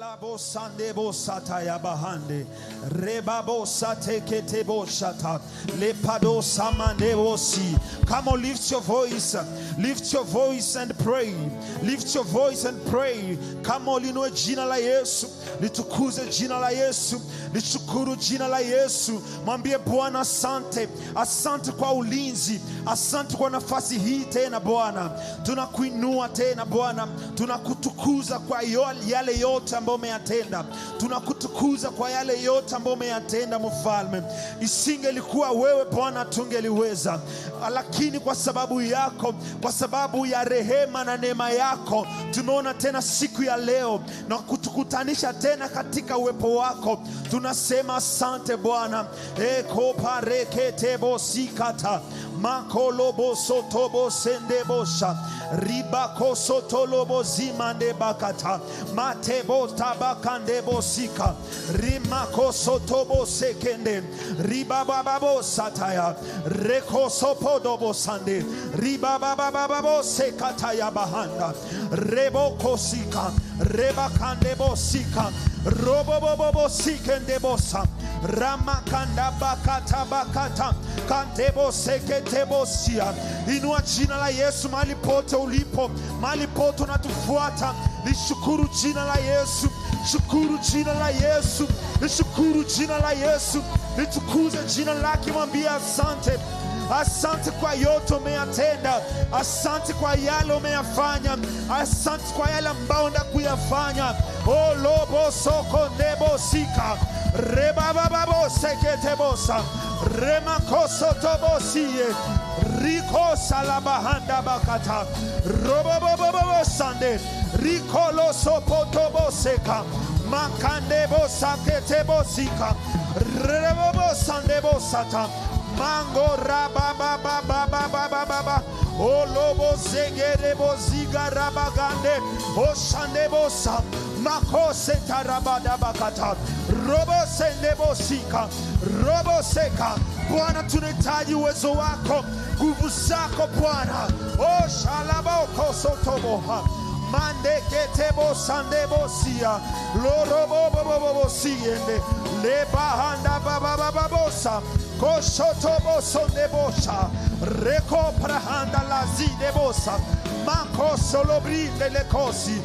Shalabo Sandebo Sataya Bahande Rebabo Sateketebo Shata Lepado Samandebo Si. Come on, lift your voice. Lift your voice and pray. Lift your voice and pray. Come on, linue jina la Yesu. Litukuze jina la Yesu. Lishukuru jina la Yesu. Mwambie Bwana asante. Asante kwa ulinzi. Asante kwa nafasi hii tena Bwana. Tunakuinua tena Bwana. Tunakutukuza kwa yale yote ambayo umeyatenda. Tunakutukuza kwa yale yote ambayo umeyatenda Mfalme. Isingelikuwa wewe Bwana tungeliweza. Lakini kwa sababu yako, kwa sababu ya rehema na neema yako, tumeona tena siku ya leo na kutukutanisha tena katika uwepo wako. Tunasema asante Bwana. Eko pareketebo sikata makolobo sotobo sendebosha ribako sotolobo zimande bakata matebo tabakandebo sika rimako sotobo sekende ribababo sataya reko sopodobo sande ribababo sekataya bahanda reboko sika rebakandebo sika robobobo sikendebosa ramakanda bakata bakata kantebo seketebo sia. Inua jina la Yesu mahali pote ulipo, mahali pote unatufuata. Lishukuru jina la Yesu, shukuru jina la Yesu, lishukuru jina la Yesu, litukuze jina lake. Mwambie asante. Asante kwa yote umeyatenda. Asante kwa yale umeyafanya. Asante kwa yale ambao ndakuyafanya. O lobo soko nebo sika rebababo seketebosa remakoso tobosie riko salabahanda bakata robobobobo sande rikolo sopotoboseka makandebo saketebosika rebobo sandebo sata mango rabababababababa o lobo zegerebo ziga rabagande o shandebosa makose tarabada bakata robo sendebo sika robo seka. Bwana tunahitaji uwezo wako, nguvu zako Bwana. O shalaboko sotoboha mandeketebo sandebo sia lorobobobobo siende lebahanda babababosa koshotobo sondebosha reko prahanda lazidebosa mako solobrinde lekosi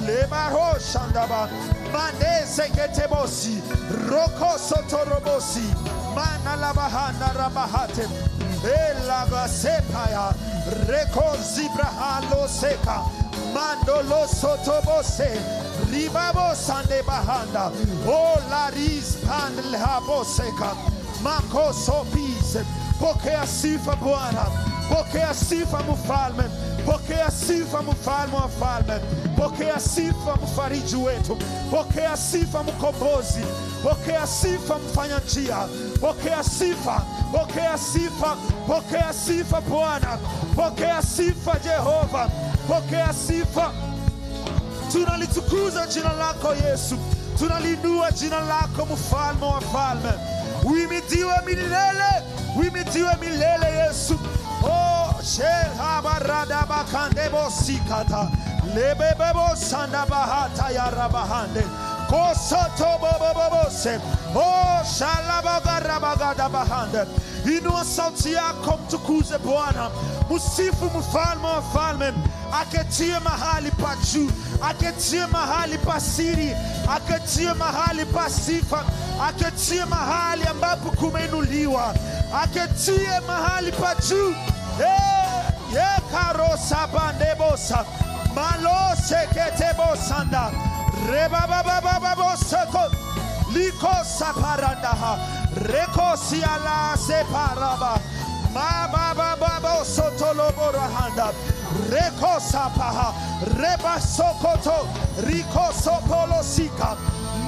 lebaho shandaba mandese ketebosi roko sotorobosi mana labahanda rabahate elaga sepaya reko zibrahalo seka mando lo sotobose ribabo sande bahanda o laris pandle haboseka mako sopise. Pokea sifa Bwana, pokea sifa Mfalme, pokea sifa Mfalme wa falme, pokea sifa mfariji wetu, pokea sifa mkombozi, pokea sifa mfanya njia, pokea sifa, pokea sifa, pokea sifa Bwana, pokea sifa Jehova, pokea sifa. Tunalitukuza jina lako Yesu, tunalinua jina lako Mfalme wa falme. Uimidiwe milele, uimidiwe milele Yesu. Oh shehabarada bakandebo sikata lebebebo sanda bahata ya rabahande kosoto bobobose. Oh shalabagarabagada bahande. Inua sauti yako mtukuze Bwana, musifu Mfalme wa falme. Aketie mahali pa juu, aketie mahali pa siri, aketie mahali pa sifa, aketie mahali ambapo kumeinuliwa, aketie mahali pa juu. Ye karosa bandebosa malo seketebosanda rebababababoseko liko saparandaha reko siala separaba mababababo sotoloborahanda reko sapaha reba sokoto riko sopolosika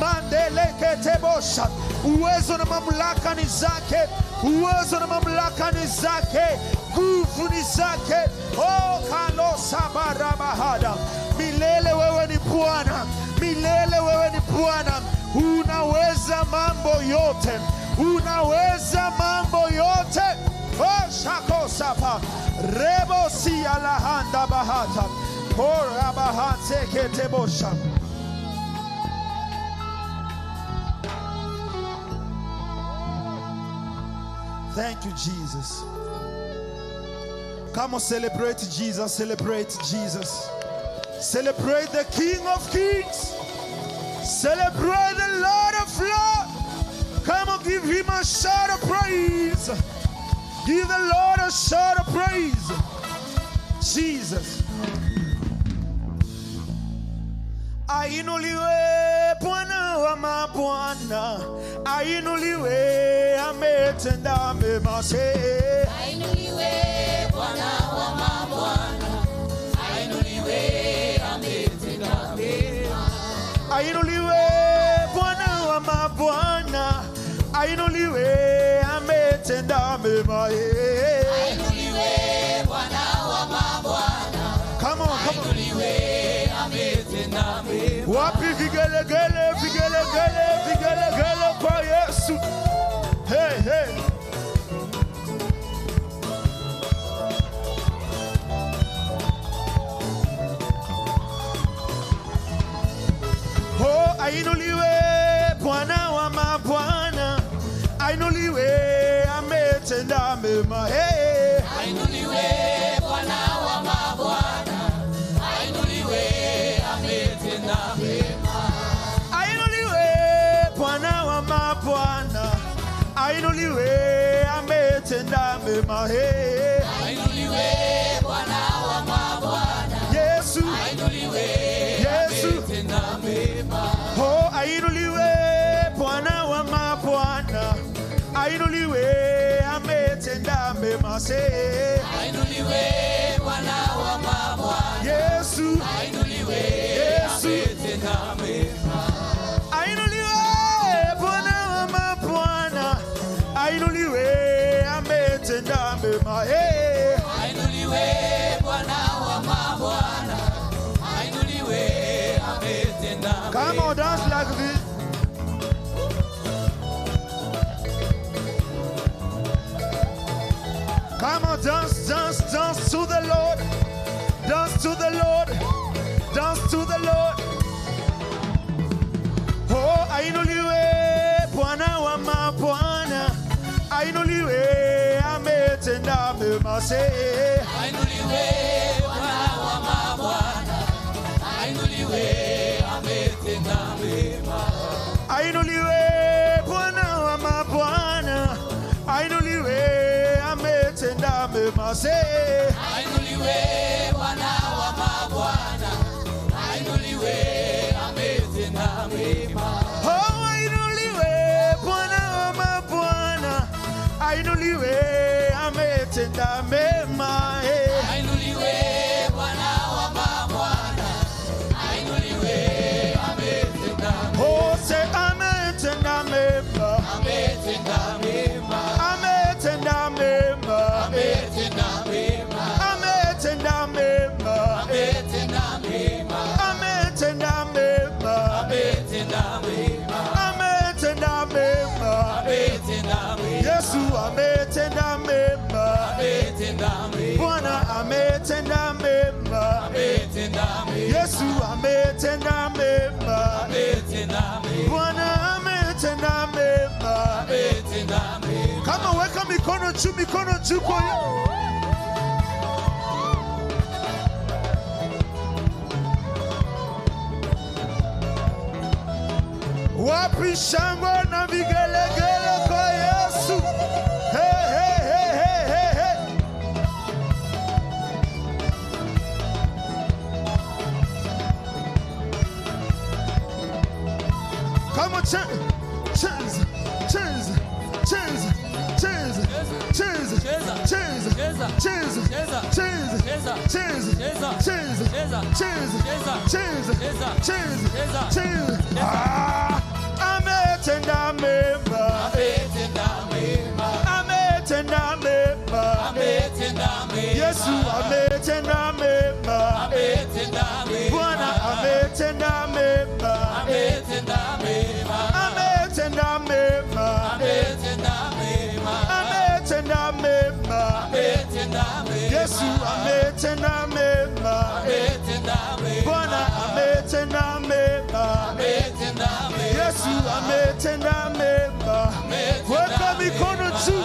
mandeleketebosha. Uwezo na mamlaka ni zake, uwezo na mamlaka ni zake, nguvu ni zake. Oh kalo sabarabahada. Milele wewe ni Bwana, milele wewe ni Bwana. Unaweza mambo yote, unaweza mambo yote. Oh shako sapa rebo si alahanda bahata kora bahate ketebosha Thank you, Jesus. Come on, celebrate Jesus, celebrate Jesus. Celebrate the King of Kings. Celebrate the Lord of Lords. Come on, give him a shout of praise. Give the Lord a shout of praise. Jesus. Ainuliwe Bwana wa mabwana. Ainuliwe ametenda mema. Ainuliwe Bwana wa mabwana. Ainuliwe ametenda mema. Ainuliwe Bwana wa mabwana. Ainuliwe ametenda mema. Ainuliwe Bwana wa mabwana. Come on, come on. Ainuliwe ametenda mema. Wapi vigelegele, vigelegele, vigelegele kwa Yesu. Hey, hey. Oh, ainuliwe Bwana wa mabwana. Ainuliwe ametenda mema. Hey. Ainuliwe Bwana wa mabwana. Ainuliwe ametenda mema. Ainuliwe Bwana wa mabwana. Ainuliwe ametenda mema. Hey. Ainuliwe Bwana wa mabwana. Yesu. Ainuliwe Yesu. ametenda mema. Oh, ainuliwe Bwana wa mabwana. Ainuliwe ametenda mema. Ainuliwe Bwana wa mabwana. Yesu. Ainuliwe ametenda mema. Ainuliwe Bwana wa mabwana. Ainuliwe ametenda mema. Ainuliwe Bwana wa mabwana. Ainuliwe ametenda mema. Come on, dance like this. Come on, dance, dance, dance to the Lord. Dance to the Lord. Dance to the Lord. Oh, ainuliwe Bwana wa mabwana. Ainuliwe ametenda mema. Ainuliwe Bwana wa mabwana. Ainuliwe ametenda mema. Ainuliwe Bwana wa mabwana. Ainuliwe ametenda mema. Ainuliwe Bwana wa mabwana. Ainuliwe ametenda mema. Oh, ainuliwe Bwana wa mabwana. Ainuliwe ametenda mema. Ainuliwe Bwana wa mabwana. Ainuliwe ametenda mema. Oh, say ametenda mema. Ametenda mema. Ametenda mema. Ametenda mema. Ametenda mema. Ametenda mema. Ametenda mema. Ametenda mema. Ametenda mema. Ametenda mema. Yesu ametenda mema. Ametenda mema. Bwana ametenda mema. Ametenda mema. Yesu ametenda mema. Ametenda mema. Bwana ametenda mema. Ametenda mema. Kama weka mikono juu kwa wapi shangwe na vigelegele kwa Yesu. Hey, hey, hey, hey, hey, hey. Come on, cheers, cheers, cheers, cheers, cheers, cheers, cheers, cheers, cheers, cheers, cheers. Ametenda mema. Ametenda mema. Ametenda mema. Ametenda mema. Yesu ametenda mema. Ametenda mema. Bwana ametenda mema. Ametenda mema. Ametenda mema. Ametenda mema. Ametenda mema. Ametenda mema. Yesu ametenda mema. Ametenda mema. Bwana ametenda mema. Ametenda mema. Yesu ametenda mema. Weka mikono juu.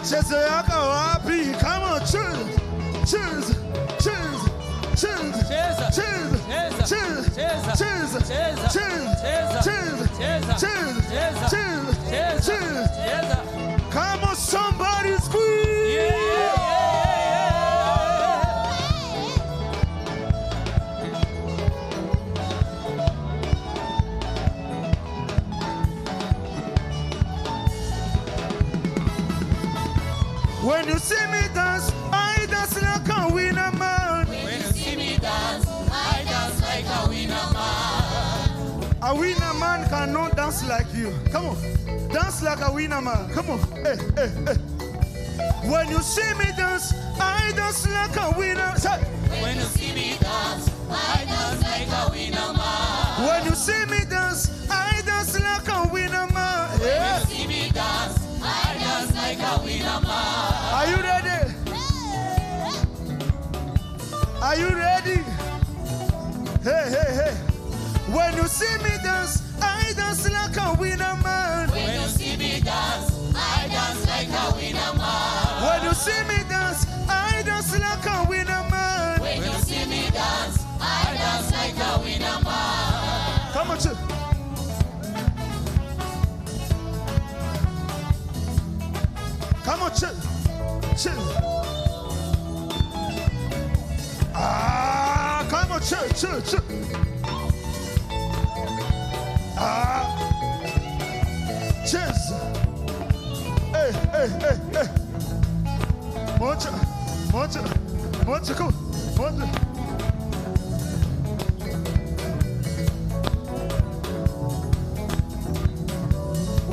Cheze yako wapi? Come on, choose. Choose. Choose. Choose. Choose. Choose. Choose. Choose. Choose. Choose. Come on, somebody squeeze. When you see me dance, I dance like a winner man. When you see me dance, I dance like a winner man. A winner man cannot dance like you. Come on. Dance like a winner man. Come on. Hey, hey, hey. When you see me dance, I dance like a winner. When you see me dance, I dance like a winner man. When you see me dance, I dance like a winner man. When you see me dance, I dance like a winner man. Are you ready? Are you ready? Hey, hey, hey. When you see me dance, I dance like a winner man. When you see me dance, I dance like a winner man. When you see me dance, I dance like a winner man. When you see me dance, I dance like a winner man. Come on, chill. Come on, chill. Chill. Ah, come on, chill, chill, chill. Ah, cheers. Hey, hey, hey, hey. Moncha, moncha, moncha, come on, moncha.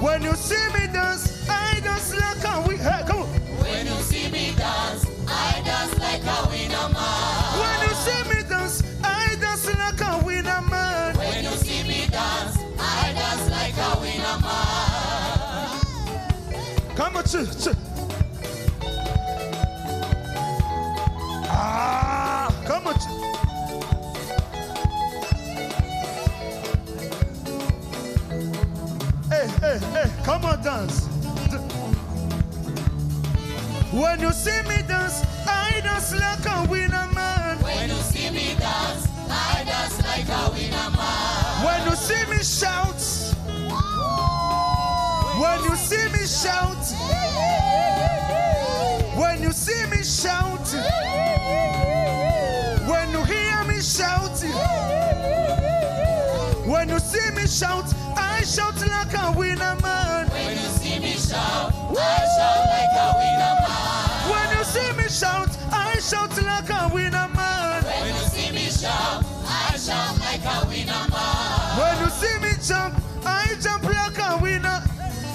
When you see me dance, I dance like a winner. Hey, come on. When you see me dance, I dance like a winner man. When you see me dance, I dance like a winner man. When you see me dance, I dance like a winner man. Come on, chill, chill. Ah, come on, chill. Hey, hey, hey, come on, dance. When you see me dance, I dance like a winner man. When you see me dance, I dance like a winner man. When you see me shout, when you see me shout, when you see me shout, when you hear me shout, when you see me shout, I shout like a winner man. When you see me shout, I shout like a winner man. When you see me shout, I shout like a winner man. When you see me shout, I shout like a winner man. When you see me jump, I jump like a winner.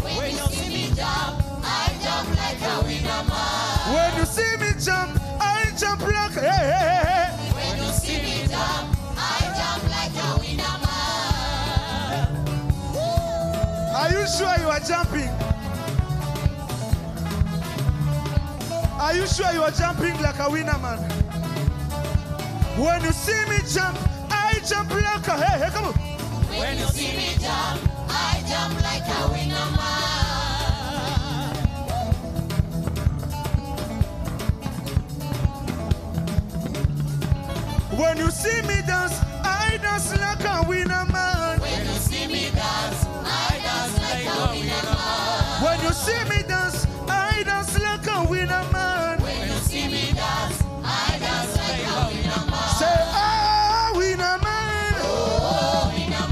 When you see me jump, I jump like a winner man. When you see me jump, I jump like hey, hey, hey, hey. When you see me jump, I jump like a winner man. Are you sure you are jumping? Are you sure you are jumping like a winner man? When you see me jump, I jump like a hey, hey, come on. When you see me jump, I jump like a winner man. When you see me dance, I dance like a winner man. When you see me dance, I dance like a winner man. When you see me dance, I dance like a winner man. When you see me dance, I dance like a winner man. Say, ah, winner man. Oh, winner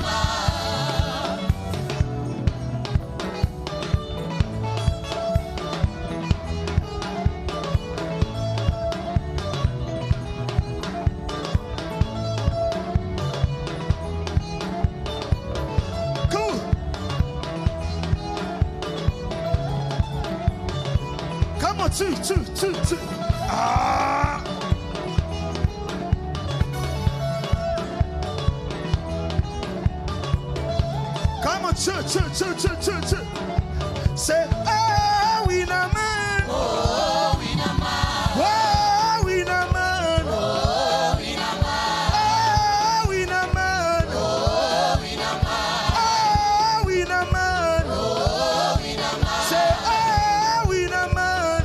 Cool. Come on, two. Ah. Come on, two. Say, ah, winner man. Oh, winner man. Oh, winner man. Oh, winner man. Ah, winner man. Oh, winner man. Ah, winner man. Oh, winner man. Say, ah, winner man.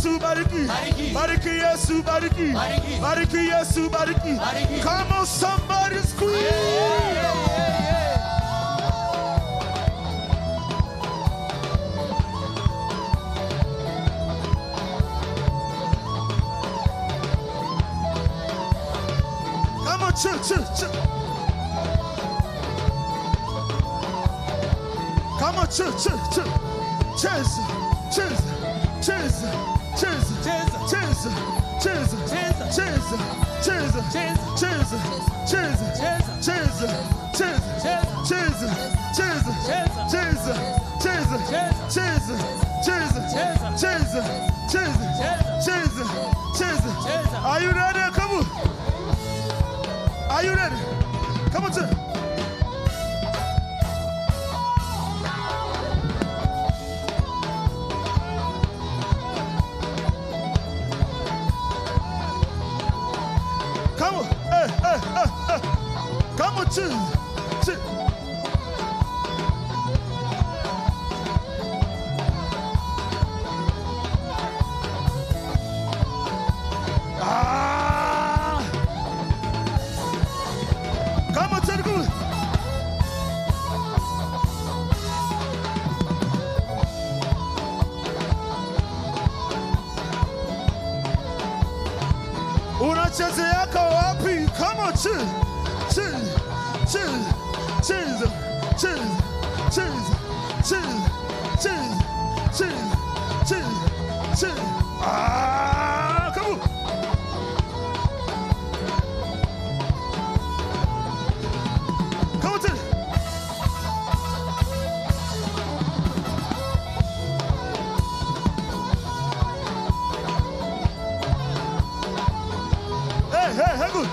Yesu, bariki. Bariki Yesu, bariki. Bariki Yesu, bariki. Come on, somebody scream. Come on, chill. Come on, chill. Cheers. Are you ready? Come on. Are you ready? Come on, chill. Come on, come on, chill. Come on, chill, go. Unachezeaka wapi? Come on, chill. Come on. Come on, chill. Hey, good.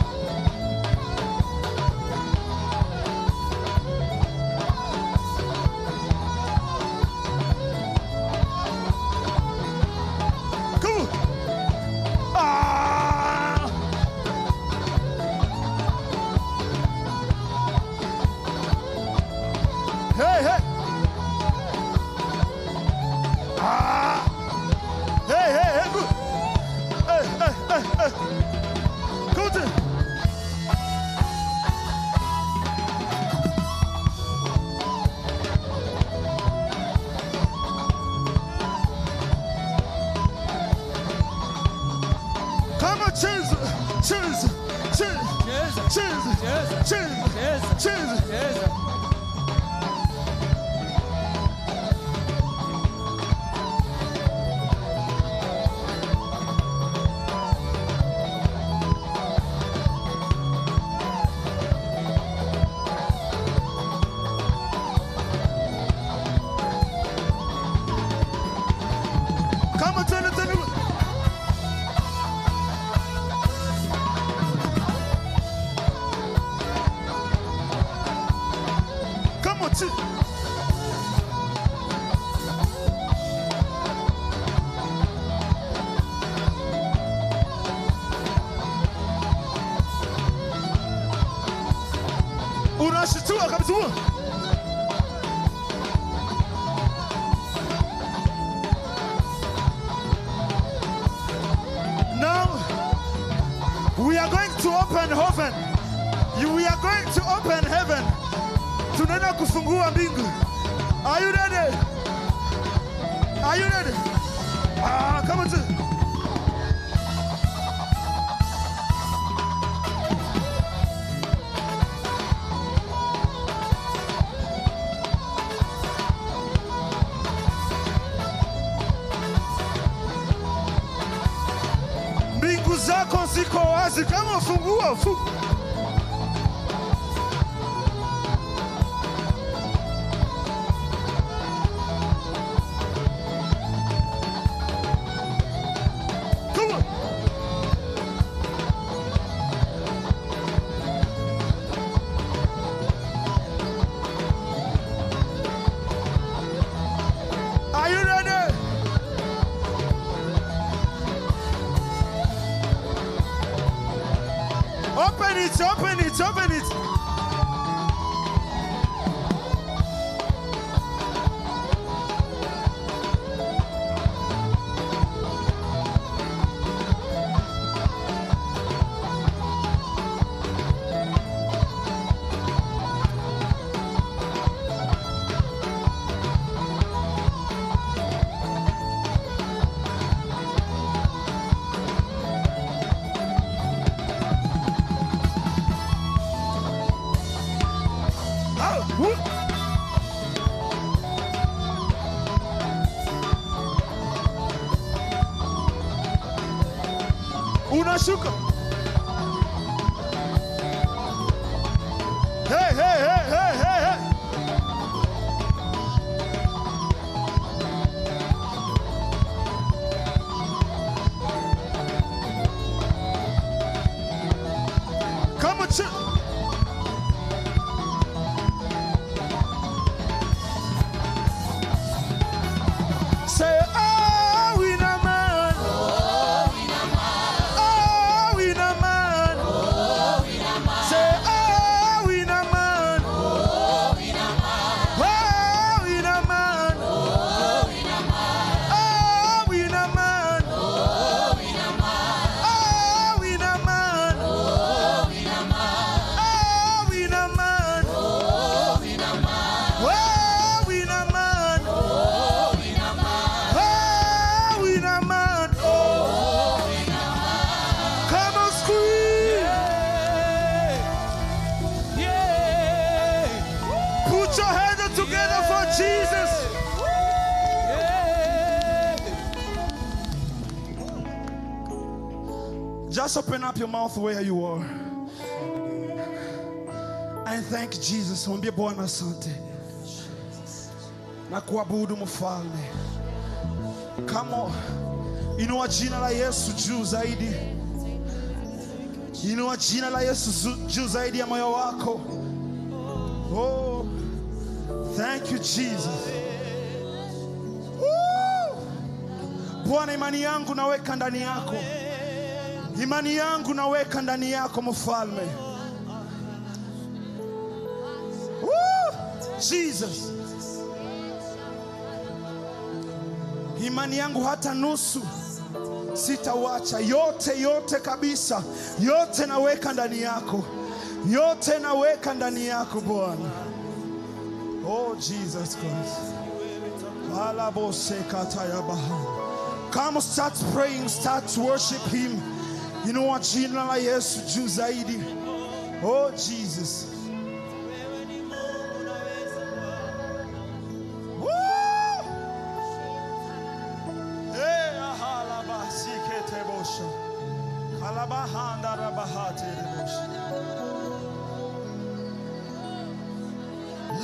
Come on. Hey. Hey, good. Hey. Go to. Come on, cheers. Come on, turn it. Come on, chill. Unashitua kabisa. Now we are going to open heaven. We are going to open heaven. Tunaenda kufungua mbingu. Are you ready? Are you ready? Come on. Mbingu zako ziko wazi, kama fungua. Open it. Unashuka. Hey, hey, hey, hey, hey, hey. Come on, chill. Say, oh, we na man. Oh, we na man. Say, oh, we na man. Oh, we na man. Oh, we na man. Oh, we na man. Oh, we na man. Oh, we na man. Come on, scream. Put your hands together for Jesus. Just open up your mouth where you are and thank Jesus. Mwambie Bwana asante na kuabudu mfalme. Come on. Inua jina la Yesu juu zaidi. Inua jina la Yesu juu zaidi ya moyo wako. Oh, thank you Jesus. Woo! Bwana, imani yangu naweka ndani yako. Imani yangu naweka ndani yako mfalme. Woo! Jesus. Imani yangu hata nusu sitawacha. Yote kabisa. Yote naweka ndani yako. Yote naweka ndani yako Bwana. Oh Jesus Christ. Come start praying, start worship him. Inua jina la Yesu juu zaidi. Oh Jesus.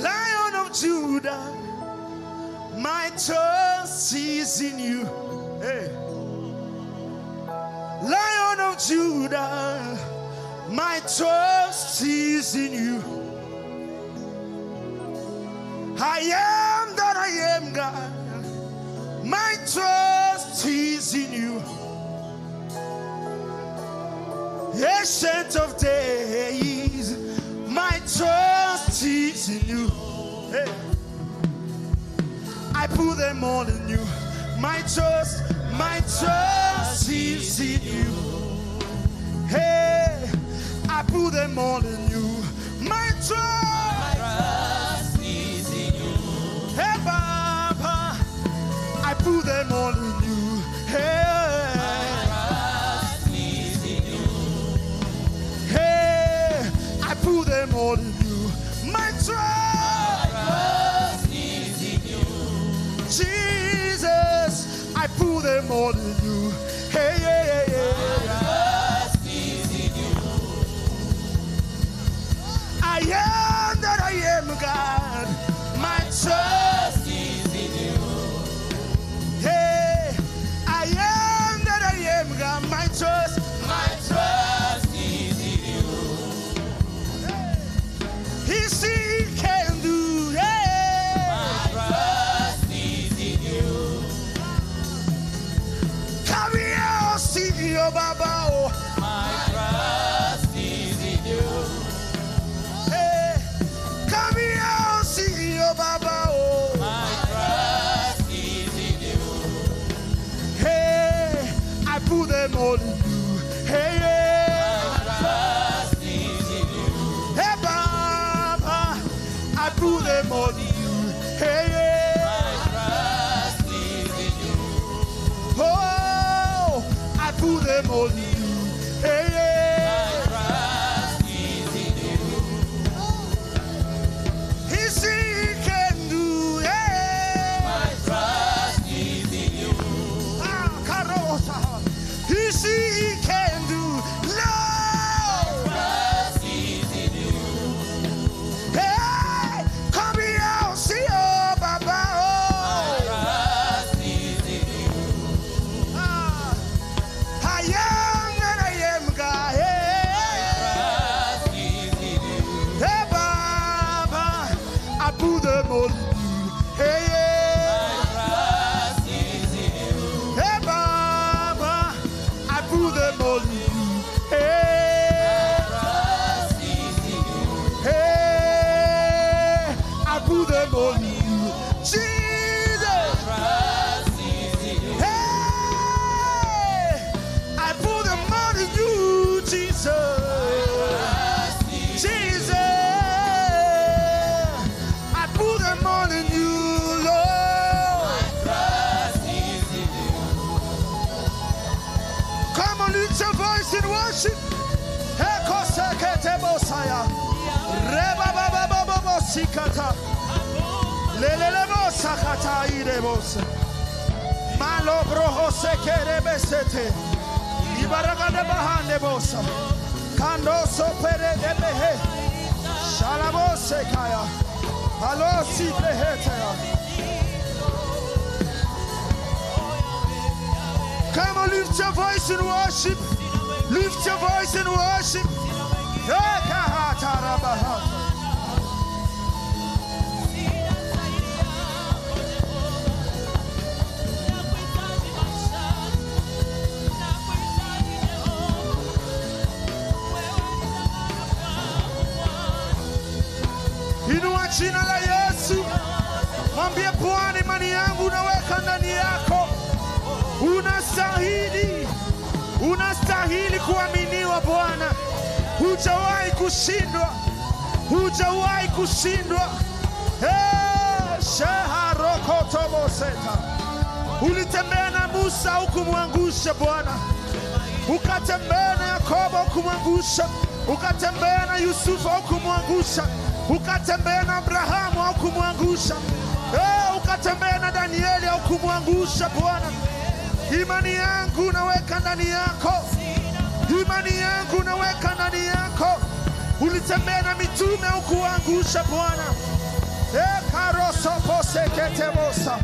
Lion of Judah, my trust is in you. Hey. Lion of Judah, my trust is in you. I am that I am, God. My trust is in you. Ancient of days, my trust is in you. Hey. I put them all in you. My trust is in you. Hey, I put them all in you. My trust is in you. Hey, Baba, I put them all in you. Hey. Put them all in you. My trust is in you. Jesus, I put them all in you. Hey, yeah, yeah, yeah. My trust is in you. I am that I am, God. My trust is in you. Hey, I am that I am, God. My trust is in you. He can do, yeah. My trust is in you. Come here, see your Baba. My trust is in you. Hey, come here, see your Baba. My trust is in you. Hey, I put them all in you. Hey, yeah. Put them all in you. Hey, yeah. My trust is in you. Oh, I put them all in you. Hey, yeah. My trust is in you. them all in you. Hey, yeah. trust is in you. Hey, Baba, I put them all in you. Hey, Trust is in you. hey, I put them all in you. Jesus, Trust is in you. hey, I put them all in you, Jesus. Trust is Jesus, I put them all in you, Lord. trust is in you. Come on, lift your voice in worship. Hey, kosekete bosaya. Reba baba baba bosikata. Lelele bosakata ide bosa. Malo broho sekere besete. Ibaragada bahande bosa. Kando sopere debehe. Shalabo sekaya. Halo siplehete. Come on, lift your voice in worship. Lift your voice in worship. Inua jina la Yesu. Mwambie Bwana, imani yangu naweka ndani yako. Unastahili. Unastahili kuaminiwa Bwana. Hujawahi kushindwa. Hujawahi kushindwa. Shaharokotoboseta. Ulitembea na Musa hukumwangusha Bwana. Ukatembea na Yakobo hukumwangusha. Ukatembea na Yusufu hukumwangusha. Ukatembea na Abrahamu hukumwangusha. Ukatembea na Danieli hukumwangusha Bwana. Imani yangu naweka ndani yako. Imani yangu naweka ndani yako. Ulitembea na mitume hukuangusha Bwana. Karoso posekete bosa.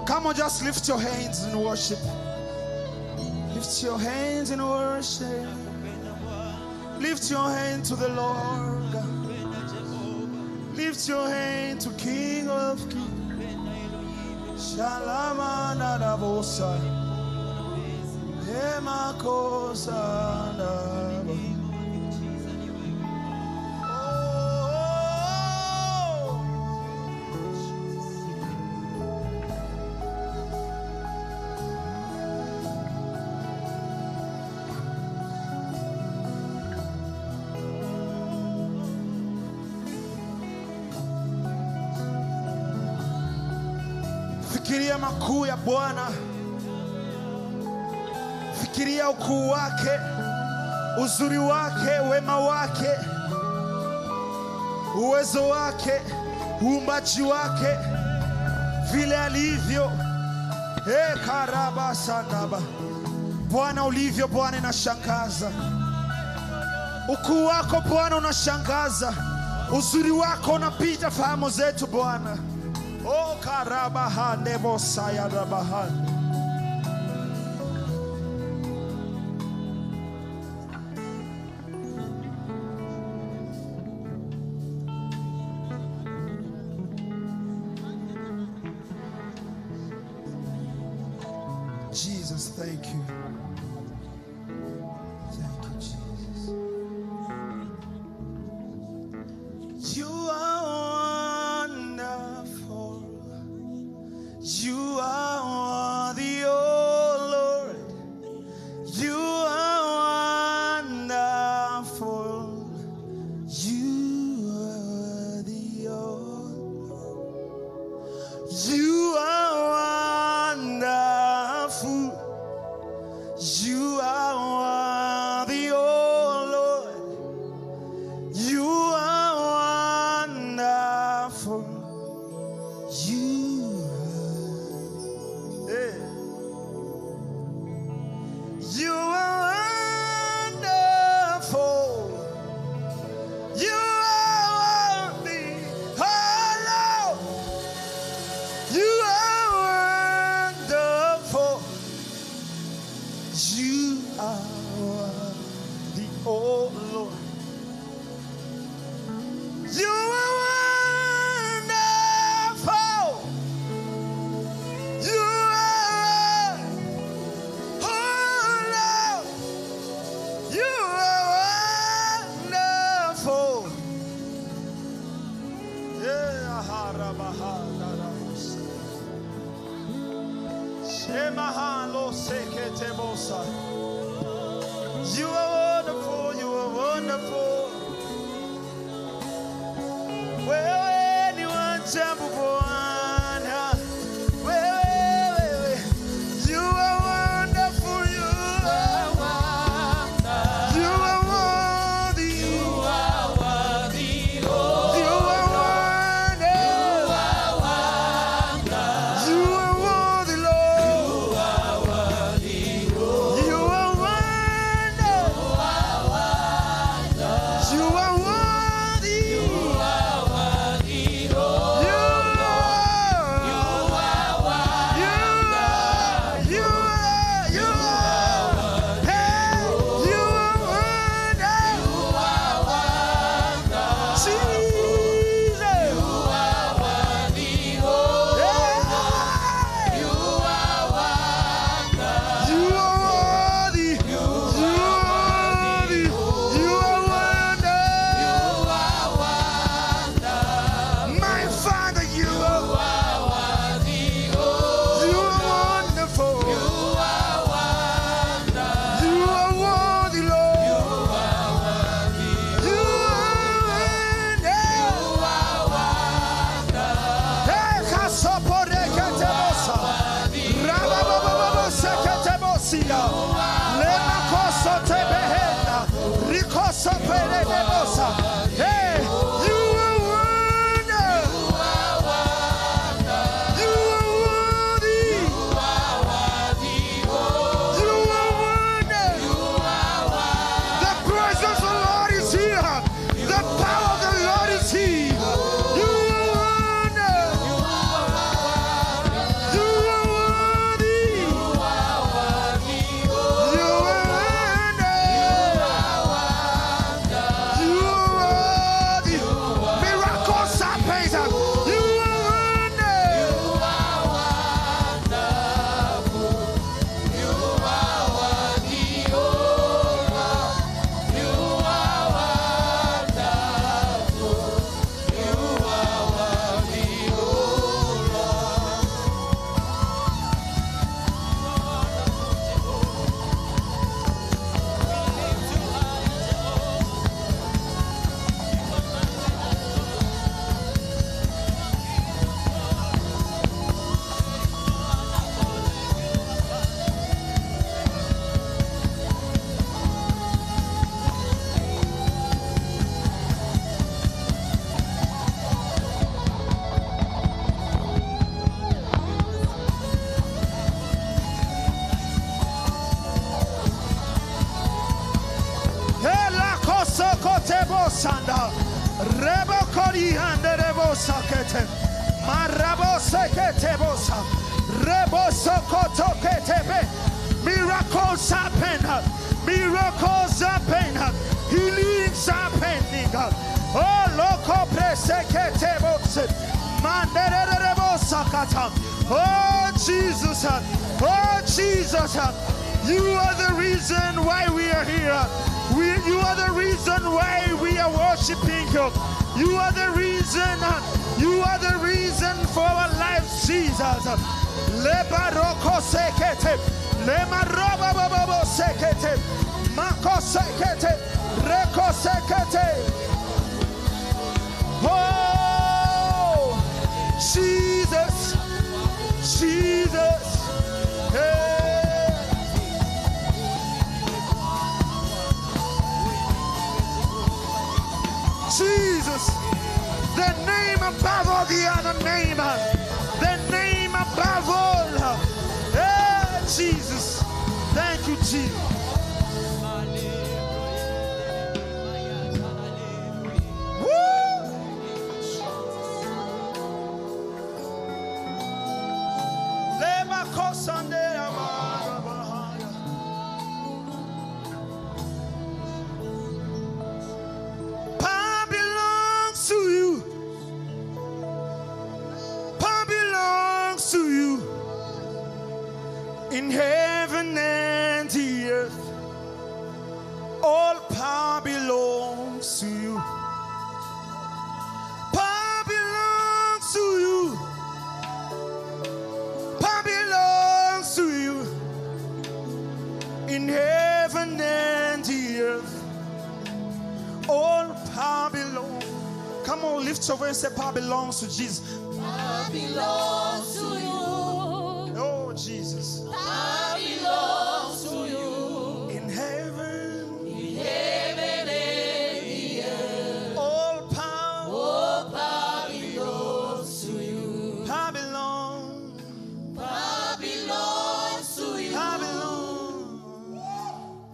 Come on, just lift your hands in worship. Lift your hands in worship. Lift your hand to the Lord God. Lift your hand to King of Kings. Shalama nadabosa. Emakosa nadabosa. Fikiria makuu ya Bwana. Fikiria ukuu wake, uzuri wake, wema wake, uwezo wake, uumbaji wake, vile alivyo. Karabasandaba. Bwana ulivyo Bwana inashangaza. Ukuu wako Bwana unashangaza. Uzuri wako unapita fahamu zetu Bwana. Oh, karabaha nebo saya rabaha. Jesus, thank you. Thank you, Jesus. You are wonderful. You are Oh Lord, you are wonderful. You are, oh Lord, you are wonderful. Yeah, Harabahadaros. Shemahalo seketebosa. You are wonderful, you are wonderful. Wewe ni wa ajabu Bwana. Wewe, you are wonderful, you are wonderful. You are worthy. You are worthy, Lord. You are wonderful. You are worthy, Lord. You are wonderful. You are worthy. Hey, you are wonderful. You are worthy. You are wonderful. The presence of the Lord is here. The power of the Lord is here. You are wonderful. You are worthy. You are Sanda Rebo Kori and Rebo Sakete Marabo Sekete Bosa Rebo Sokoto Ketebe. Miracles happen, miracles happen, healings happening. Oh Loco Presekete Bosa Mandere Rebo Sakata. Oh Jesus, oh Jesus, you are the reason why we are here. You are the reason why we are worshiping you. You are the reason. You are the reason for our lives, Jesus. Lebaroko sekete, lemaroba babo sekete, mako sekete, reko sekete. Oh, Jesus, Jesus. Hey. Jesus, the name above all the other name, the name above all. Hey, Jesus, thank you, Jesus. in heaven and the earth. All power belongs to you. Power belongs to you. Power belongs to you. In heaven and the earth. All power belongs. Come on, lift your voice and say, power belongs to Jesus. Power belongs to you. Oh, Jesus. Power belongs to you. In heaven. In heaven and the earth. All power belongs to you. Power belongs. Power belongs to you. Power belongs.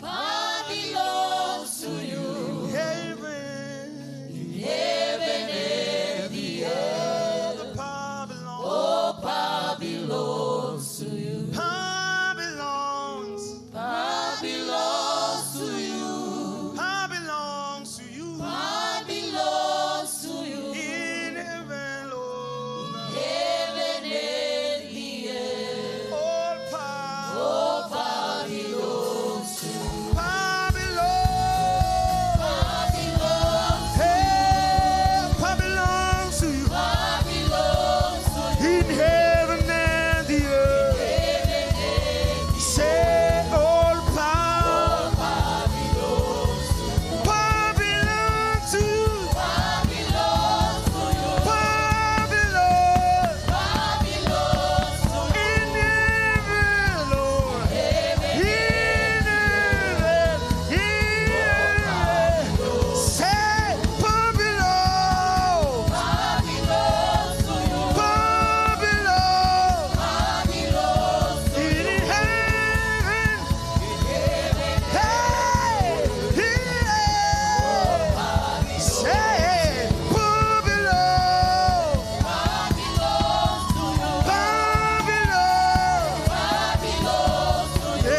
Power belongs to you. Heaven. In heaven and the earth. The power belongs. All power belongs to you. Power belongs. Power belongs to you. Power belongs to you. Power belongs to you. In heaven, Lord. Heaven and the earth. All power. All power belongs to you. Power belongs. Power belongs. Hey, power belongs to you. Power belongs to you. In heaven and the earth. Heaven and the Say all power. power belongs to you. Power belongs to you. Power belongs to you. Power belongs. Power belongs to you. In heaven, Lord. Heaven In heaven. Say power belongs. power belongs to you. Power belongs. Power belongs to In heaven. Hey, say power belongs. power belongs to you. Power belongs. Power belongs to you.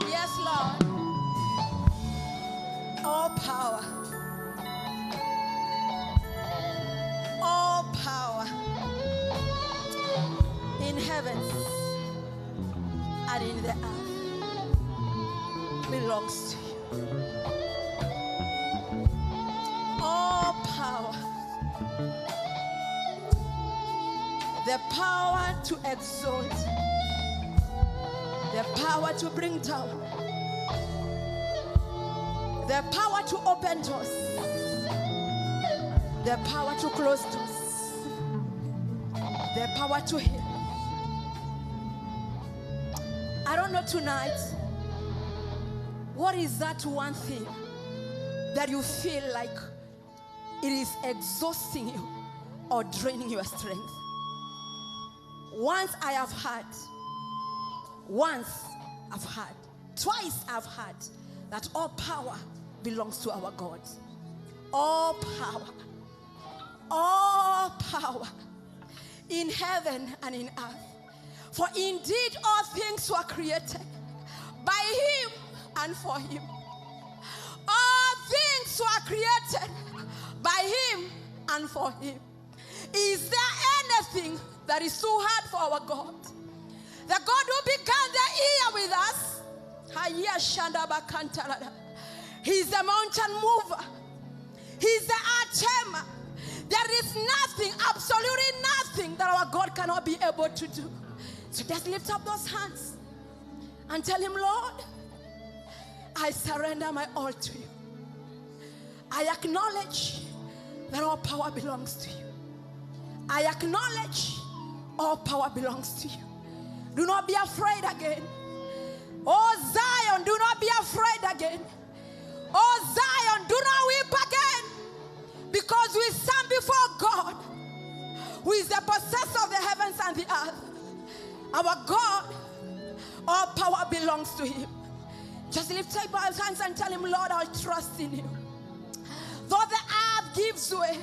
Yes, Lord. All power. All power in heaven and in the earth belongs to you. All power. The power to exalt. The power to bring down. The power to open doors. The power to close doors. power to heal. I don't know tonight, what is that one thing that you feel like it is exhausting you or draining your strength? Once I've heard, twice I've heard that all power belongs to our God. All power in heaven and in earth. For indeed all things were created by him and for him. All things were created by him and for him. Is there anything that is too hard for our God? The God who began the year with us, he's the mountain mover. He's the artemer. There is nothing, absolutely nothing that our God cannot be able to do. So just lift up those hands and tell him, Lord, I surrender my all to you. I acknowledge that all power belongs to you. I acknowledge all power belongs to you. Do not be afraid again. Oh Zion, do not be afraid again. Oh Zion, do not weep again. Because we stand before God, who is the possessor of the heavens and the earth. Our God, all power belongs to him. Just lift up your hands and tell him, Lord, I'll trust in you. Though the earth gives way,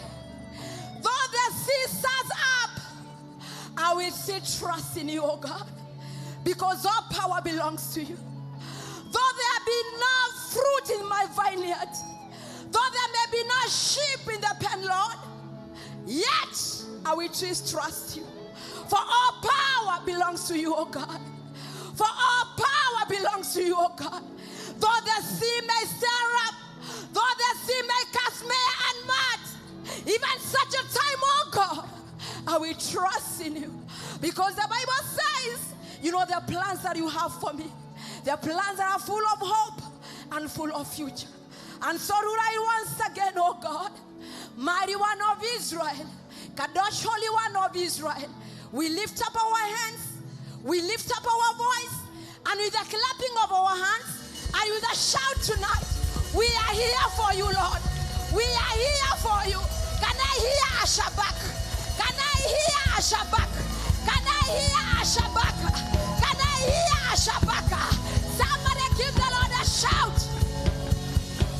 though the sea stands up, I will still trust in you, oh God. Because all power belongs to you. Though there be no fruit in my vineyard, though there may be no sheep in the pen, Lord, yet I will just trust you. For all power belongs to you, oh God. For all power belongs to you, oh God. Though the sea may stir up, though the sea may cast mire and mud, even such a time, oh God, I will trust in you. Because the Bible says, you know the plans that you have for me. The plans that are full of hope and full of future. And so do I once again, oh God, mighty one of Israel, Kadosh, Holy One of Israel, we lift up our hands, we lift up our voice, and with the clapping of our hands, and with a shout tonight, we are here for you, Lord. We are here for you. Can I hear a Shabbat? Can I hear a Shabbat? Can I hear a Shabbat? Can I hear a Shabbat? Somebody give the Lord a shout.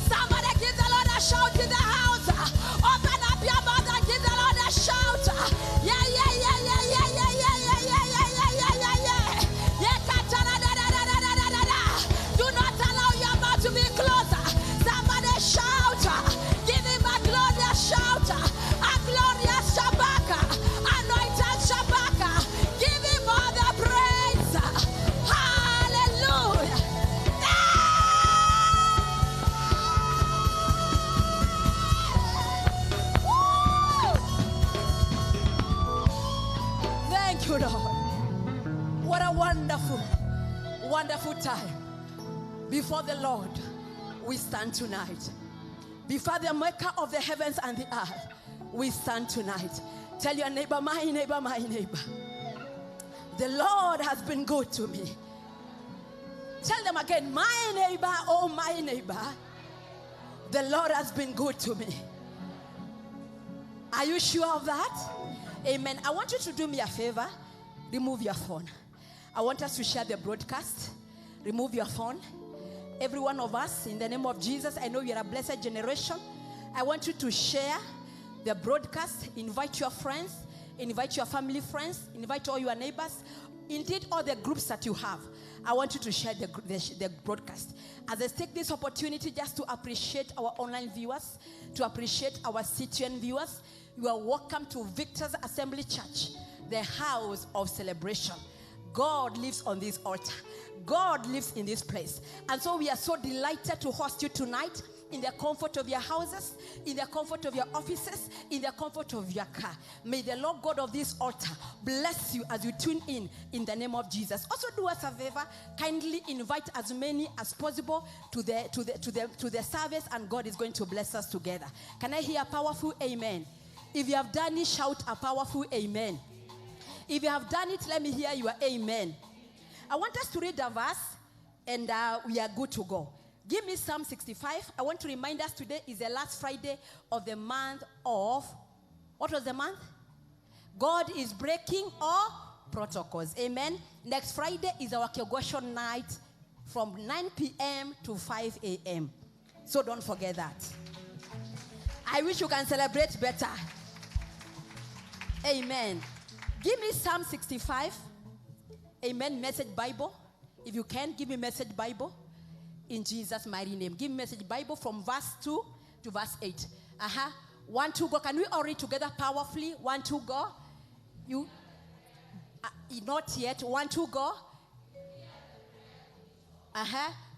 Somebody give the Lord a shout in the house. Open up your mouth and give the Lord a shout. Yeah, yeah, yeah, yeah, yeah, yeah, yeah, yeah, yeah, yeah, yeah, yeah, yeah. Yeah, katana, da, da, da, da, da, da, da. Do not allow your mouth to be closed. Somebody shout. Give him a glorious shout. A glorious Shabbat. Anointed Shabbat. Give him all the praise. Hallelujah. Thank you, Lord. What a wonderful, wonderful time. Before the Lord, we stand tonight. Before the maker of the heavens and the earth, we stand tonight. Tell your neighbor, my neighbor, my neighbor. The Lord has been good to me. Tell them again, my neighbor, oh my neighbor. The Lord has been good to me. Are you sure of that? Amen. I want you to do me a favor. Remove your phone. I want us to share the broadcast. Remove your phone. Every one of us, in the name of Jesus, I know you're a blessed generation. I want you to share the broadcast. Invite your friends. Invite your family friends. Invite all your neighbors. Indeed, all the groups that you have. I want you to share the broadcast. As I take this opportunity just to appreciate our online viewers, to appreciate our CTN viewers, you are welcome to Victor's Assembly Church, the house of celebration. God lives on this altar. God lives in this place. And so we are so delighted to host you tonight in the comfort of your houses, in the comfort of your offices, in the comfort of your car. May the Lord God of this altar bless you as you tune in the name of Jesus. Also do us a favor, kindly invite as many as possible to the service, and God is going to bless us together. Can I hear a powerful amen? If you have done it, shout a powerful amen. If you have done it, let me hear your amen. I want us to read the verse, and we are good to go. Give me Psalm 65. I want to remind us today is the last Friday of the month of, what was the month? God is breaking all protocols. Amen. Next Friday is our Kigooco night from 9 p.m. to 5 a.m. So don't forget that. I wish you can celebrate better. Amen. Give me Psalm 65. Amen. Message Bible. If you can, give me Message Bible. In Jesus' mighty name. Give me Message Bible from verse 2 to verse 8. 1, 2, go. Can we all read together powerfully? 1, 2, go. You, not yet. 1, 2, go.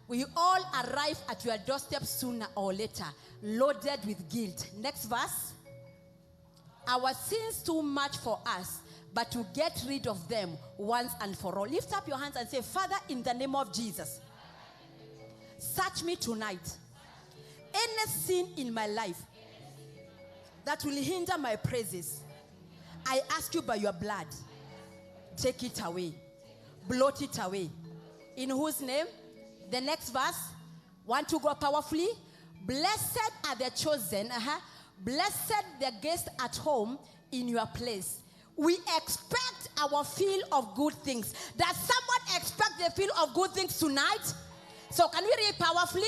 We all arrive at your doorstep sooner or later, loaded with guilt. Next verse. Our sins too much for us, but to get rid of them once and for all. Lift up your hands and say, Father, in the name of Jesus, search me tonight. Any sin in my life that will hinder my praises, I ask you by your blood, take it away. Blot it away. In whose name? The next verse. 1, 2, go powerfully. Blessed are the chosen. Blessed the guests at home in your place. We expect our fill of good things. Does someone expect the fill of good things tonight? So can we read powerfully?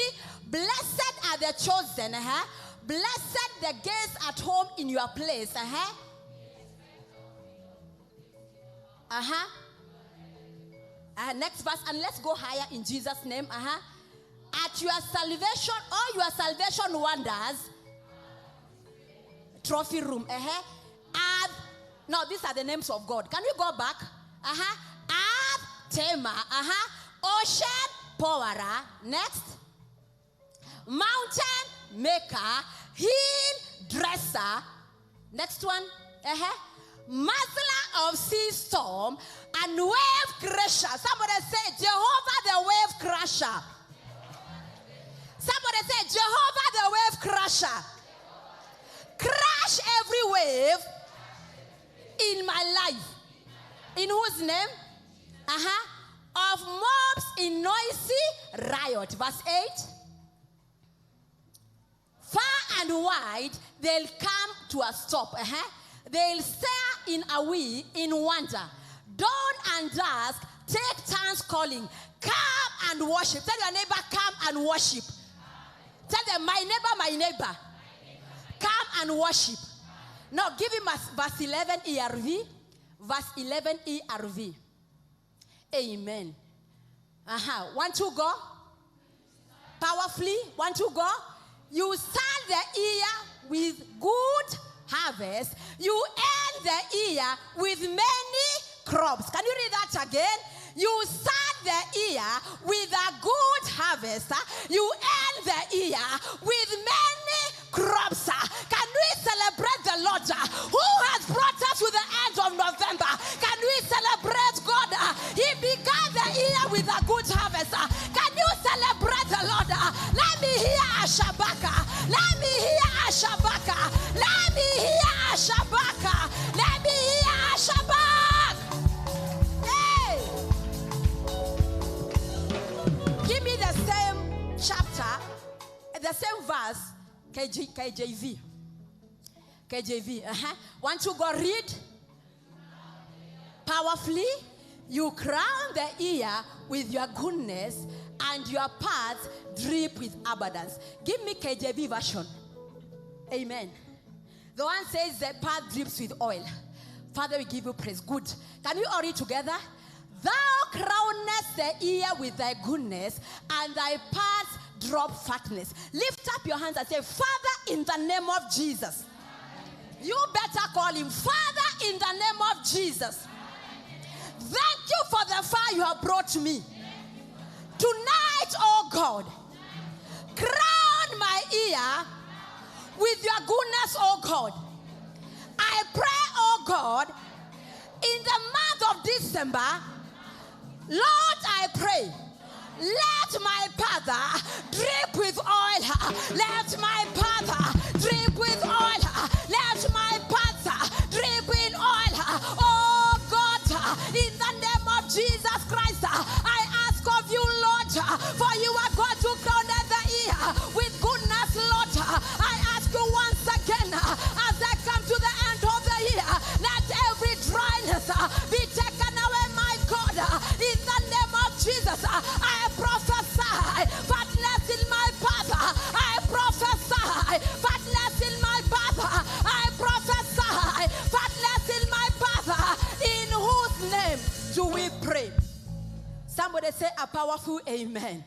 Blessed are the chosen. Blessed the guests at home in your place. Next verse, and let's go higher in Jesus' name. At your salvation, all your salvation wonders, trophy room. Now these are the names of God. Can we go back? Ab, Tema, Ocean, Powera. Next. Mountain maker, heel dresser. Next one. Muzzler of sea storm and wave crusher. Somebody say Jehovah the wave crusher. Somebody say Jehovah the wave crusher. Crush every wave in my life. In whose name? Of mobs in noisy riot. Verse 8. Far and wide, they'll come to a stop. They'll stare in awe, in wonder. Dawn and dusk, take turns calling. Come and worship. Tell your neighbor, come and worship. Tell them, my neighbor. Come and worship. Now give him verse 11 ERV. Verse 11 ERV. Amen. 1, 2, go. Powerfully. 1, 2, go. You start the year with good harvest. You end the year with many crops. Can you read that again? You start the year with a good harvest. You end the year with many crops. Can we celebrate the Lord who has brought us to the end of November? Can we celebrate God? He began the year with a good harvest. Can you celebrate the Lord? Let me hear a Shabaka. Let me hear a Shabaka. Let me hear a Shabaka. Let me hear a Shabak. Hey! Give me the same chapter, the same verse. KJV. 1, 2, go read. Powerfully, you crown the year with your goodness, and your paths drip with abundance. Give me KJV version. Amen. The one says the path drips with oil. Father, we give you praise. Good. Can we all read together? Thou crownest the year with thy goodness, and thy paths drop fatness. Lift up your hands and say, Father, in the name of Jesus. You better call him, Father, in the name of Jesus. Thank you for the far you have brought me. Tonight, oh God, crown my ear with your goodness, oh God. I pray, oh God, in the month of December, Lord, I pray, let my path drip with oil. Let my path drip with oil. Let my path drip with oil. Oh God, Somebody say a powerful amen.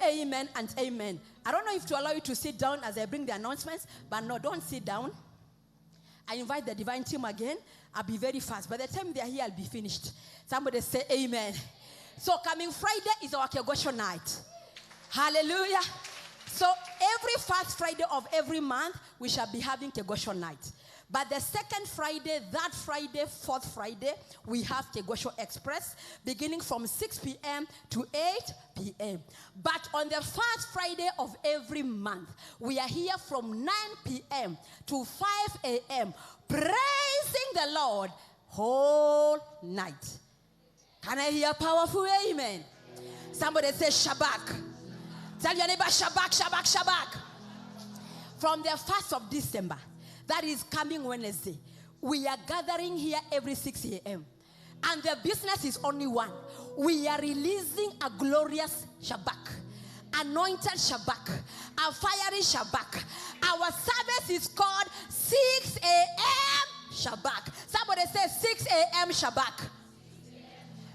Amen and amen. I don't know if to allow you to sit down as I bring the announcements, but no, don't sit down. I invite the divine team again. I'll be very fast. By the time they're here, I'll be finished. Somebody say amen. So coming Friday is our Kigooco night. Hallelujah. So every first Friday of every month, we shall be having Kigooco night. But the second Friday, that Friday, fourth Friday, we have Kigooco Express, beginning from 6 p.m. to 8 p.m. But on the first Friday of every month, we are here from 9 p.m. to 5 a.m. praising the Lord whole night. Can I hear a powerful amen? Somebody say Shabbat. Tell your neighbor Shabbat, Shabbat, Shabbat. From the 1st of December, that is coming Wednesday, we are gathering here every 6 a.m. And the business is only one. We are releasing a glorious Shabbat, anointed Shabbat, a fiery Shabbat. Our service is called 6 a.m. Shabbat. Somebody say 6 a.m. Shabbat.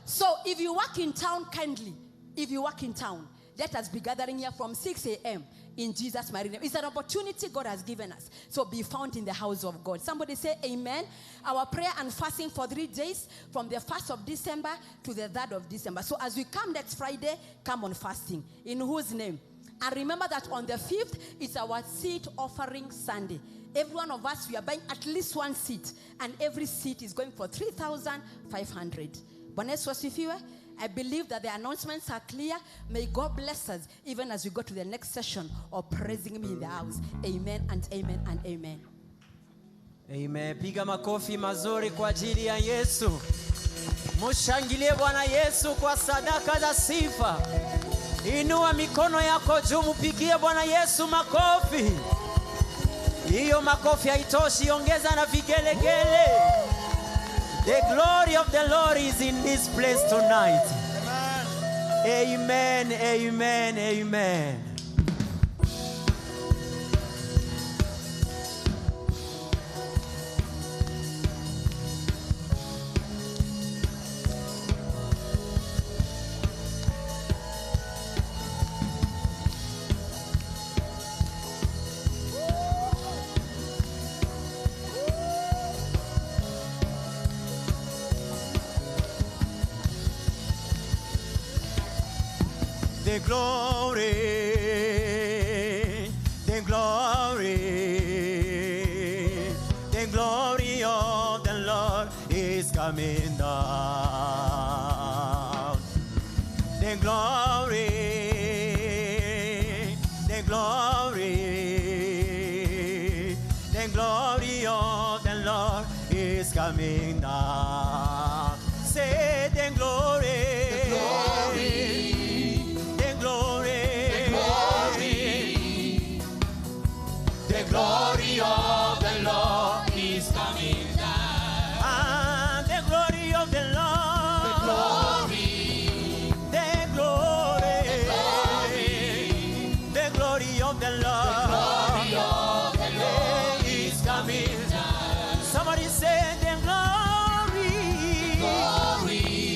So if you work in town, kindly, if you work in town, let us be gathering here from 6 a.m. in Jesus' mighty name. It's an opportunity God has given us. So be found in the house of God. Somebody say amen. Our prayer and fasting for 3 days from the 1st of December to the 3rd of December. So as we come next Friday, come on fasting. In whose name? And remember that on the 5th, it's our seed offering Sunday. Every one of us, we are buying at least one seat. And every seat is going for 3,500. Bwana Yesu asifiwe. I believe that the announcements are clear. May God bless us even as we go to the next session of praising Him in the house. Amen and amen and amen. Amen. Piga makofi mazuri kwa ajili ya Yesu. Mushangilie Bwana Yesu kwa sadaka za sifa. Inua mikono yako juu, mpigie Bwana Yesu makofi. Hiyo makofi haitoshi, ongeza na vigelegele. The glory of the Lord is in this place tonight. Amen, amen, amen. The glory, the glory, the glory of the Lord is coming down. The glory, the glory, the glory of the Lord is coming down. Say the glory. The glory of the Lord is coming down. Ah, the glory of the Lord. The glory. The glory. The glory of the Lord. The glory of the Lord is coming down. Somebody say the glory. Glory.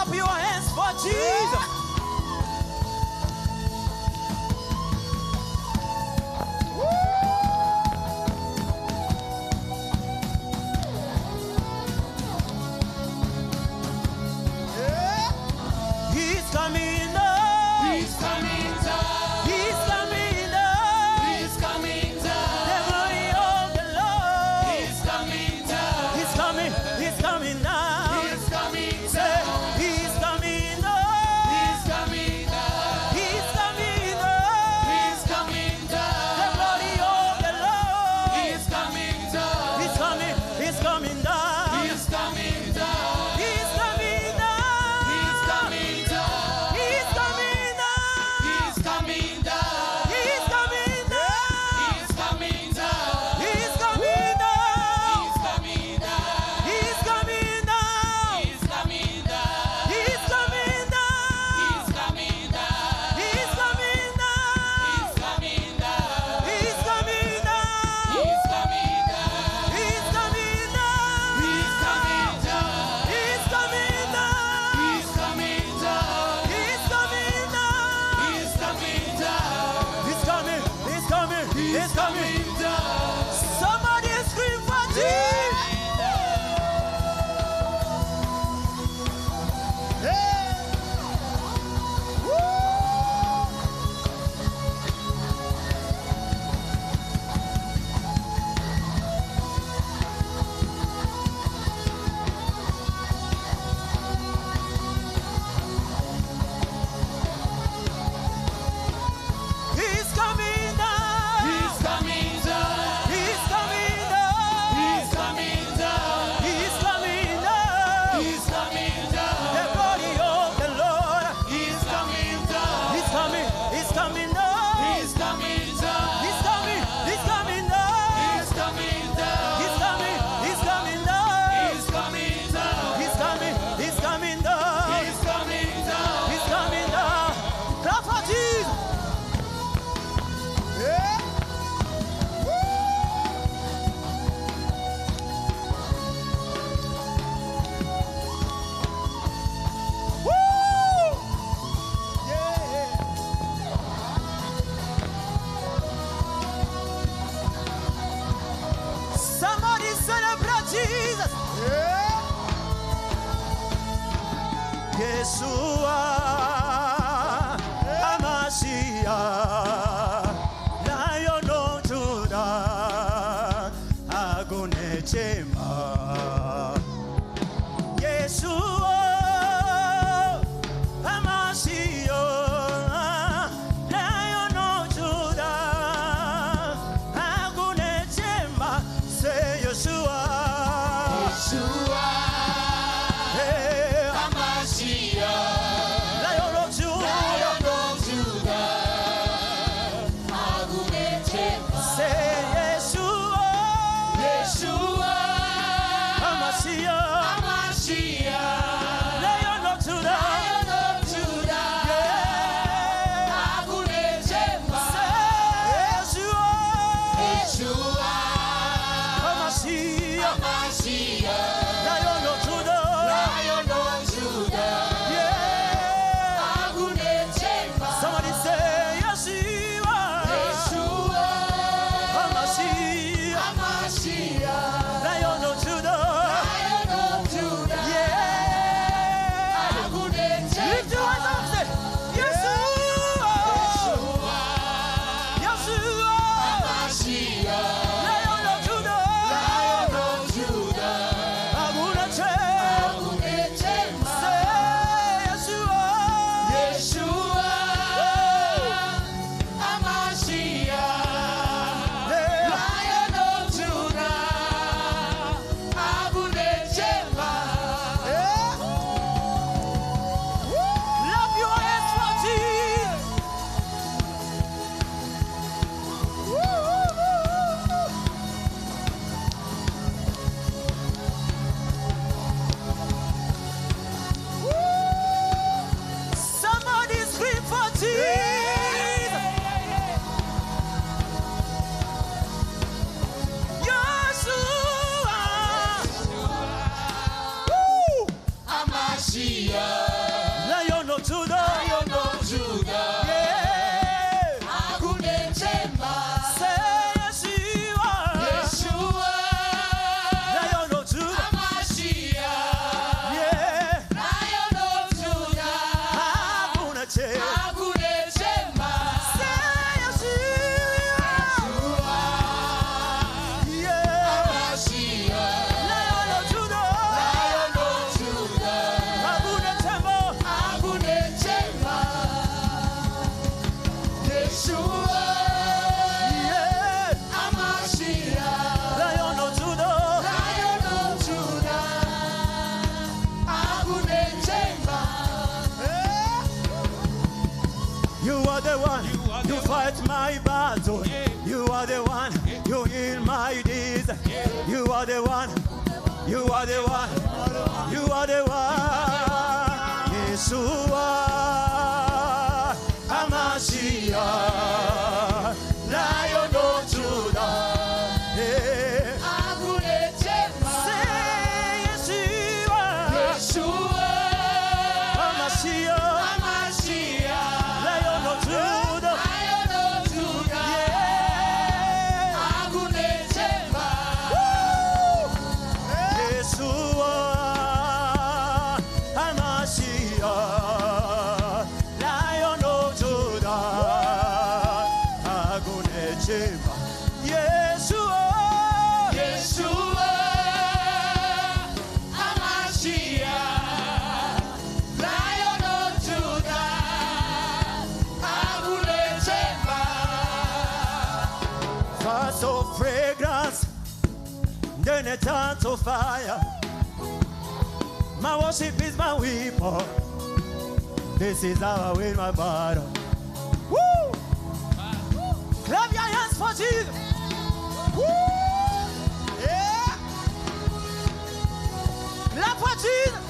up your hands for Jesus. He's coming down. He's coming down. He's coming down. He's coming down. The glory of the Lord. He's coming down. He's coming down. He's coming Say, down. he's coming Judah. Lion of Judah. Yeah. Akunechemba. Say Yeshua. Yeshua. Lion of Judah. Mashiach. Yeah. Lion of Judah. Akunechemba. Akunechemba. Say Yeshua. Yeah. Mashiach. Lion of Judah. Lion of Judah. Akunechemba. Akunechemba. Yeshua. Yeah. Mashiach. Lion of Judah. Lion of Judah. Akunechemba. You are the one, you fight my battle. You are the one, you heal my disease. You are the one, you are the one, you are the one. Yeshua, Hamashiach, Lion of Judah. Yeah. Akunechemba. Say Yeshua, Yeshua. Hamashiach, Mashiach. Lion of Judah. Lion of Judah. Yeah. Akunechemba. Yeshua, Hamashiach, Lion of Judah, Agunechemba. Yeshua, Yeshua. Mashiach. Lion of Judah. Akunechemba. first of fragrance, then a turn to fire. My worship is my weapon. This is how I win my battle. Woo! Clap your hands for Jesus. Woo! Yeah! Clap for Jesus.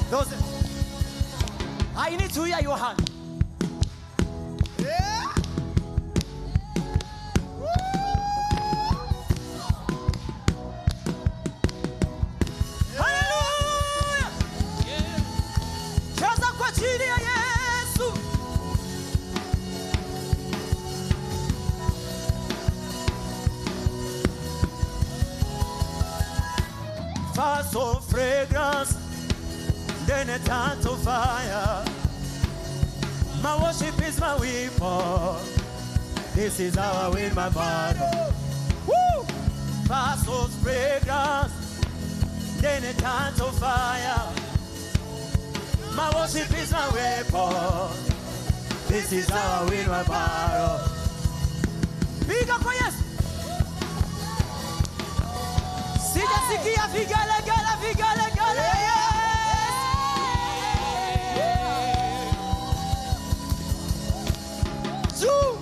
Those, I need to hear your hand. Yeah! Hallelujah! Cheza kwa ajili ya Yesu. First of fragrance, then a turn to fire. My worship is my weapon. This is how I win my battle. Woo! First of fragrance, then a turn to fire. My worship is my weapon. This is how I win my battle. Piga kwa Yesu. Sijasikia vigelegele, vigelegele. Juu.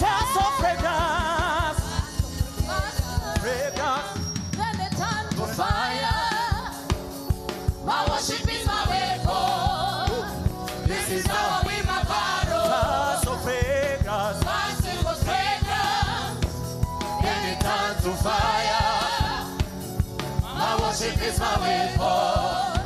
First of fragrance, fragrance. Then they turn to Fire. My worship is my weapon. This is how I win my battle. First of fragrance, First it was fragrance, then it turned to fire. My worship is my weapon.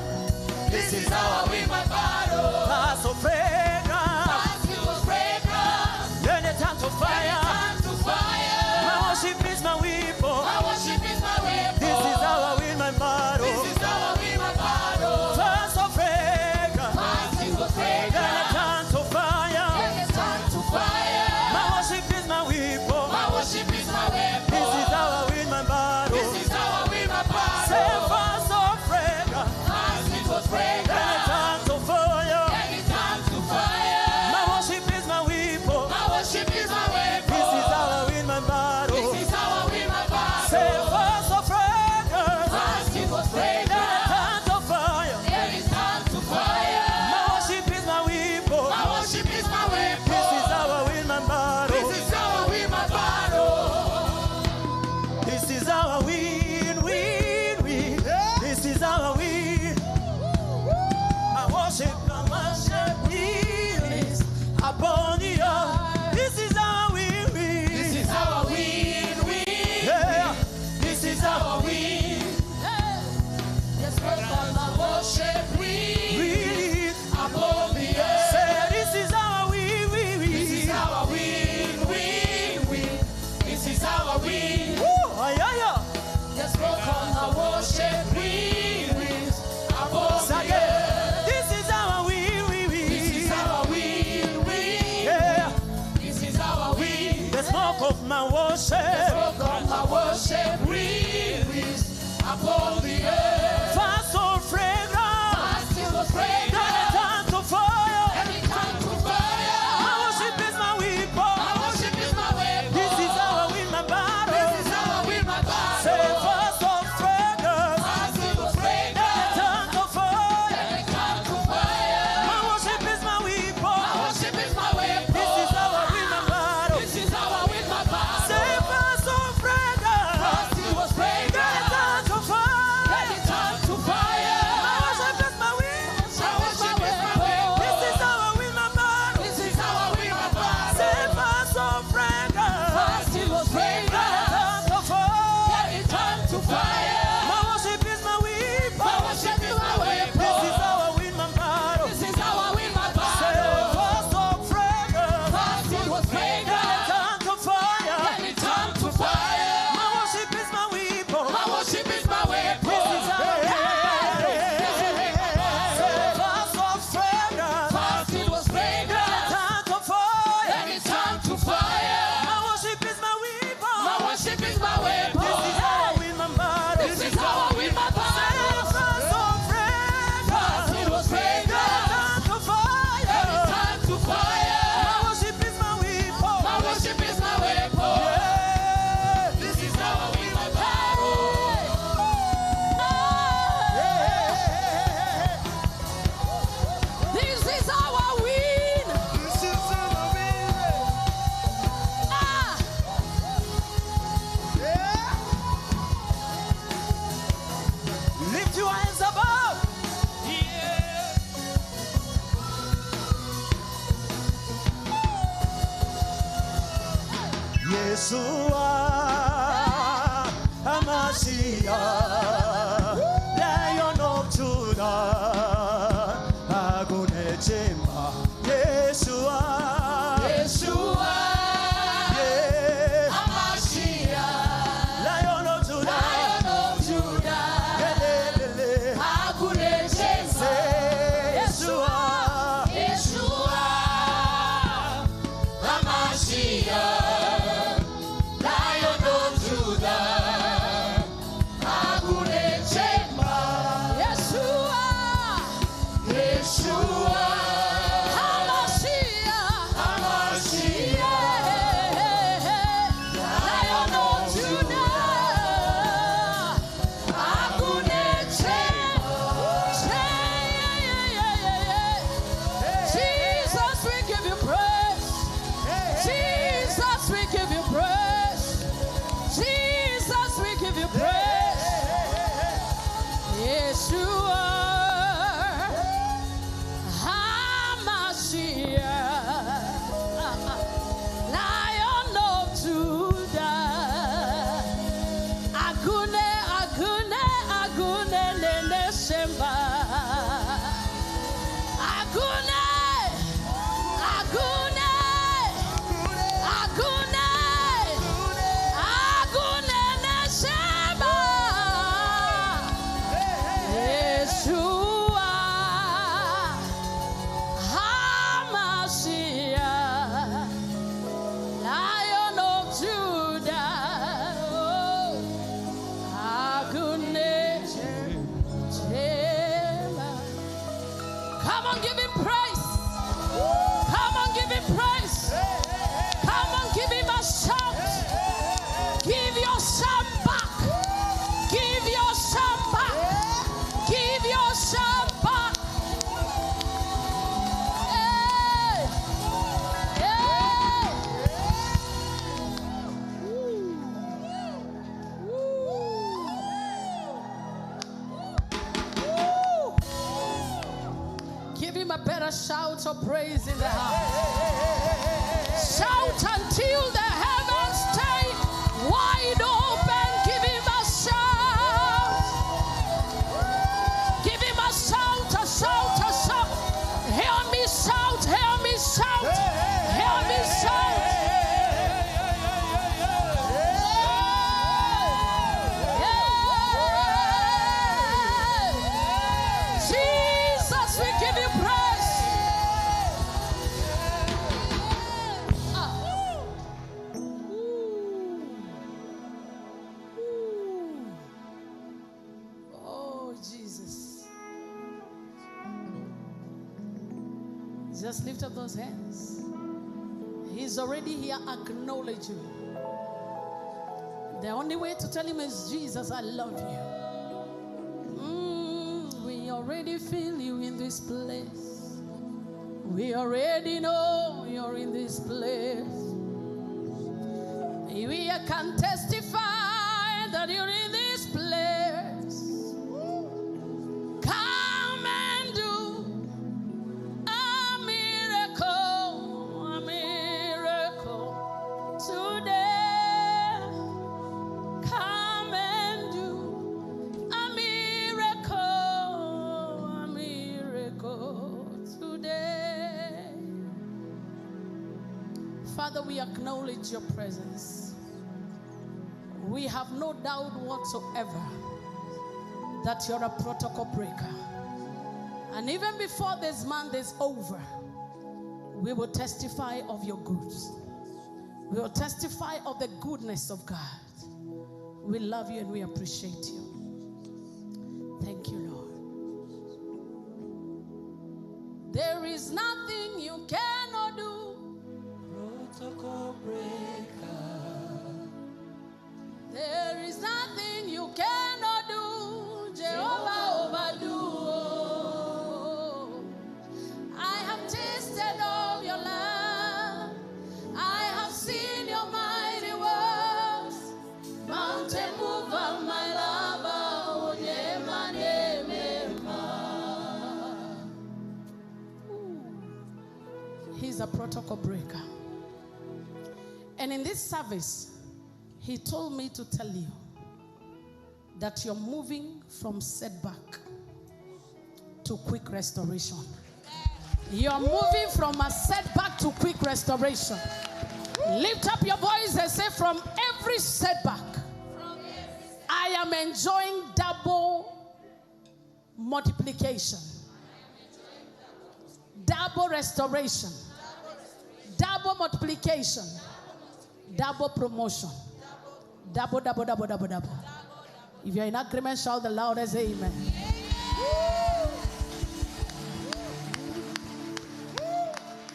This is how I win my battle. first of fragrance. First it was fragrance, Then it turned to then it fire. turned to fire. My worship is my weapon. My worship is my weapon. This is how I win my battle. This is how I win my battle. First of fragrance. First it was Then it fragrance, turned to fire. then it turned to fire. My worship is my weapon. My worship is my weapon. This is how I win my battle. This is how I win my Say battle. first of fragrance. First it was Then it fragrance, of my worship. Smoke of my worship release upon the earth. Fast or fragrance. Fast till the fragrance. Then it turns to fire. And it turns to fire. My worship is my weapon. My worship is my weapon. This is how I win my battle. This is how I win my battle. Say fast or fragrance. Fast till the Then it fragrance. turns to fire. And it turns to fire. My worship is my weapon. My worship is my weapon. This is how I win my battle. This is how I win my battle. Say fast or fragrance. Fast till the Then it fragrance. turns to fire. Then it turns to fire. My worship is my weapon. My worship is my weapon. This is how I win my battle. This is how I win my battle. Say fast or fragrance. Fast till the fragrance. Turns to fire. Then it turns to fire. My worship is my weapon. My worship is my weapon. This is how I win my battle. This is how I win my Say battle. fast or fragrance. Fast till the fragrance. Turn to fire. Then it turns to fire. My worship is my weapon. My worship is my weapon. This is how I win my battle. Say fast or fragrance. Fast till the fragrance. Turn to fire. Then it turns to fire. My worship is my weapon. My worship is my weapon. This is how I win my battle. This is how I win my Say battle. fast or Fast fragrance. till the fragrance. Turn to fire. Then it turns to fire. My worship is my weapon. My worship is my weapon. Yeah. This is how I win my battle. This is how I win. This is how I win. Ah. Lift your hands above. Yeshua, Hamashiach, Lion of Judah, Agunechema, Yeshua, Yeshua, yeah, Hamashiach, Lion of Judah, Lion of Judah, Elelele, Akunechema, Yeshua, Yeshua, Hamashiach, Lion of Judah, Akunechema, Yeshua. Yeshua, Hamashiach. Hamashiach, Lion of Judah. Jesus, we give you praise. Jesus, we give you praise. Jesus, we give you praise. Yeshua, Hamashiach, Lion of Judah, Agune, Agune, Agune, Nene Shemba, Agune, Agune, Agune, Agune, Neshemba, Yeshua, Hamashiach, Lion of Judah, Agune, Shemba. Come on, give him praise. Come on, give him praise. Come on, give him a shout. Give your shout back. Give your shout back. Give your shout back. Hey. Hey. Woo. Give him a better shout of praise in the house. Shout until the heavens stay wide open. Give him a shout. Give him a shout, a shout, a shout. Hear me shout, hear me shout, hear me shout. Jesus, we give you praise. Just lift up those hands. He's already here. Acknowledge you. The only way to tell him is, Jesus, I love you. We already feel you in this place. We already know you're in this place. We can testify that you're in this place. Come and do a miracle today. Come and do a miracle today. Father, we acknowledge your presence. We have no doubt whatsoever that you're a protocol breaker. And even before this month is over, we will testify of your goods. We will testify of the goodness of God. We love you and we appreciate you. Thank you, Lord. There is nothing you cannot do. Protocol breaker. There is nothing you cannot do. Jehovah overdo. I have tasted of your love. I have seen your mighty works. Mountain mover, my lover. Onyema, Nemema. He's a protocol breaker. And in this service, he told me to tell you that you're moving from setback to quick restoration. You're moving from a setback to quick restoration. Lift up your voice and say, from every setback, I am enjoying double multiplication, double restoration, double multiplication, double promotion. Double. If you're in agreement, shout the loudest amen.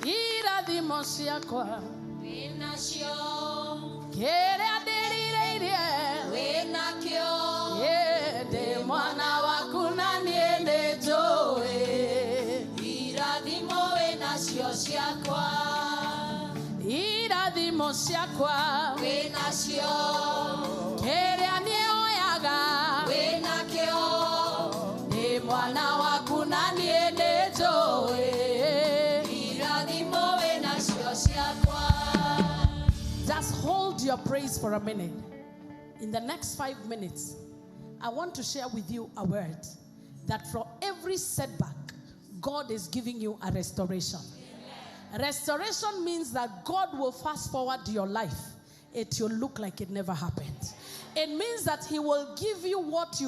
Ira di mosiakwa. Kere adelire. Ye de mwana wakuna niende joe. Ira di moe nasio siakwa. Ira di mosiakwa. We nasio. Kere aneoyaga. We nakio. De mwana wakuna niende joe. Ira di moe nasio siakwa. Just hold your praise for a minute. In the next 5 minutes, I want to share with you a word that for every setback, God is giving you a restoration. Restoration means that God will fast forward your life. It will look like it never happened. It means that he will give you what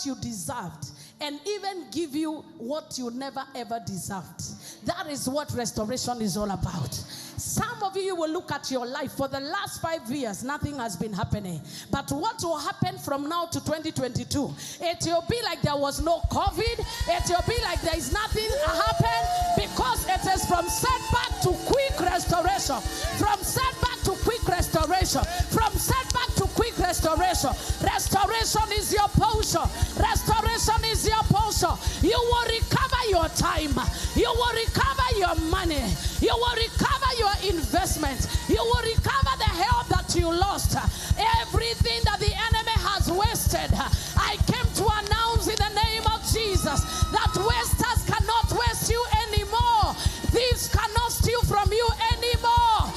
you deserved, and even give you what you never ever deserved. That is what restoration is all about. Some of you will look at your life for the last 5 years, nothing has been happening. But what will happen from now to 2022? It will be like there was no COVID. It will be like there is nothing happened, because it is from setback to quick restoration. From setback to quick restoration. From setback to quick restoration. Restoration is your portion. Restoration is your portion. You will recover your time. You will recover your money. You will recover your investment. You will recover the health that you lost. Everything that the enemy has wasted, I came to announce in the name of Jesus that wasters cannot waste you anymore. Thieves cannot steal from you anymore.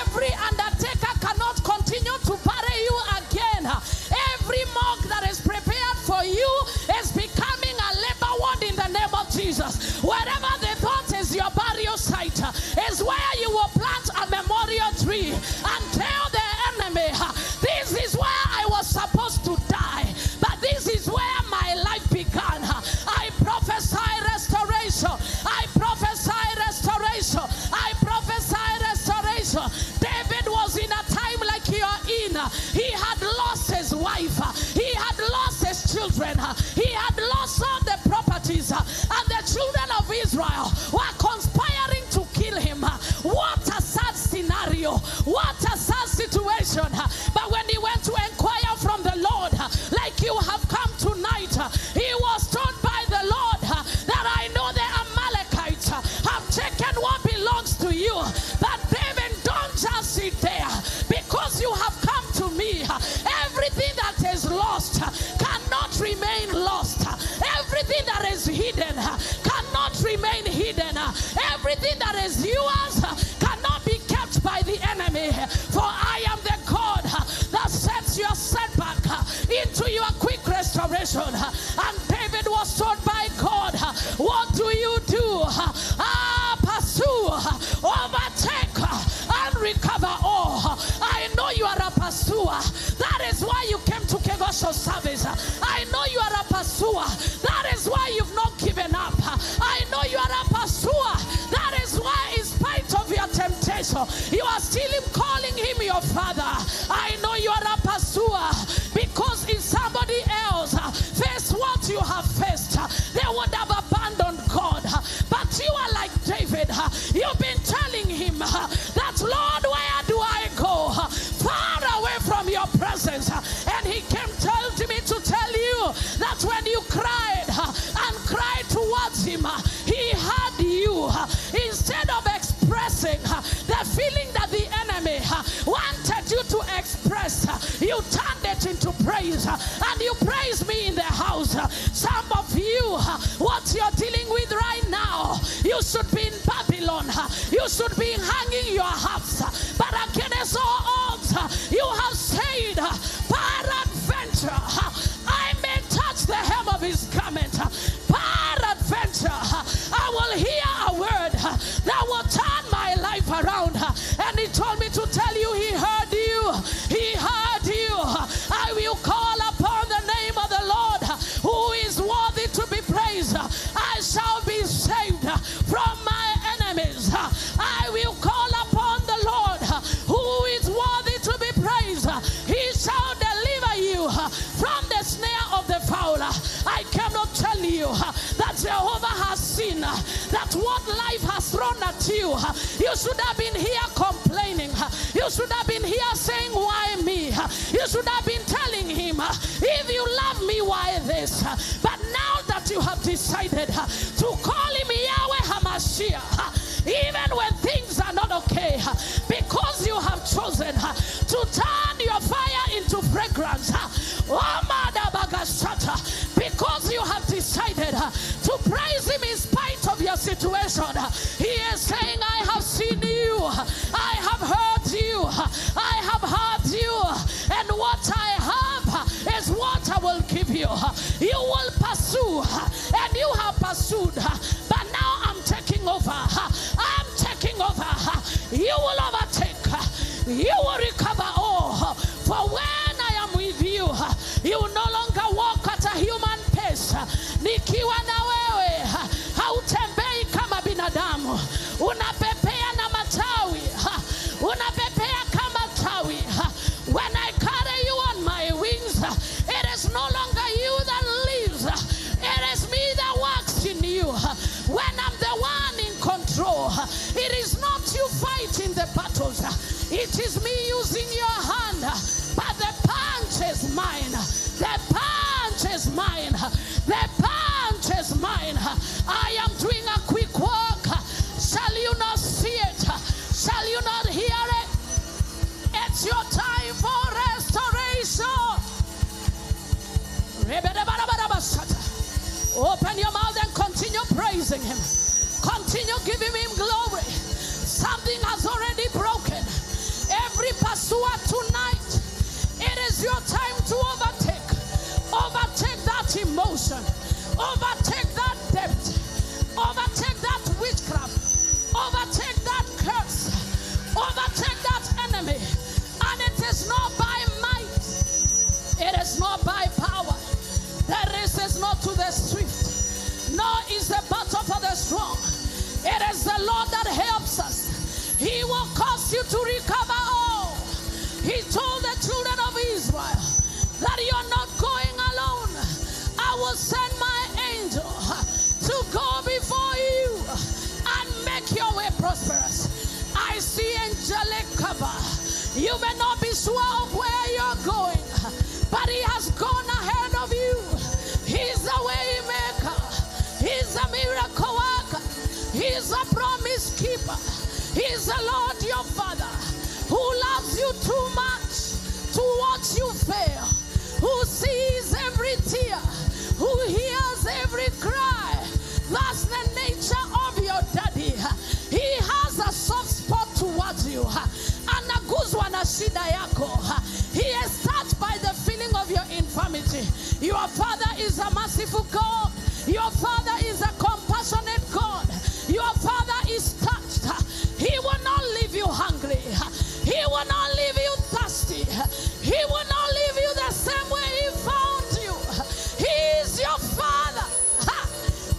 Every undertaker cannot continue to bury you again. Every mark that is prepared for you is becoming a labor ward in the name of Jesus. Wherever they thought is your burial site is where you will plant a memorial tree and tell the enemy, this is where I was supposed to die, but this is where my life began. I prophesy restoration. I prophesy restoration. I prophesy restoration. David was in a time like you are in. He had lost his wife. He had lost his children. He had lost all the properties. And the children of Israel were conspiring What a sad situation. But when he went to inquire from the Lord, like you have come tonight, he was told by the Lord that I know the Amalekites have taken what belongs to you. But David, don't just sit there, because you have come to me. Everything that is lost cannot remain lost. Everything that is hidden cannot remain hidden. Everything that is yours cannot be kept by the enemy. For I am the God that sets your setback into your quick restoration. And David was told by God, what do you do? Pursue, overtake, and recover all. I know you are a pursuer. That is why you came to Kigooco service. I know you are a pursuer. That is why you've not given up. I know you are a pursuer. That is why, in spite of your temptation, you are still calling him your father. I know you are a pursuer, because if somebody else faced what you have faced, they would have abandoned God. But you are like David. You've been telling him that, Lord, where do I go? Far away from your presence. And he told me to tell you that when you cried and cried towards him, he heard you. Instead of expressing the feeling that the enemy wanted you to express, you turned it into praise, and you praise me in the house. Some of you, what you're dealing with right now, you should be in Babylon. You should be hanging your harps. But against all odds, you have said, peradventure, I may touch the hem of his garment. Peradventure, I will hear a word that will turn my life around. And he told me to tell you, he heard you. He heard you. I will call upon the name of the Lord, who is worthy to be praised. I shall be saved from my enemies. I will call upon the Lord, who is worthy to be praised. He shall deliver you from the snare of the fowler. I cannot tell you that Jehovah has seen that what life has thrown at you. You should have been here complaining. You should have been here saying, why me? You should have been telling him, if you love me, why this? But now that you have decided to call him Yahweh HaMashiach, even when things are not okay, because you have chosen to turn your fire into fragrance, because you have decided to praise him in spite of your situation, he is saying, I have seen you, I have heard you, I have heard you, and what I have is what I will give you. You will pursue, and you have pursued, but now I'm taking over. I'm taking over. You will overtake, you will recover all. For when I am with you, you will no longer walk at a human pace. Nikiwa na wewe, hautembei kama binadamu. Unapepea na matawi. Unapepea kama tawi. When I carry you on my wings, it is no longer you that lives. It is me that works in you. When I'm the one in control, it is not you fighting the battles. It is me using your hand. But the punch is mine. The punch is mine. The punch is mine. I am doing a quick work. Shall you not see it? Shall you not hear it? It's your time for restoration. Open your mouth and continue praising him. Continue giving him glory. Something has already broken. Every pursuer tonight, it is your time to overtake. Overtake that emotion. Overtake that debt. Overtake that witchcraft. Overtake that curse. Overtake that enemy. And it is not by might. It is not by power. The race is not to the swift, nor is the battle for the strong. It is the Lord that helps us. He will cause you to recover all. He told the children of Israel that you are not going alone. I will send my angel to go before you and make your way prosperous. I see angelic cover. You may not be sure of where you're going, but he has gone ahead of you. He's a way maker. He's a miracle worker. He's a promise keeper. He's the Lord your Father, who loves you too much to watch you fail, who sees every tear, who hears every cry. That's the nature of your daddy. He has a soft spot towards you. Anaguzwa na shida yako. He is touched by the feeling of your infirmity. Your Father is a merciful God. Your Father is a compassionate God. Your Father is touched. He will not leave you hungry. He will not leave you thirsty. He will not leave you the same way he found you. He is your Father.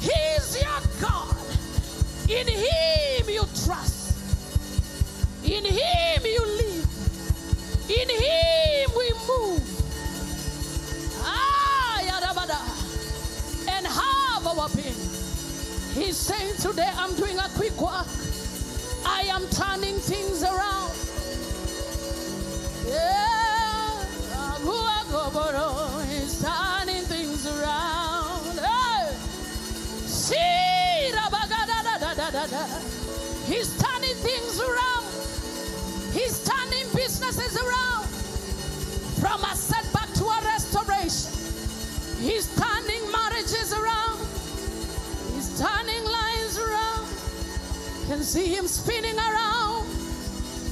He is your God. In him you trust. In him you live. In him we move. And have our being. He's saying today, I'm doing a quick work. I am turning things around. Yeah, he's turning things around. Hey. He's turning things around. He's turning businesses around from a setback to a restoration. He's turning marriages around. He's turning lines around. You can see him spinning around.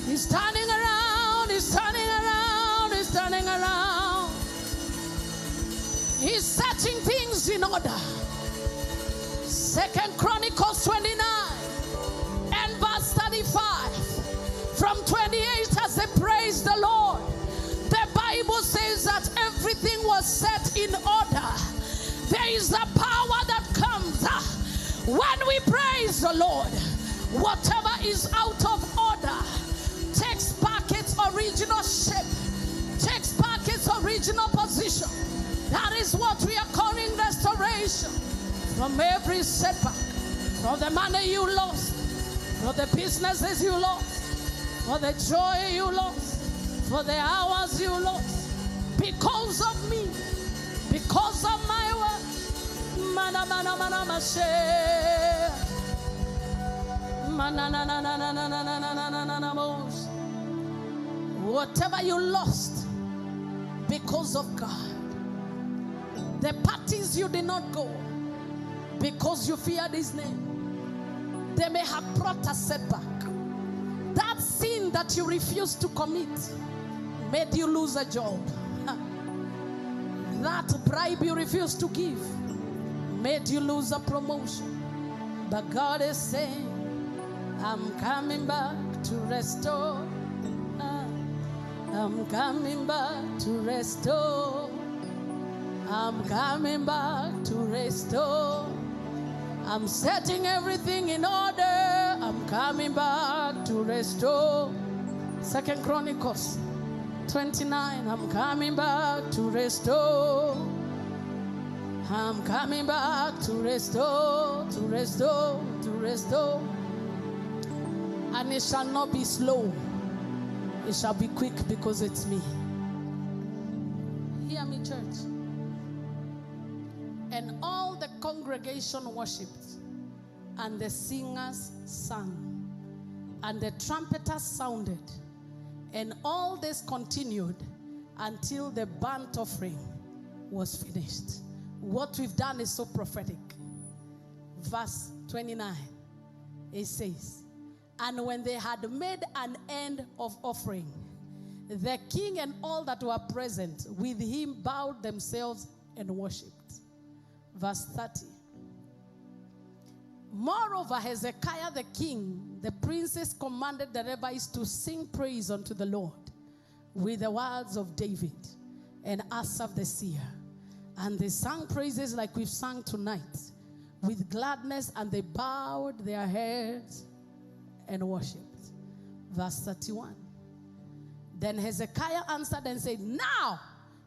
He's turning around. He's turning around. He's turning around. He's setting things in order. 2 Chronicles 29 and verse 35. From 28, as they praise the Lord, the Bible says that everything was set in order. There is a power that comes when we praise the Lord. Whatever is out of order takes back its original shape, takes back its original position. That is what we are calling restoration. From every setback, from the money you lost, from the businesses you lost, for the joy you lost, for the hours you lost, because of me, because of my word. Mana mana mana mashe. Mana na na na na na na na na na na na mos. Whatever you lost, because of God. The parties you did not go, because you feared his name. They may have brought a setback. That sin that you refused to commit made you lose a job. That bribe you refused to give made you lose a promotion. But God is saying, I'm coming back to restore. I'm coming back to restore. I'm coming back to restore. I'm setting everything in order. I'm coming back to restore. 2 Chronicles 29. I'm coming back to restore. I'm coming back to restore, to restore, to restore. And it shall not be slow. It shall be quick because it's me. Hear me, church. And all the congregation worshipped, and the singers sang, and the trumpeters sounded, and all this continued until the burnt offering was finished. What we've done is so prophetic. Verse 29, it says, and when they had made an end of offering, the king and all that were present with him bowed themselves and worshipped. Verse 30. Moreover, Hezekiah the king, the princes commanded the Levites to sing praise unto the Lord with the words of David and Asaph the seer. And they sang praises like we've sung tonight with gladness, and they bowed their heads and worshipped. Verse 31. Then Hezekiah answered and said, now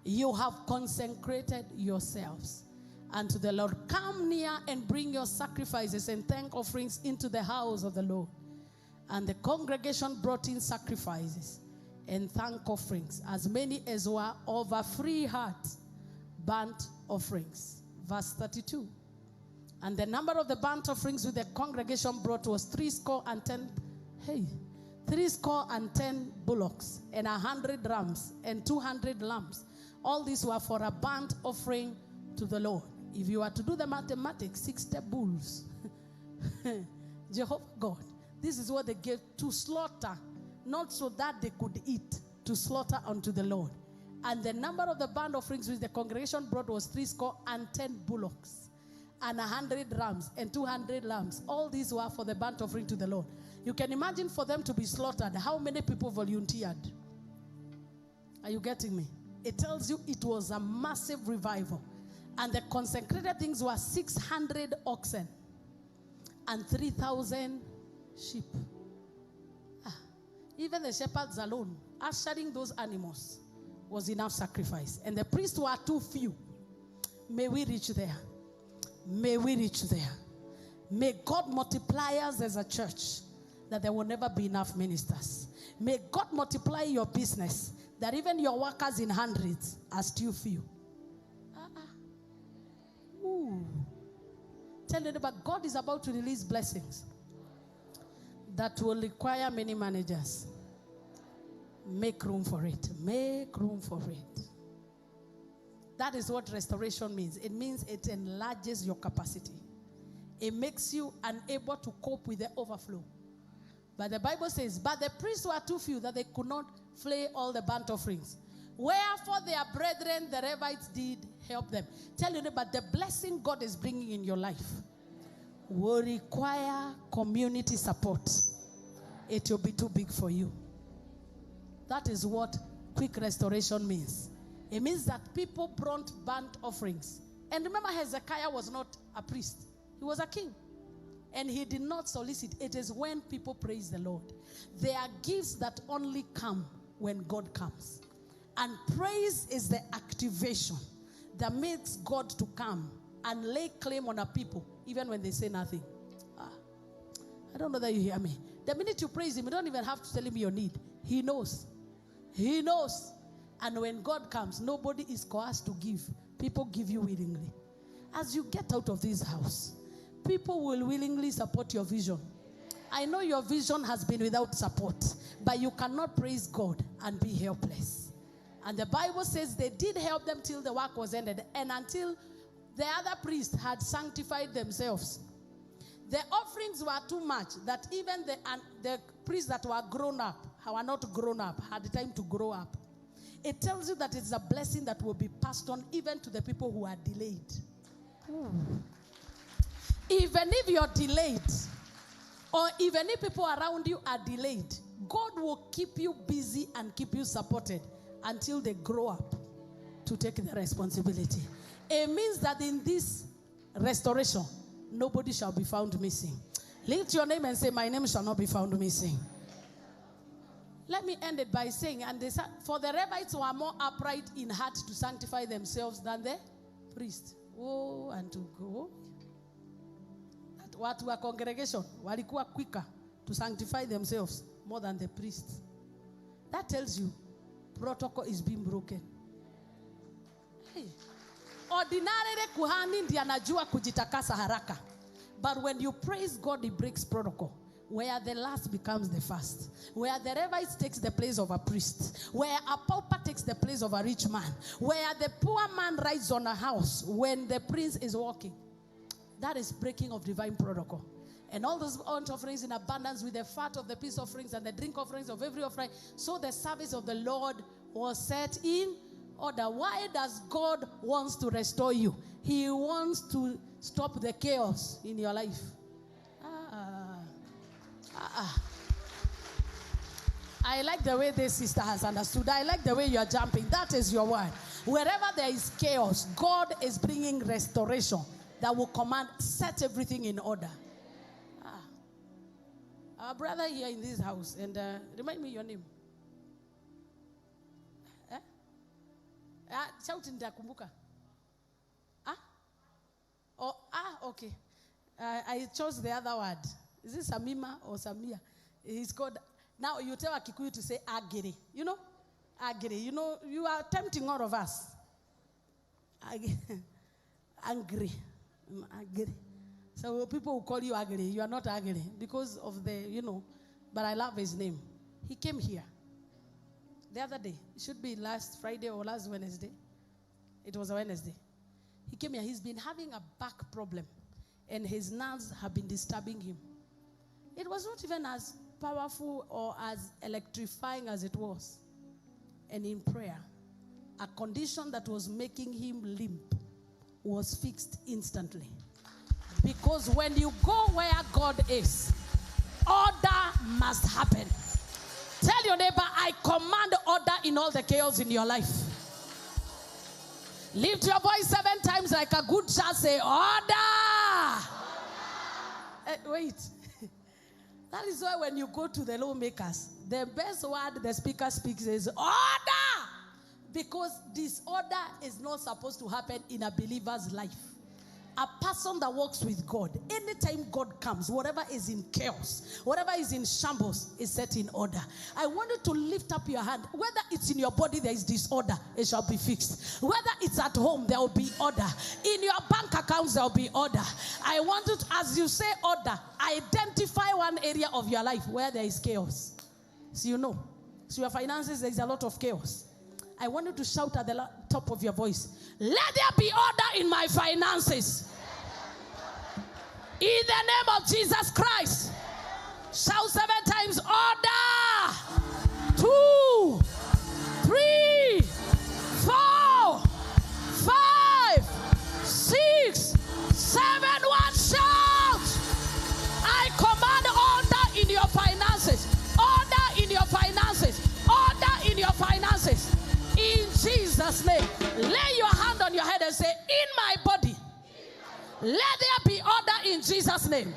you have consecrated yourselves unto the Lord. Come near and bring your sacrifices and thank offerings into the house of the Lord. And the congregation brought in sacrifices and thank offerings, as many as were of a free heart, burnt offerings. Verse 32. And the number of the burnt offerings which the congregation brought was 70 bullocks, and 100 rams, and 200 lambs. All these were for a burnt offering to the Lord. If you are to do the mathematics, 60 bulls. Jehovah God, this is what they gave to slaughter, not so that they could eat, to slaughter unto the Lord. And the number of the burnt offerings which the congregation brought was 70 bullocks, and 100 rams, and 200 lambs. All these were for the burnt offering to the Lord. You can imagine, for them to be slaughtered, how many people volunteered? Are you getting me? It tells you it was a massive revival. And the consecrated things were 600 oxen and 3,000 sheep. Even the shepherds alone, ushering those animals, was enough sacrifice. And the priests were too few. May we reach there. May we reach there. May God multiply us as a church, that there will never be enough ministers. May God multiply your business, that even your workers in hundreds are still few. Tell you about God is about to release blessings that will require many managers. Make room for it. Make room for it. That is what restoration means. It means it enlarges your capacity. It makes you unable to cope with the overflow. But the Bible says, but the priests were too few that they could not flay all the burnt offerings. Wherefore their brethren, the Levites, did help them. Tell you, but the blessing God is bringing in your life will require community support. It will be too big for you. That is what quick restoration means. It means that people brought burnt offerings. And remember, Hezekiah was not a priest. He was a king. And he did not solicit. It is when people praise the Lord. There are gifts that only come when God comes. And praise is the activation that makes God to come and lay claim on a people, even when they say nothing. I don't know that you hear me. The minute you praise him, you don't even have to tell him your need. He knows. He knows. And when God comes, nobody is coerced to give. People give you willingly. As you get out of this house, people will willingly support your vision. I know your vision has been without support, but you cannot praise God and be helpless. And the Bible says they did help them till the work was ended, and until the other priests had sanctified themselves. The offerings were too much that even the priests that were grown up, who were not grown up, had time to grow up. It tells you that it's a blessing that will be passed on even to the people who are delayed. Even if you're delayed, or even if people around you are delayed, God will keep you busy and keep you supported until they grow up to take the responsibility. It means that in this restoration, nobody shall be found missing. Lift your name and say, my name shall not be found missing. Let me end it by saying, and they said, for the Levites were more upright in heart to sanctify themselves than the priest. Oh, and to go. Watu wa congregation walikuwa quicker to sanctify themselves more than the priests. That tells you protocol is being broken. Hey. Ordinarily kuhani ndiye anajua kujitakasa haraka. But when you praise God, he breaks protocol. Where the last becomes the first. Where the Levites takes the place of a priest. Where a pauper takes the place of a rich man. Where the poor man rides on a house when the prince is walking. That is breaking of divine protocol. And all those burnt offerings in abundance with the fat of the peace offerings and the drink offerings of every offering. So the service of the Lord was set in order. Why does God wants to restore you? He wants to stop the chaos in your life. I like the way this sister has understood. I like the way you are jumping. That is your word. Wherever there is chaos, God is bringing restoration that will command, set everything in order. Our brother here in this house, and remind me your name. Shout in Dakumbuka. Okay. I chose the other word. Is it Samima or Samia? He's called Now you tell a Kikuyu to say agiri. You know? Agiri. You know, you are tempting all of us. Angry. Agiri. So people will call you agri. You are not agri because of the, you know, but I love his name. He came here the other day. It should be last Friday or last Wednesday. It was a Wednesday. He came here. He's been having a back problem, and his nerves have been disturbing him. It was not even as powerful or as electrifying as it was. And in prayer, a condition that was making him limp was fixed instantly. Because when you go where God is, order must happen. Tell your neighbor, I command order in all the chaos in your life. Lift your voice 7 times like a good child. Say, order. Wait. That is why when you go to the lawmakers, the best word the speaker speaks is order. Because disorder is not supposed to happen in a believer's life. A person that walks with God, anytime God comes, whatever is in chaos, whatever is in shambles is set in order. I want you to lift up your hand. Whether it's in your body, there is disorder, it shall be fixed. Whether it's at home, there will be order. In your bank accounts, there will be order. I want you to, as you say order, identify one area of your life where there is chaos. So you know. So your finances, there is a lot of chaos. I want you to shout at the top of your voice, let there be order in my finances. In the name of Jesus Christ. Shout 7 times, order. 2, 3, 4, 5, 6, 7. 1 shout. I command order in your finances. Order in your finances. Order in your finances. In Jesus' name. Lay your hand on your head and say, in my body, let there be order in Jesus' name.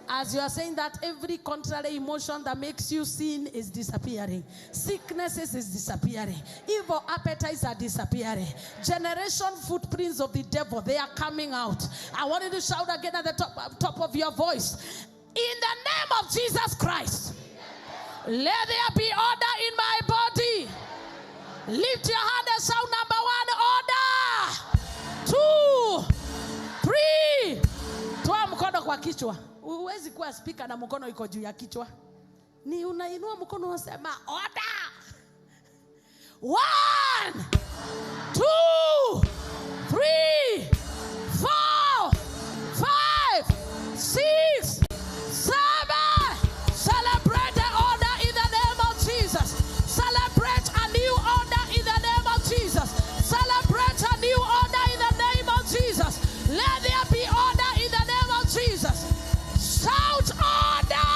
As you are saying that, every contrary emotion that makes you sin is disappearing. Sicknesses is disappearing. Evil appetites are disappearing. Generation footprints of the devil, they are coming out. I want you to shout again at the top of your voice. In the name of Jesus Christ, let there be order in my body. Lift your hand and shout number 1, order. 2, 3. Toa mkono kwa kichwa. Huwezi kuwa speaker na mkono iko juu ya kichwa. Ni unainua mkono unasema order. 1, 2, 3, 4, 5, 6, 7. Celebrate the order in the name of Jesus. Celebrate a new order in the name of Jesus. Celebrate a new order in the name of Jesus. Let there be order in the name of Jesus. Shout order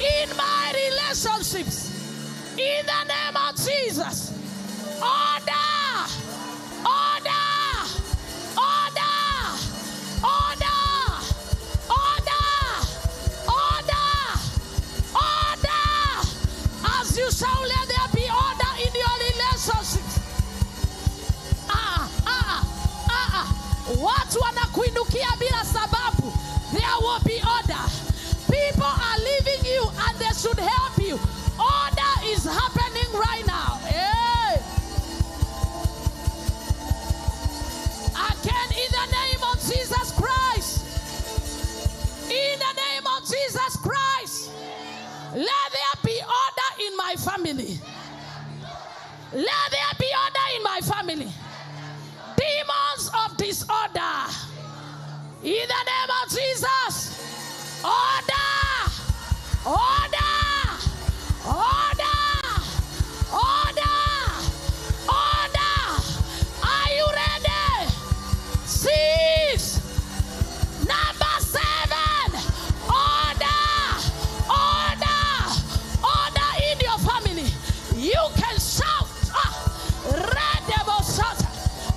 in my relationships. In the name of Jesus. Order. Order. Order. Order. Order. Order. Order. As you shall, let there be order in your relationships. Watu wanakuinukia bila sababu. There will be order. People are leaving you and they should help you. Order is happening right now. Hey. Again, in the name of Jesus Christ. In the name of Jesus Christ. Let there be order in my family. Let there be order in my family. Demons of disorder. In the name of Jesus. Order. Order. Order. Order. Order. Are you ready? 6. Number 7. Order. Order. Order in your family. You can shout.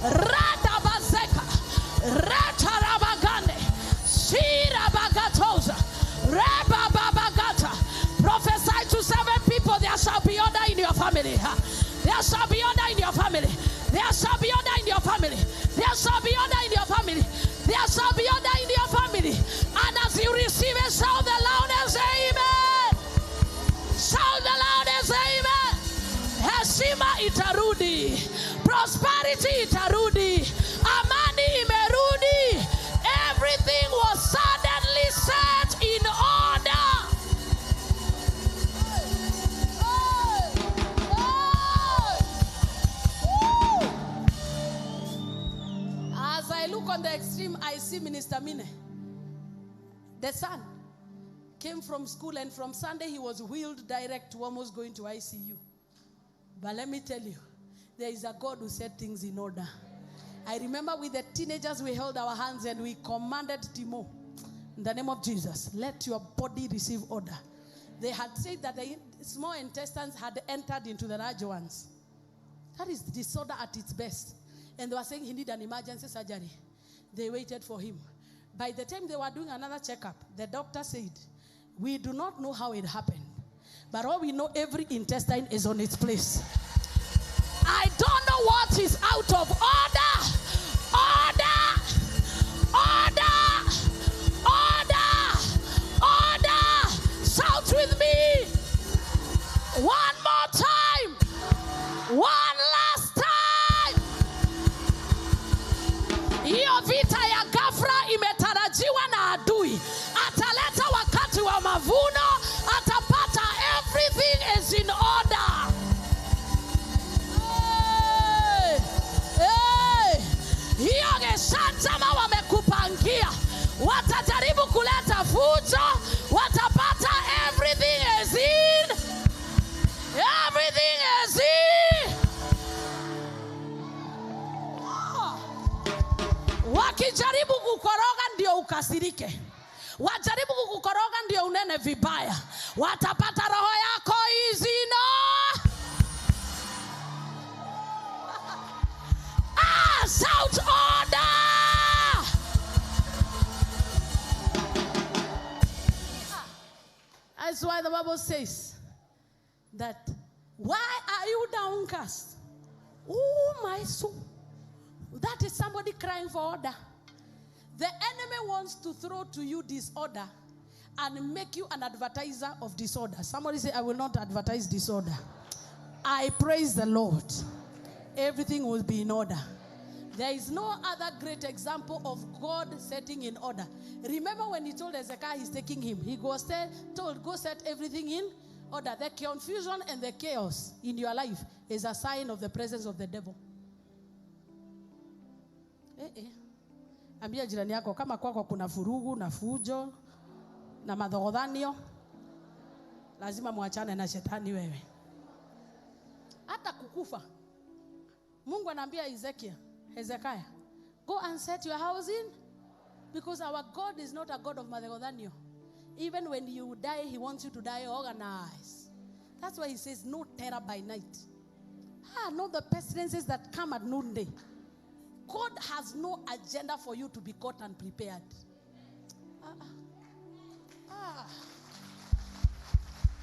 Radabazeka, Ratarabagane, Shirabagatoza, Rebababagata. Prophesy to 7 people, there shall be order in your family. There shall be order in your family. There shall be order in your family. There shall be order in your family. There shall be order in your family. And as you receive it, shout the loudest amen. itarudi, prosperity itarudi, amani imerudi. Everything was suddenly set in order. As I look on the extreme, I see Minister Mine. The son came from school, and from Sunday he was wheeled direct to almost going to ICU. But let me tell you, there is a God who set things in order. I remember with the teenagers, we held our hands and we commanded Timo, in the name of Jesus, let your body receive order. They had said that the small intestines had entered into the large ones. That is disorder at its best. And they were saying he needed an emergency surgery. They waited for him. By the time they were doing another checkup, the doctor said, we do not know how it happened, but all we know, every intestine is on its place. I don't know what is out of order. Order! Order! Order! Order! Shout with me. One more time. One last time. Hiyo vita ya ghafla imetarajiwa na adui. Ataleta wakati wa mavuno, atapata. Everything is in order. Hiyo geshantama wamekupangia, watajaribu kuleta fujo, watapata. Everything is in. Everything is in. Wakijaribu kukoroga ndio ukasirike, wajaribu kukoroga ndio unene vibaya, watapata roho yako izino. Shout order! That's why the Bible says that, why are you downcast? Oh, my soul. That is somebody crying for order. The enemy wants to throw to you disorder and make you an advertiser of disorder. Somebody say, I will not advertise disorder. I praise the Lord. Everything will be in order. There is no other great example of God setting in order. Remember when he told Hezekiah he's taking him, he was told, go set everything in order. The confusion and the chaos in your life is a sign of the presence of the devil. Ambia jirani yako, kama kwako kuna furugu na fujo na madhogodhanio, lazima muachane na shetani wewe. Hata kukufa. Mungu anaambia Hezekiah, go and set your house in, because our God is not a God of madhogodhanio. Even when you die, he wants you to die organized. That's why he says no terror by night. Not the pestilences that come at noonday. God has no agenda for you to be caught unprepared.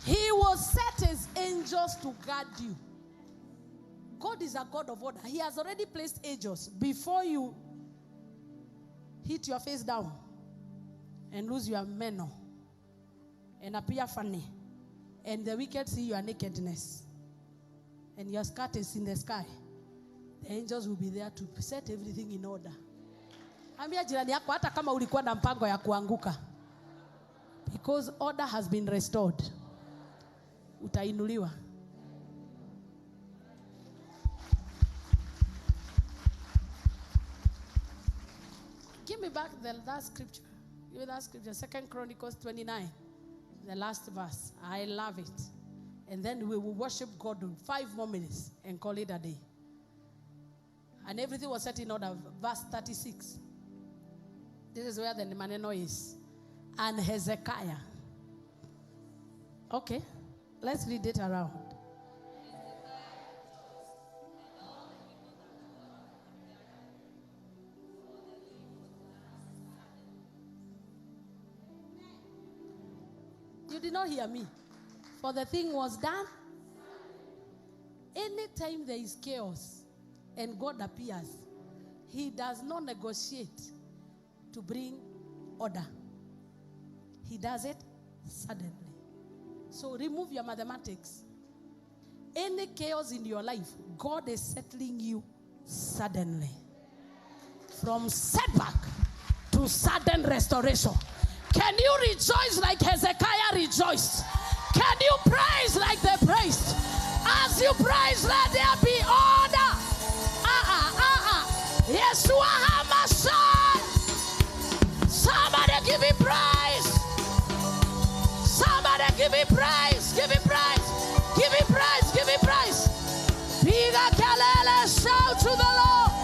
He will set his angels to guard you. God is a God of order. He has already placed angels before you hit your face down and lose your meno and appear funny, and the wicked see your nakedness and your skirt is in the sky. The angels will be there to set everything in order. Ambia jirani yako, hata kama ulikuwa na mpango ya kuanguka, because order has been restored, utainuliwa. Give me back the last scripture. Give me that scripture, 2 Chronicles 29, the last verse. I love it. And then we will worship God in 5 more minutes and call it a day. And everything was set in order. Verse 36. This is where the maneno is. And Hezekiah. Okay, let's read it around. You did not hear me. For the thing was done. Anytime there is chaos and God appears, he does not negotiate to bring order. He does it suddenly. So remove your mathematics. any chaos in your life, God is settling you suddenly. From setback to sudden restoration. Can you rejoice like Hezekiah rejoiced? Can you praise like they praised? As you praise, let there be order. Yeshua HaMashiach. Somebody give him praise. Somebody give him praise. Give him praise. Give him praise. Give him praise. Piga kelele, shout to the Lord.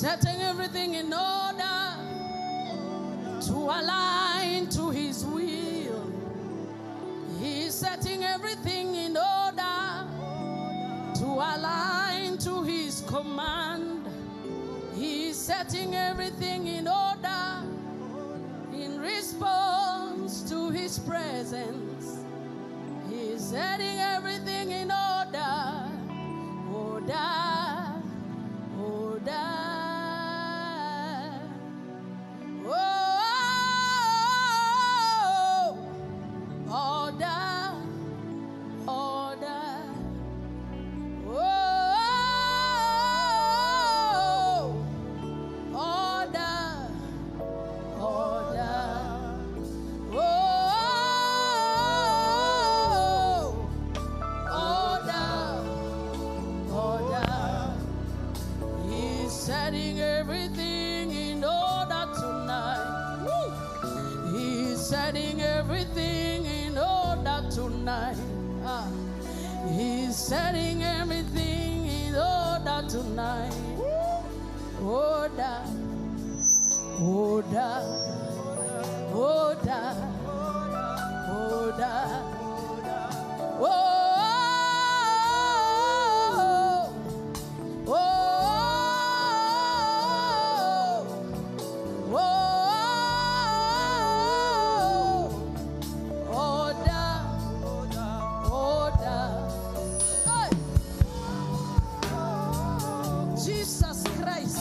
setting everything in order to align to his will. He's setting everything in order to align to his command. He's setting everything in order in response to his presence. He's setting everything in order. Order, order. Oh, order, order. Oh, order, order. Oh, order, order. He's setting everything in order tonight. Woo. He's setting everything in order tonight. He's setting everything in order tonight. Order, order, order, order. Oh, oh, oh, order, order. Hey. Jesus Christ.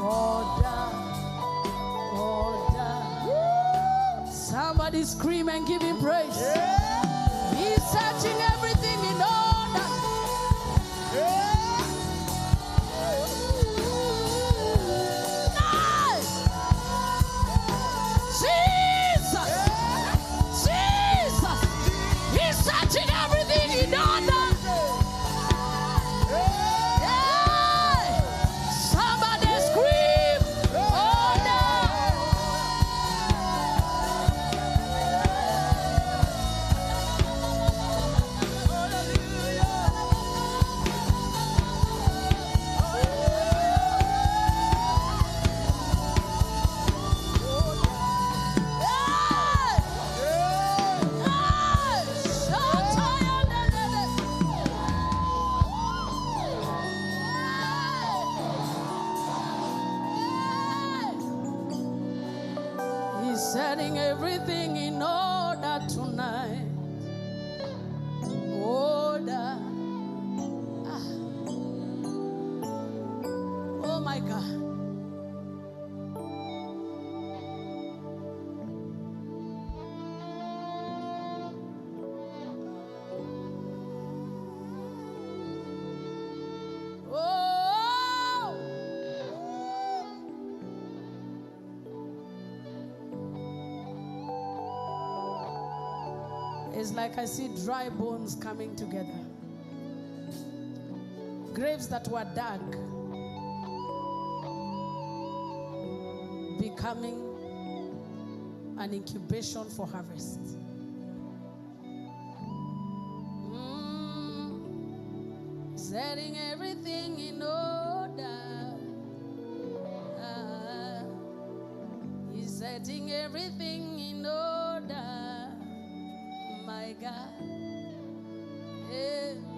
Order, order. Somebody scream and give him praise. He's searching everything in order. Nice. Jesus, Jesus. He's searching everything in order. Hey. Somebody scream order. He's setting everything in order tonight. Order. Oh my God. Oh. It's like I see dry bones coming together. Graves that were dug becoming an incubation for harvest. Setting everything in order. He's setting everything in order. My God.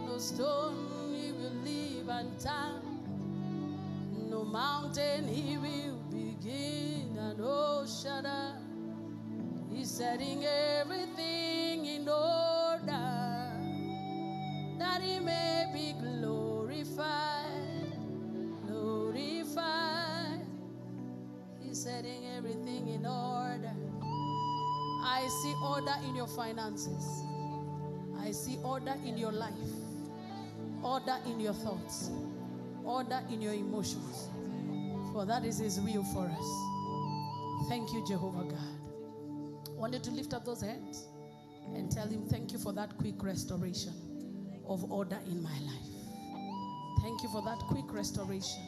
No stone he will leave unturned. No mountain he will begin and oh shudder. He's setting everything in order that he may be glorified, glorified. He's setting everything in order. I see order in your finances. I see order in your life. Order in your thoughts. Order in your emotions. For that is his will for us. Thank you, Jehovah God. I want you to lift up those hands and tell him thank you for that quick restoration of order in my life. Thank you for that quick restoration.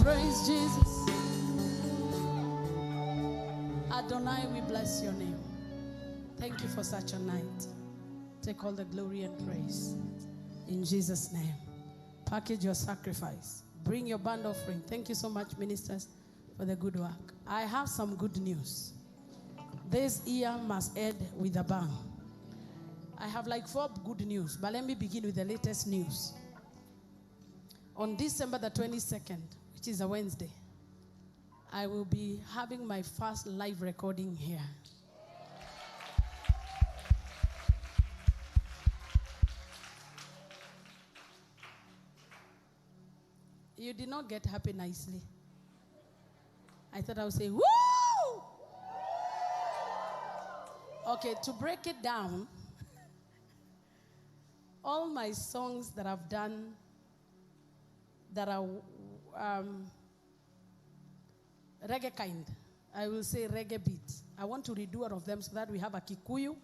praise Jesus. Adonai, we bless your name. Thank you for such a night. Take all the glory and praise. In Jesus' name. Package your sacrifice. Bring your band offering. Thank you so much, ministers, for the good work. I have some good news. This year must end with a bang. I have like 4 good news, but let me begin with the latest news. On December the 22nd, which is a Wednesday, I will be having my first live recording here. You did not get happy nicely. I thought I would say, woo! Okay, to break it down, all my songs that I've done that are reggae kind, I will say reggae beats. I want to redo all of them so that we have a Kikuyu,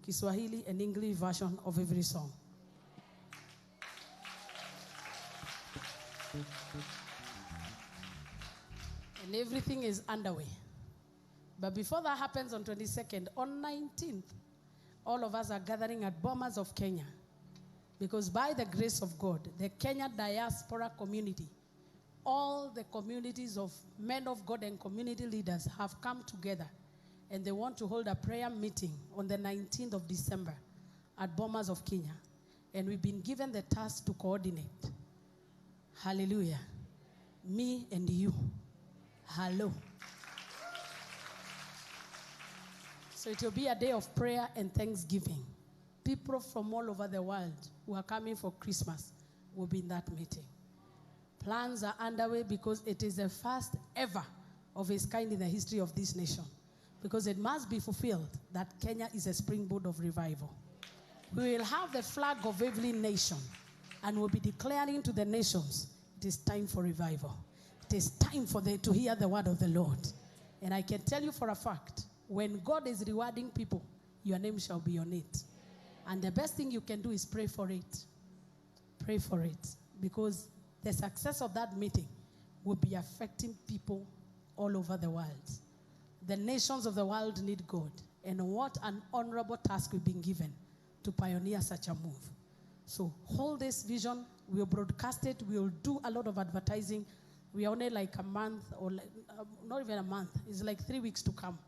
Kiswahili, and English version of every song. And everything is underway. But before that happens on 22nd, on 19th, all of us are gathering at Bomas of Kenya. Because by the grace of God, the Kenya diaspora community, all the communities of men of God and community leaders have come together. And they want to hold a prayer meeting on the 19th of December at Bomas of Kenya. And we've been given the task to coordinate. Hallelujah. Me and you. Hello. So it will be a day of prayer and thanksgiving. People from all over the world who are coming for Christmas will be in that meeting. Plans are underway because it is the first ever of its kind in the history of this nation. Because it must be fulfilled that Kenya is a springboard of revival. We will have the flag of every nation and will be declaring to the nations, it is time for revival. It is time for them to hear the word of the Lord. And I can tell you for a fact, when God is rewarding people, your name shall be on it. And the best thing you can do is pray for it. Pray for it. Because the success of that meeting will be affecting people all over the world. The nations of the world need God. And what an honorable task we've been given to pioneer such a move. So hold this vision. We'll broadcast it. We'll do a lot of advertising. We are only like a month, or like, not even a month. It's like 3 weeks to come.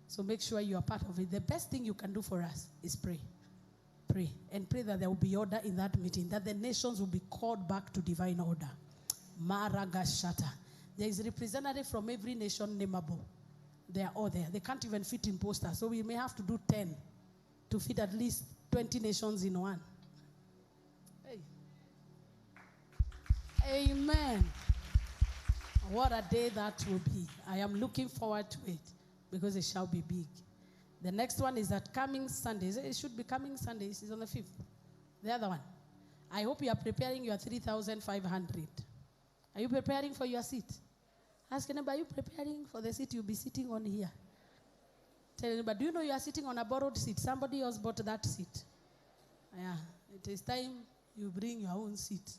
So make sure you are part of it. The best thing you can do for us is pray. Pray. And pray that there will be order in that meeting, that the nations will be called back to divine order. Maragashata. There is a representative from every nation nameable. They are all there. They can't even fit in posters. So we may have to do 10 to fit at least 20 nations in one. Hey. Amen. What a day that will be. I am looking forward to it because it shall be big. The next one is that coming Sundays. It should be coming Sundays. It's on the 5th. The other one. I hope you are preparing your 3,500. Are you preparing for your seat? Ask anybody, are you preparing for the seat you'll be sitting on here? Tell anybody, do you know you are sitting on a borrowed seat? Somebody else bought that seat. Yeah, it is time you bring your own seat.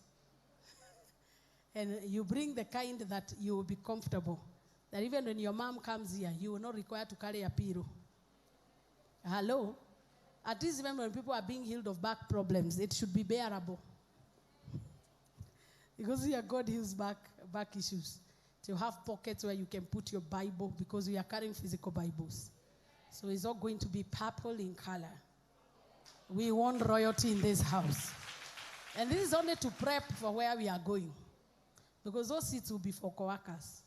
And you bring the kind that you will be comfortable. That even when your mom comes here, you will not require to carry a pillow. Hello? At least even when people are being healed of back problems, it should be bearable. Because here God heals back issues. To have pockets where you can put your Bible, because we are carrying physical Bibles. So it's not going to be purple in color. We want royalty in this house. And this is only to prep for where we are going. Because those seats will be for co-workers.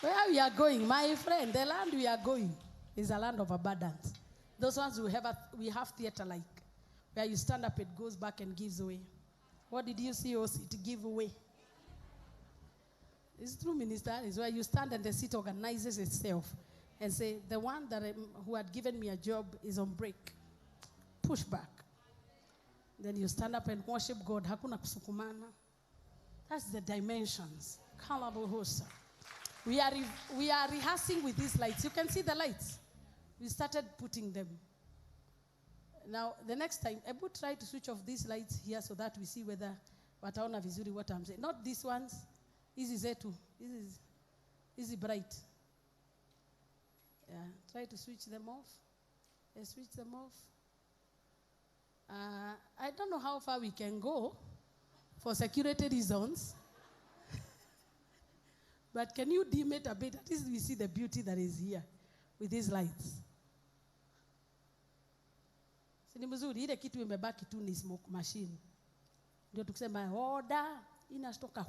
Where we are going, my friend, the land we are going is a land of abundance. Those ones we have theater like, where you stand up, it goes back and gives away. What did you see your seat give away? It's true, minister. It's where you stand and the seat organizes itself and say, the one that who had given me a job is on break. Push back. Then you stand up and worship God. Hakuna kusukumana. That's the dimensions. Kalabohosa. We are rehearsing with these lights. You can see the lights. We started putting them. Now, the next time, Ebu try to switch off these lights here so that we see whether wataona vizuri what I'm saying. Not these ones. Hizi zetu. Hizi bright. Yeah, try to switch them off. Switch them off. I don't know how far we can go for security reasons. But can you dim it a bit? At least we see the beauty that is here with these lights. Ni mzuri, ile kitu imebaki tu ni smoke machine. Ndio tukisema order inashtoka.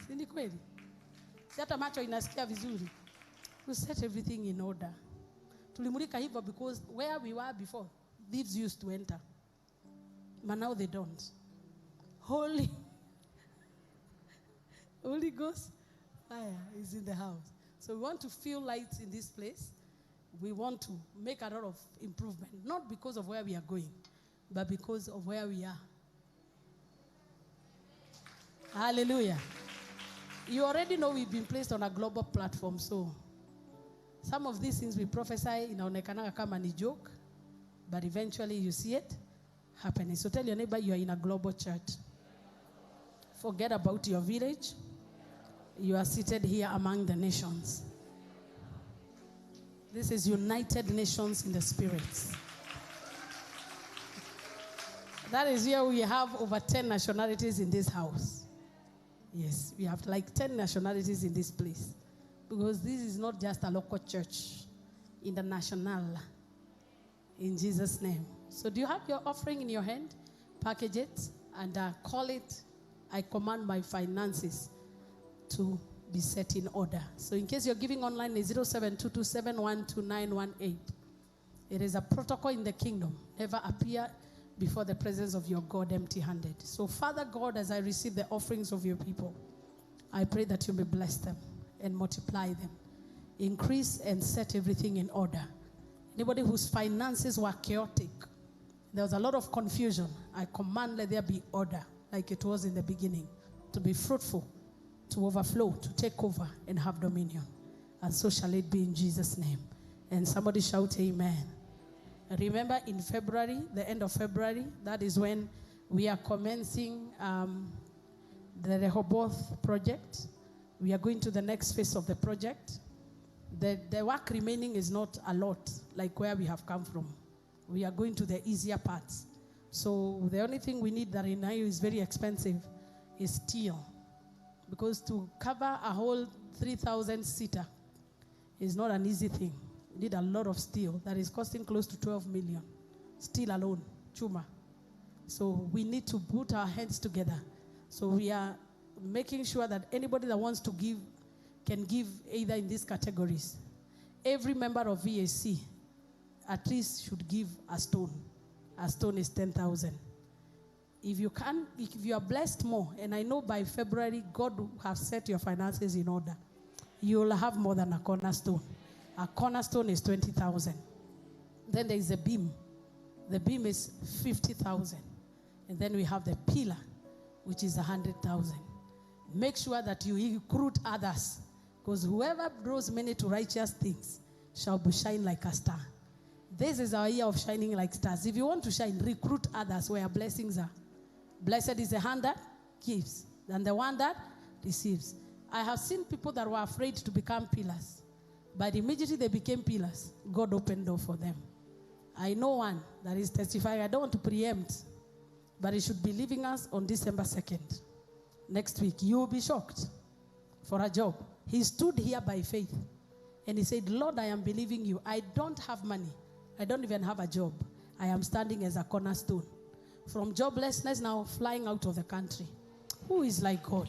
Si kweli? Si hata macho inasikia vizuri. We set everything in order. Tulimulika hivyo because where we were before, thieves used to enter. But now they don't. Holy Ghost fire is in the house. So we want to feel lights in this place. We want to make a lot of improvement. Not because of where we are going, but because of where we are. Hallelujah. You already know we've been placed on a global platform, so some of these things we prophesy inaonekana kama ni joke, but eventually you see it happening. So tell your neighbor you are in a global church. Forget about your village. You are seated here among the nations. This is United Nations in the Spirit. That is where we have over 10 nationalities in this house. Yes, we have like 10 nationalities in this place. Because this is not just a local church, international. In Jesus' name. So do you have your offering in your hand? Package it and call it, I command my finances to be set in order. So in case you're giving online, it's 0722712918. It is a protocol in the kingdom. Never appear before the presence of your God empty-handed. So Father God, as I receive the offerings of your people, I pray that you may bless them and multiply them. Increase and set everything in order. Anybody whose finances were chaotic, there was a lot of confusion, I command let there be order, like it was in the beginning, to be fruitful, to overflow, to take over and have dominion. And so shall it be in Jesus' name. And somebody shout amen. Remember in February, the end of February, that is when we are commencing the Rehoboth project. We are going to the next phase of the project. The work remaining is not a lot, like where we have come from. We are going to the easier parts. So the only thing we need that in Nairo is very expensive is steel. Because to cover a whole 3,000-seater is not an easy thing. We need a lot of steel that is costing close to 12 million. Steel alone, chuma. So we need to put our hands together. So we are making sure that anybody that wants to give can give either in these categories. Every member of VAC at least should give a stone. A stone is 10,000. If you can, if you are blessed more, and I know by February God will have set your finances in order, you will have more than a cornerstone. A cornerstone is 20,000. Then there is a beam. The beam is 50,000. And then we have the pillar, which is 100,000. Make sure that you recruit others, because whoever draws many to righteous things shall be shine like a star. This is our year of shining like stars. If you want to shine, recruit others where blessings are. Blessed is the hand that gives, than the one that receives. I have seen people that were afraid to become pillars, but immediately they became pillars. God opened door for them. I know one that is testifying. I don't want to preempt, but he should be leaving us on December 2nd. Next week, you will be shocked for a job. He stood here by faith, and he said, Lord, I am believing you. I don't have money. I don't even have a job. I am standing as a cornerstone. From joblessness now, flying out of the country. Who is like God?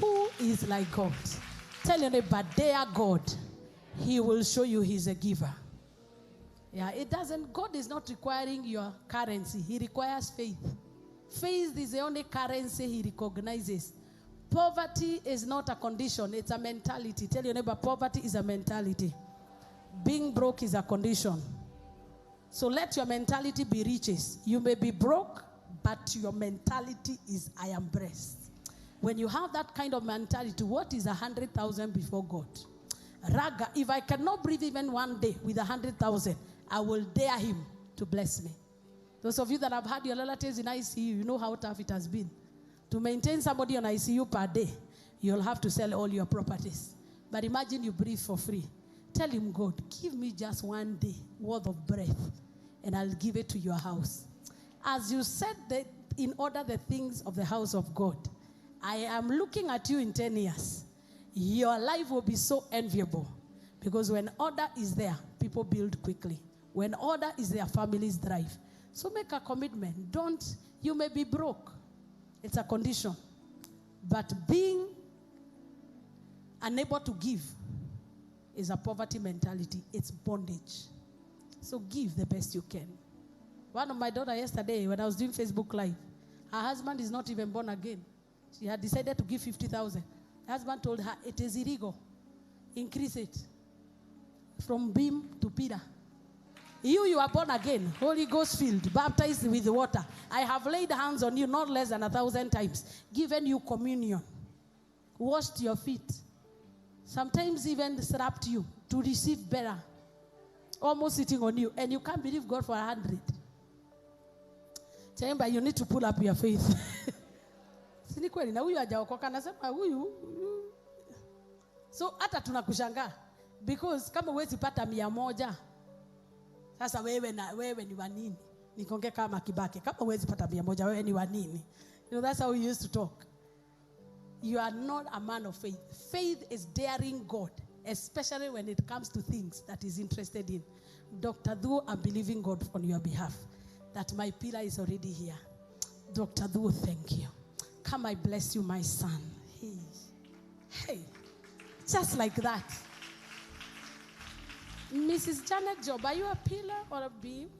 Who is like God? Tell your neighbor, their God, he will show you he's a giver. Yeah, it doesn't, God is not requiring your currency. He requires faith. Faith is the only currency he recognizes. Poverty is not a condition, it's a mentality. Tell your neighbor, poverty is a mentality. Being broke is a condition. So let your mentality be riches. You may be broke, but your mentality is I am blessed. When you have that kind of mentality, what is 100,000 before God? Raga, if I cannot breathe even one day with 100,000, I will dare him to bless me. Those of you that have had your relatives in ICU, you know how tough it has been. To maintain somebody on ICU per day, you'll have to sell all your properties. But imagine you breathe for free. Tell him, God, give me just one day worth of breath, and I'll give it to your house. As you set in order the things of the house of God, I am looking at you in 10 years. Your life will be so enviable, because when order is there, people build quickly. When order is there, families thrive. So make a commitment. You may be broke. It's a condition. But being unable to give is a poverty mentality. It's bondage. So give the best you can. One of my daughter yesterday, when I was doing Facebook Live, her husband is not even born again. She had decided to give 50,000. The husband told her, it is illegal. Increase it. From beam to Peter. You are born again, Holy Ghost filled, baptized with water. I have laid hands on you not less than 1,000 times, given you communion, washed your feet, sometimes even slapped you to receive better, almost sitting on you, and you can't believe God for 100. Chamber, you need to pull up your faith. So hata tunakushangaa, because kama huwezi pata 100, sasa wewe ni wa nini? Nikonge kama Kibaki. Kama huwezi pata 100, wewe ni wa nini? That's how we used to talk. You are not a man of faith. Faith is daring God, especially when it comes to things that he's interested in. Dr. Dhuo, I'm believing God on your behalf that my pillar is already here. Dr. Dhuo, thank you. Come, I bless you, my son. Hey. Just like that. Mrs. Janet Job, are you a pillar or a beam?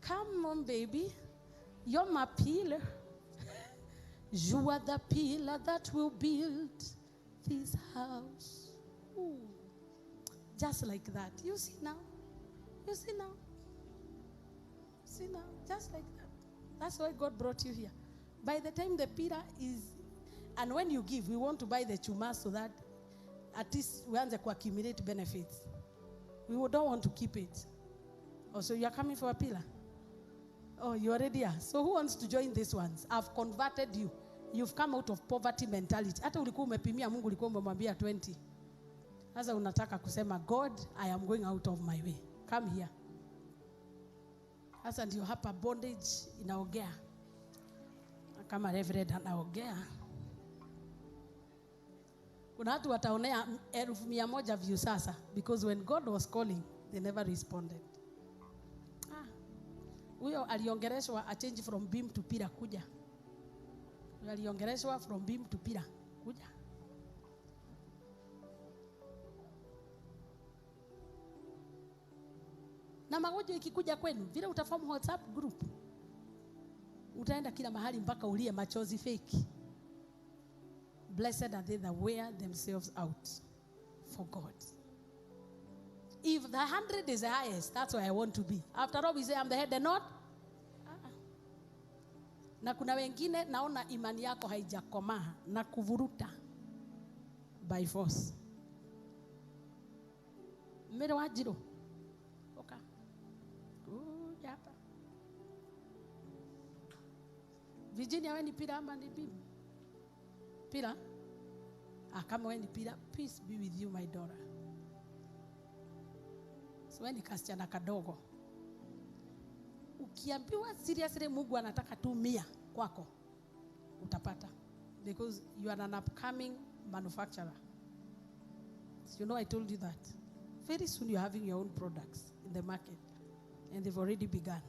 Come on, baby. You're my pillar. You are the pillar that will build this house. Ooh. Just like that. You see now? You see now? See now? Just like that. That's why God brought you here. By the time the pillar is, and when you give, we want to buy the chuma so that at least we want to accumulate benefits. We don't want to keep it. Oh, so you are coming for a pillar? Oh, you already are. So who wants to join these ones? I've converted you. You've come out of poverty mentality. Hata ulikuwa umepimia Mungu, ulikuwa umemwambia 20. Sasa unataka kusema, God, I am going out of my way. Come here. Sasa ndio hapa bondage inaogea. Kama Reverend anaogea. Kuna watu wataonea 1,100 views sasa, because when God was calling, they never responded. Huyo aliongereshwa a change from beam to pillar kuja. Huyo aliongereshwa from beam to pillar kuja. Na magonjwa ikikuja kwenu, vile utaform WhatsApp group, utaenda kila mahali mpaka ulie machozi fake. Blessed are they that wear themselves out for God. If the 100 is the highest, that's where I want to be. After all, we say I'm the head and not. Na kuna wengine naona imani yako haijakomaa na kuvuruta by force. Mbele wajiro. Oka. Kuja hapa. Virginia, wewe ni pila ama ni bibi? Pila? Kama wewe ni pila, peace be with you, my daughter. So wewe ni kasichana kadogo. Ukiambiwa seriously Mungu anataka tu 100 kwako, utapata. Because you are an upcoming manufacturer. So you know I told you that. Very soon you're having your own products in the market. And they've already begun.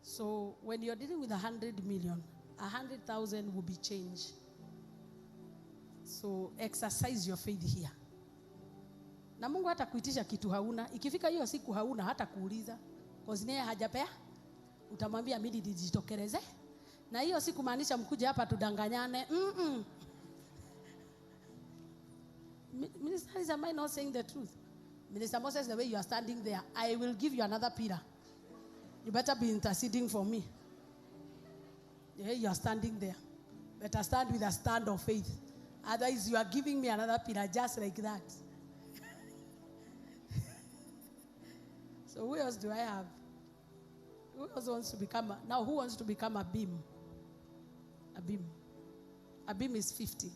So when you're dealing with 100 million, 100,000 will be changed. So exercise your faith here. Na Mungu hata kuitisha kitu hauna. Ikifika hiyo siku hauna hata kuuliza. Because naye hajapea. Utamwambia mimi nijitokeleze. Na hiyo siku maanisha mkuje hapa tudanganyane. Minister, is am I not saying the truth? Minister Moses, the way you are standing there, I will give you another pillar. You better be interceding for me. The way you are standing there. Better stand with a stand of faith. Otherwise, you are giving me another pillar just like that. So who else do I have? Who else wants to become now who wants to become a beam? A beam. A beam is 50.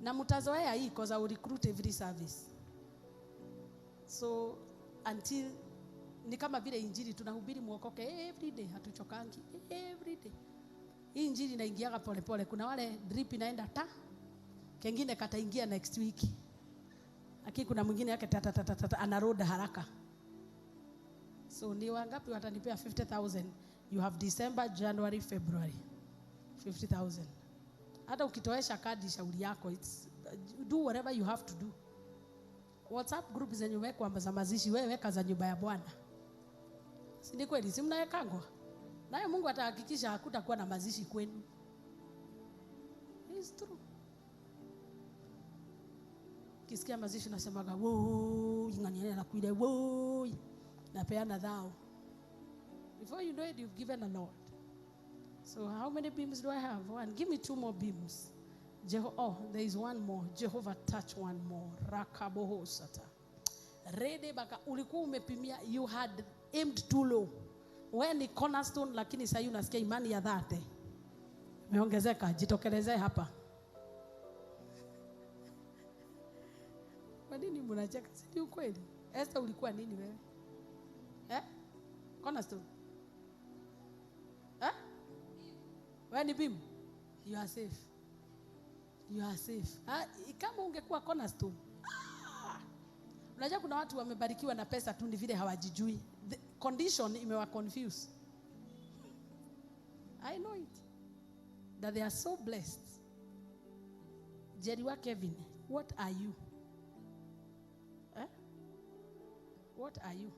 Na mutazoea hii because I will recruit every service. So until ni kama vile injili tunahubiri muokoke every day, hatuchokangi every day. Hii injili inaingiaga pole pole. Kuna wale drip inaenda kengine kataingia next week. Lakini kuna mwingine yake anaroda haraka. So ni wangapi watanipea 50,000? You have December, January, February. 50,000. Hata ukitoesha kadi shauri yako, do whatever you have to do. WhatsApp group zenye wekwa za mazishi, wewe weka za nyumba ya Bwana. Si ni kweli? Si mnawekangwa? Naye Mungu atahakikisha hakutakuwa na mazishi kwenu. It's true. Kisikia mazishi nasemaga, "Woo, ingani na kuile woo." Napeana thou. Before you know it, you've given a lot. So how many beams do I have? One. Give me 2 more beams. There is one more. Jehovah, touch one more. Rakaboho sata. Rede baka ulikuwa umepimia, you had aimed too low. Wewe ni cornerstone lakini sasa unasikia imani ya dhati. Meongezeka, jitokelezee hapa. Kwa nini mnacheka? Si ukweli? Esther ulikuwa nini wewe? Cornerstone. Wewe ni beam. You are safe. You are safe. Kama ungekuwa cornerstone. Unajua kuna watu wamebarikiwa na pesa tu ni vile hawajijui. The condition imewa confuse. I know it. That they are so blessed. Jeriwa Kevin, what are you? What are you?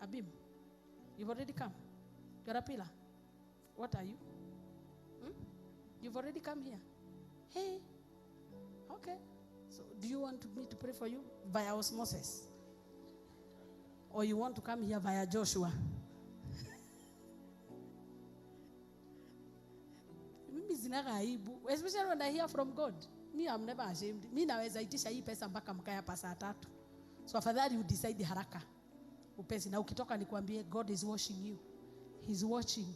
Abim, you've already come. You're a pillar. What are you? You've already come here. Hey. Okay. So do you want me to pray for you via osmosis? Or you want to come here via Joshua? Especially when I hear from God. Me, I'm never ashamed. Me naweza itisha hii pesa mpaka mkaya pa saa 3. So afadhali you decide haraka. Upesi na ukitoka nikwambie God is watching you. He's watching.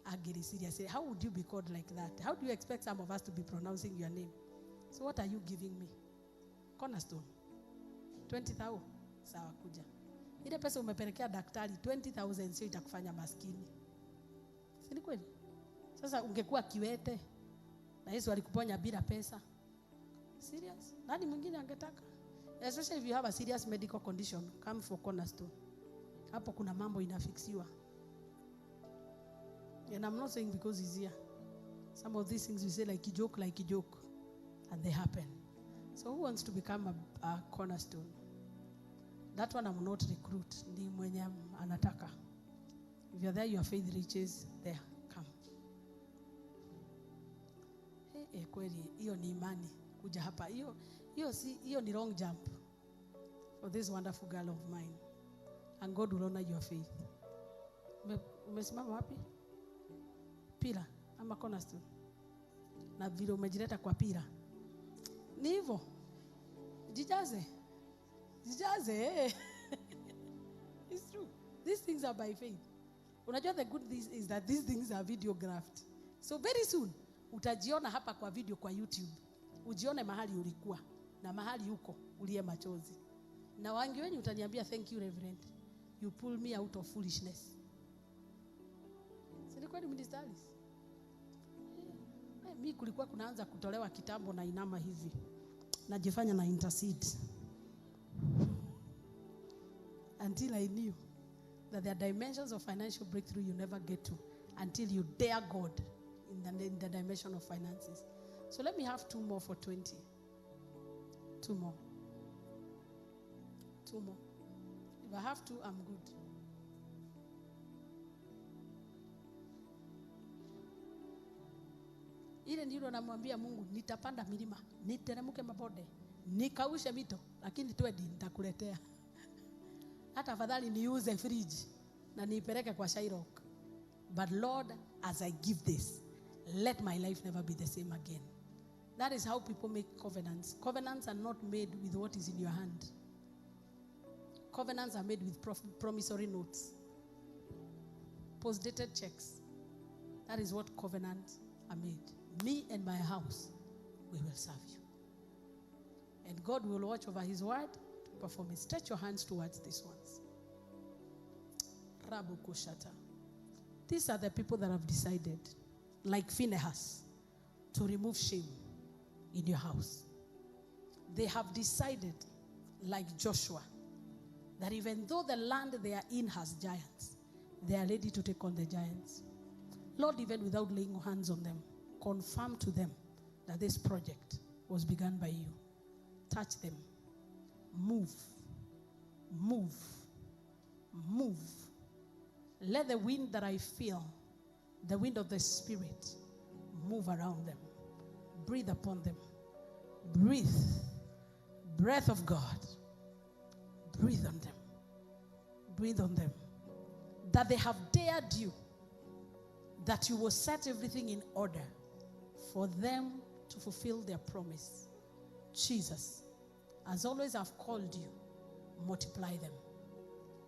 I get serious. How would you be called like that? How do you expect some of us to be pronouncing your name? So what are you giving me? Cornerstone. 20,000. Sawa kuja. Ile pesa umepelekea daktari 20,000 sio itakufanya maskini. Si ni kweli? Sasa ungekuwa kiwete na Yesu alikuponya bila pesa. Serious? Nani mwingine angetaka? Especially if you have a serious medical condition, come for Cornerstone. Hapo kuna mambo inafixiwa. And I'm not saying because he's here. Some of these things we say like a joke, and they happen. So who wants to become a Cornerstone? That one I'm not recruit. Ni mwenye anataka. If you're there, your faith reaches there. Come. Kweli hiyo ni imani kuja hapa. Hiyo ni long jump for this wonderful girl of mine. And God will honor your faith. Umesimama wapi? Pila ama Cornerstone. Na vile umejileta kwa pila. Ni hivyo. Jijaze. It's true. These things are by faith. Unajua the good thing is that these things are videographed. So very soon utajiona hapa kwa video kwa YouTube. Ujione mahali ulikuwa na mahali uko ulie machozi. Na wangi wenyu utaniambia thank you Reverend. You pull me out of foolishness. Silikuwa ni ministers. Mimi kulikuwa kunaanza kutolewa kitambo na inama hivi. Najifanya na intercede. Until I knew that there are dimensions of financial breakthrough you never get to until you dare God in the dimension of finances. So let me have 2 more for 20. 2 more. 2 more. If I have 2, I'm good. Ile ndilo namwambia Mungu, nitapanda milima, niteremke mabonde, nikaushe mito, lakini twedi nitakuletea. Hata afadhali niuze fridge na niipeleke kwa Shairok. But Lord, as I give this, let my life never be the same again. That is how people make covenants. Covenants are not made with what is in your hand. Covenants are made with promissory notes, post-dated checks. That is what covenants are made. Me and my house, we will serve you. And God will watch over his word to perform it. Stretch your hands towards these ones. Rabu Kushata. These are the people that have decided, like Phinehas, to remove shame in your house. They have decided, like Joshua, that even though the land they are in has giants, they are ready to take on the giants. Lord, even without laying hands on them, confirm to them that this project was begun by you. Touch them. Move. Move. Move. Let the wind that I feel, the wind of the Spirit, move around them. Breathe upon them. Breathe. Breath of God. Breathe on them. Breathe on them. That they have dared you. That you will set everything in order for them to fulfill their promise. Jesus, as always I've called you, multiply them.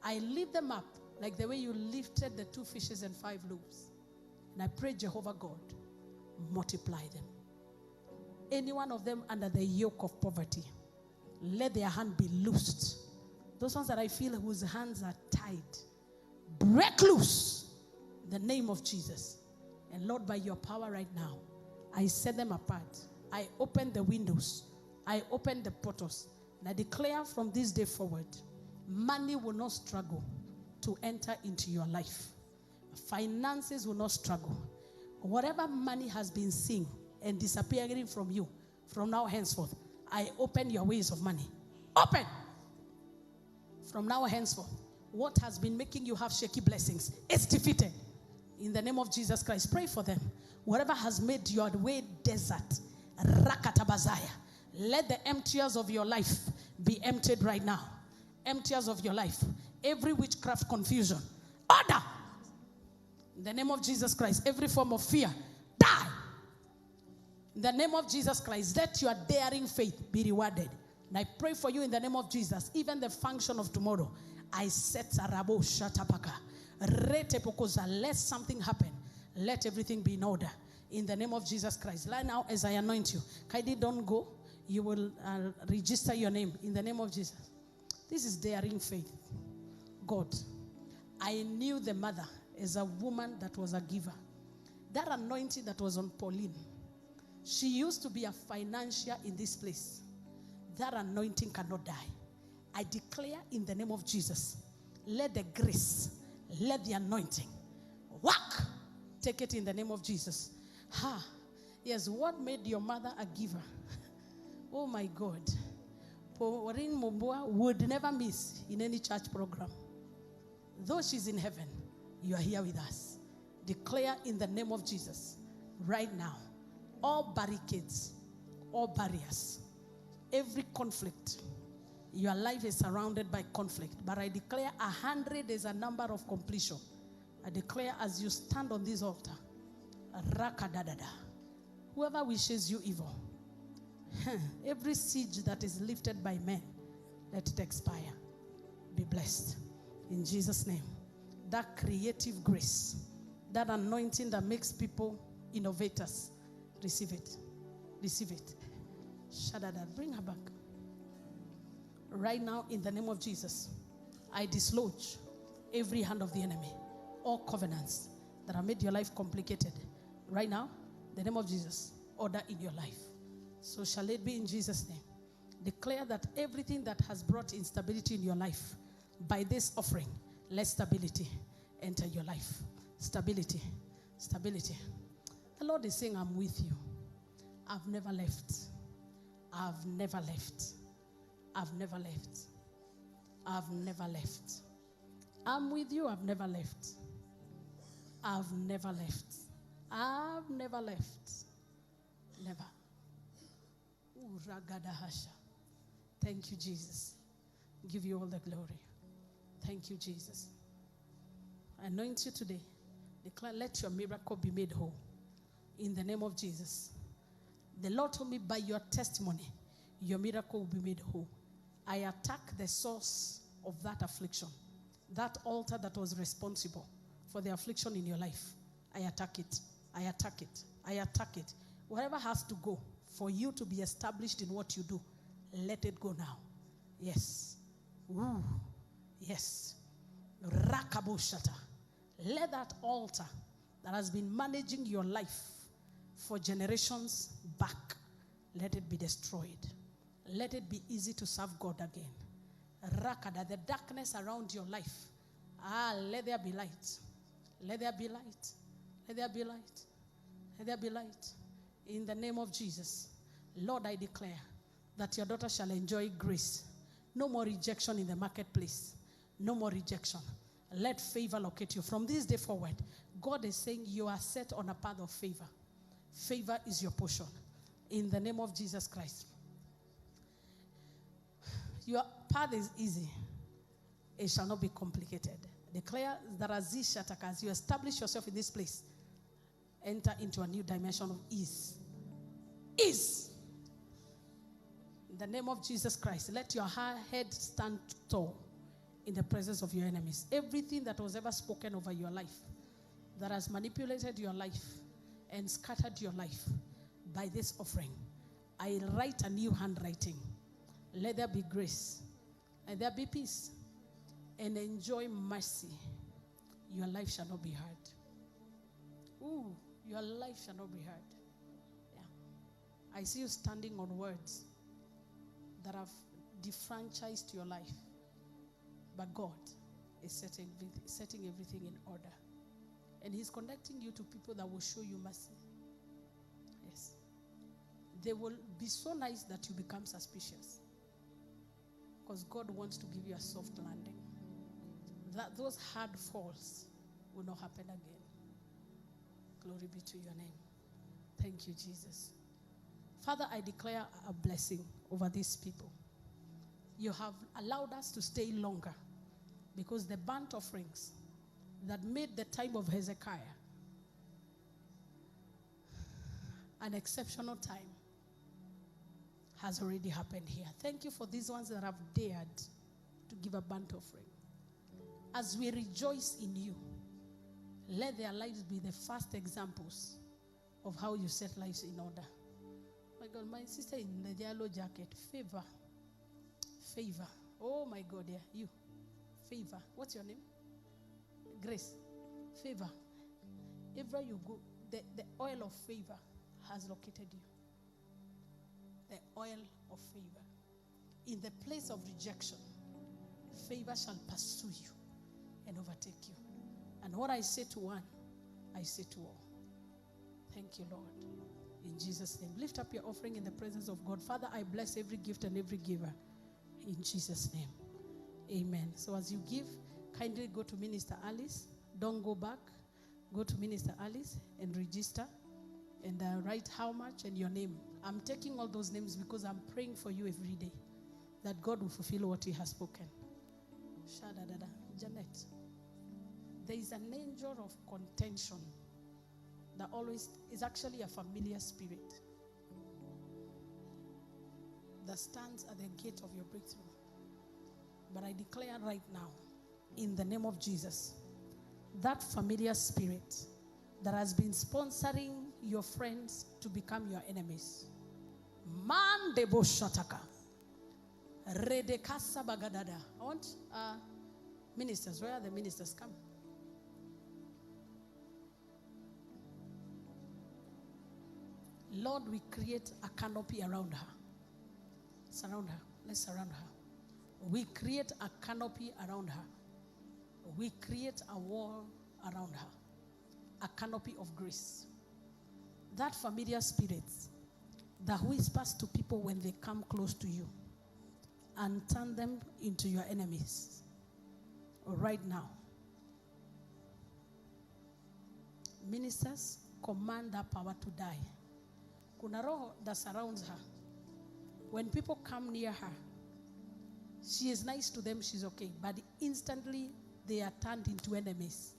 I lift them up like the way you lifted the 2 fishes and 5 loaves. And I pray, Jehovah God, multiply them. Any one of them under the yoke of poverty, let their hand be loosed. Those ones that I feel whose hands are tied, break loose in the name of Jesus. And Lord, by your power right now, I set them apart. I open the windows. I open the portals. And I declare from this day forward, money will not struggle to enter into your life. Finances will not struggle. Whatever money has been seen and disappearing from you, from now henceforth, I open your ways of money. Open! From now henceforth, what has been making you have shaky blessings, it's defeated. In the name of Jesus Christ, pray for them. Whatever has made your way desert, Rakatabazaya, let the emptiers of your life be emptied right now. Emptiers of your life. Every witchcraft confusion, order. In the name of Jesus Christ, every form of fear, die. In the name of Jesus Christ, let your daring faith be rewarded. And I pray for you in the name of Jesus, even the function of tomorrow. I set Arabo Shatapaka. Let something happen. Let everything be in order. In the name of Jesus Christ. Right now, as I anoint you, kindly don't go. You will register your name in the name of Jesus. This is daring faith. God, I knew the mother as a woman that was a giver. That anointing that was on Pauline, she used to be a financier in this place. That anointing cannot die. I declare in the name of Jesus, let the grace, let the anointing work. Take it in the name of Jesus. Yes, what made your mother a giver? Oh my God. Pauline Momboa would never miss in any church program. Though she's in heaven, you are here with us. Declare in the name of Jesus, right now, all barricades, all barriers, every conflict. Your life is surrounded by conflict. But I declare 100 is a number of completion. I declare as you stand on this altar, Rakadadada, whoever wishes you evil, every siege that is lifted by men, let it expire. Be blessed. In Jesus' name. That creative grace, that anointing that makes people innovators, receive it. Receive it. Shadada, bring her back. Right now, in the name of Jesus, I dislodge every hand of the enemy, all covenants that have made your life complicated. Right now, in the name of Jesus, order in your life. So shall it be in Jesus' name. Declare that everything that has brought instability in your life, by this offering, let stability enter your life. Stability. Stability. The Lord is saying, I'm with you. I've never left. I've never left. I've never left. I've never left. I'm with you. I've never left. I've never left. I've never left. Never. Ooh, Ragadahasha. Thank you, Jesus. Give you all the glory. Thank you, Jesus. I anoint you today. Declare, let your miracle be made whole. In the name of Jesus. The Lord told me, by your testimony, your miracle will be made whole. I attack the source of that affliction, that altar that was responsible for the affliction in your life, I attack it. I attack it. I attack it. Whatever has to go for you to be established in what you do, let it go now. Yes. Ooh. Yes. Rakabushata. Let that altar that has been managing your life for generations back, let it be destroyed. Let it be easy to serve God again. Rakada, the darkness around your life. Let there be light. Let there be light. Let there be light. Let there be light. In the name of Jesus, Lord, I declare that your daughter shall enjoy grace. No more rejection in the marketplace. No more rejection. Let favor locate you. From this day forward, God is saying you are set on a path of favor. Favor is your portion. In the name of Jesus Christ. Your path is easy. It shall not be complicated. Declare that as you establish yourself in this place, enter into a new dimension of ease. Ease. In the name of Jesus Christ, let your head stand tall in the presence of your enemies. Everything that was ever spoken over your life, that has manipulated your life and scattered your life, by this offering, I write a new handwriting. Let there be grace. Let there be peace. And enjoy mercy. Your life shall not be hurt. Ooh, your life shall not be hurt. Yeah. I see you standing on words that have defranchised your life. But God is setting everything in order. And He's connecting you to people that will show you mercy. Yes. They will be so nice that you become suspicious. Because God wants to give you a soft landing. That those hard falls will not happen again. Glory be to your name. Thank you, Jesus. Father, I declare a blessing over these people. You have allowed us to stay longer because the burnt offerings that made the time of Hezekiah an exceptional time has already happened here. Thank you for these ones that have dared to give a burnt offering. As we rejoice in you, let their lives be the first examples of how you set lives in order. My God, my sister in the yellow jacket, favor. Favor. Oh my God, yeah, you. Favor. What's your name? Grace. Favor. Everywhere you go, the oil of favor has located you. The oil of favor. In the place of rejection, favor shall pursue you and overtake you. And what I say to one, I say to all. Thank you, Lord. In Jesus' name. Lift up your offering in the presence of God. Father, I bless every gift and every giver. In Jesus' name. Amen. So as you give, kindly go to Minister Alice. Don't go back. Go to Minister Alice and register. And write how much and your name. I'm taking all those names because I'm praying for you every day. That God will fulfill what He has spoken. Shadadada. Janet. There is an angel of contention that always is actually a familiar spirit that stands at the gate of your breakthrough. But I declare right now, in the name of Jesus, that familiar spirit that has been sponsoring your friends to become your enemies. Man debo shataka. Redekasa bagadada. I want ministers. Where are the ministers? Come. Lord, we create a canopy around her. Surround her. Let's surround her. We create a canopy around her. We create a wall around her. A canopy of grace. That familiar spirit that whispers to people when they come close to you and turn them into your enemies. Right now. Ministers, command that power to die. Kuna roho that surrounds her. When people come near her, she is nice to them, she's okay. But instantly, they are turned into enemies.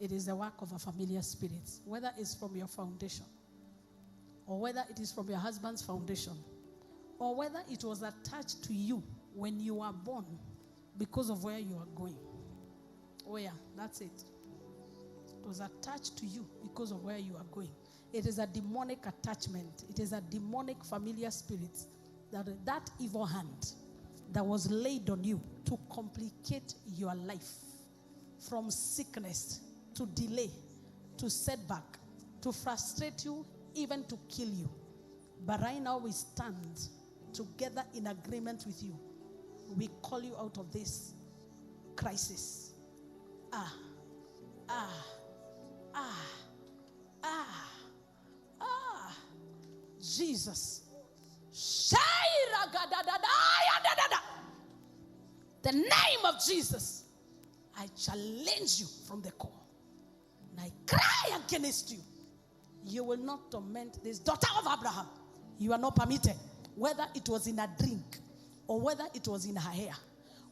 It is the work of a familiar spirit. Whether it's from your foundation, or whether it is from your husband's foundation, or whether it was attached to you when you were born, because of where you are going. Where? That's it. It was attached to you because of where you are going. It is a demonic attachment. It is a demonic familiar spirit. That evil hand that was laid on you to complicate your life, from sickness to delay to setback to frustrate you, even to kill you. But right now we stand together in agreement with you. We call you out of this crisis. Jesus. The name of Jesus. I challenge you from the core. And I cry against you. You will not torment this daughter of Abraham. You are not permitted. Whether it was in a drink, or whether it was in her hair,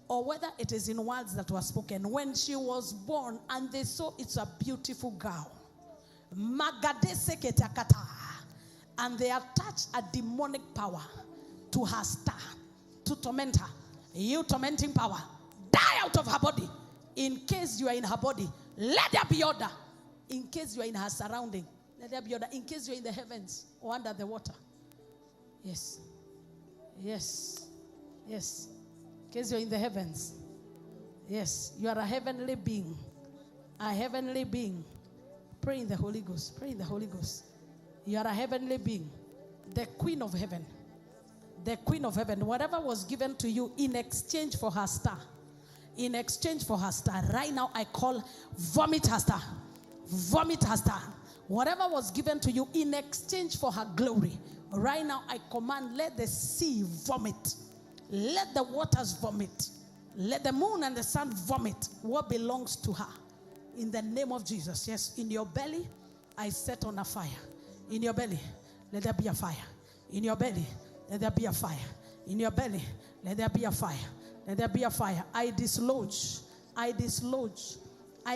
or whether it is in words that were spoken. When she was born and they saw it's a beautiful girl, and they attached a demonic power to her star to torment her. You tormenting power, die out of her body. In case you are in her body, let there be order. In case you are in her surrounding, let there be order. In case you are in the heavens or under the water. Yes. Yes. Yes. In case you are in the heavens. Yes. You are a heavenly being. A heavenly being. Pray in the Holy Ghost. Pray in the Holy Ghost. You are a heavenly being. The Queen of Heaven. The Queen of Heaven. Whatever was given to you in exchange for her star. In exchange for her star. Right now I call vomit her star. Vomit her star. Whatever was given to you in exchange for her glory. Right now I command, let the sea vomit. Let the waters vomit. Let the moon and the sun vomit what belongs to her. In the name of Jesus. Yes, in your belly, I set on a fire. In your belly, let there be a fire. In your belly, let there be a fire. In your belly, let there be a fire. Let there be a fire. I dislodge, I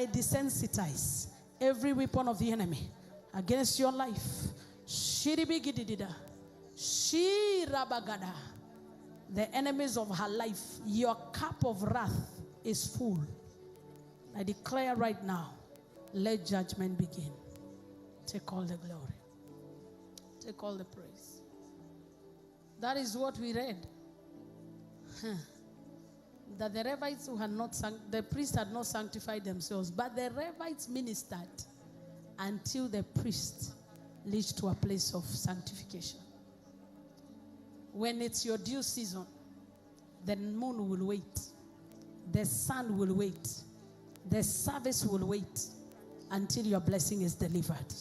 desensitize every weapon of the enemy against your life. Shiribigididida. Shirabagada. The enemies of her life, your cup of wrath is full. I declare right now, let judgment begin. Take all the glory. Take all the praise. That is what we read. That the Levites who had not the priests had not sanctified themselves, but the Levites ministered until the priest reached to a place of sanctification. When it's your due season, the moon will wait, the sun will wait, the service will wait until your blessing is delivered.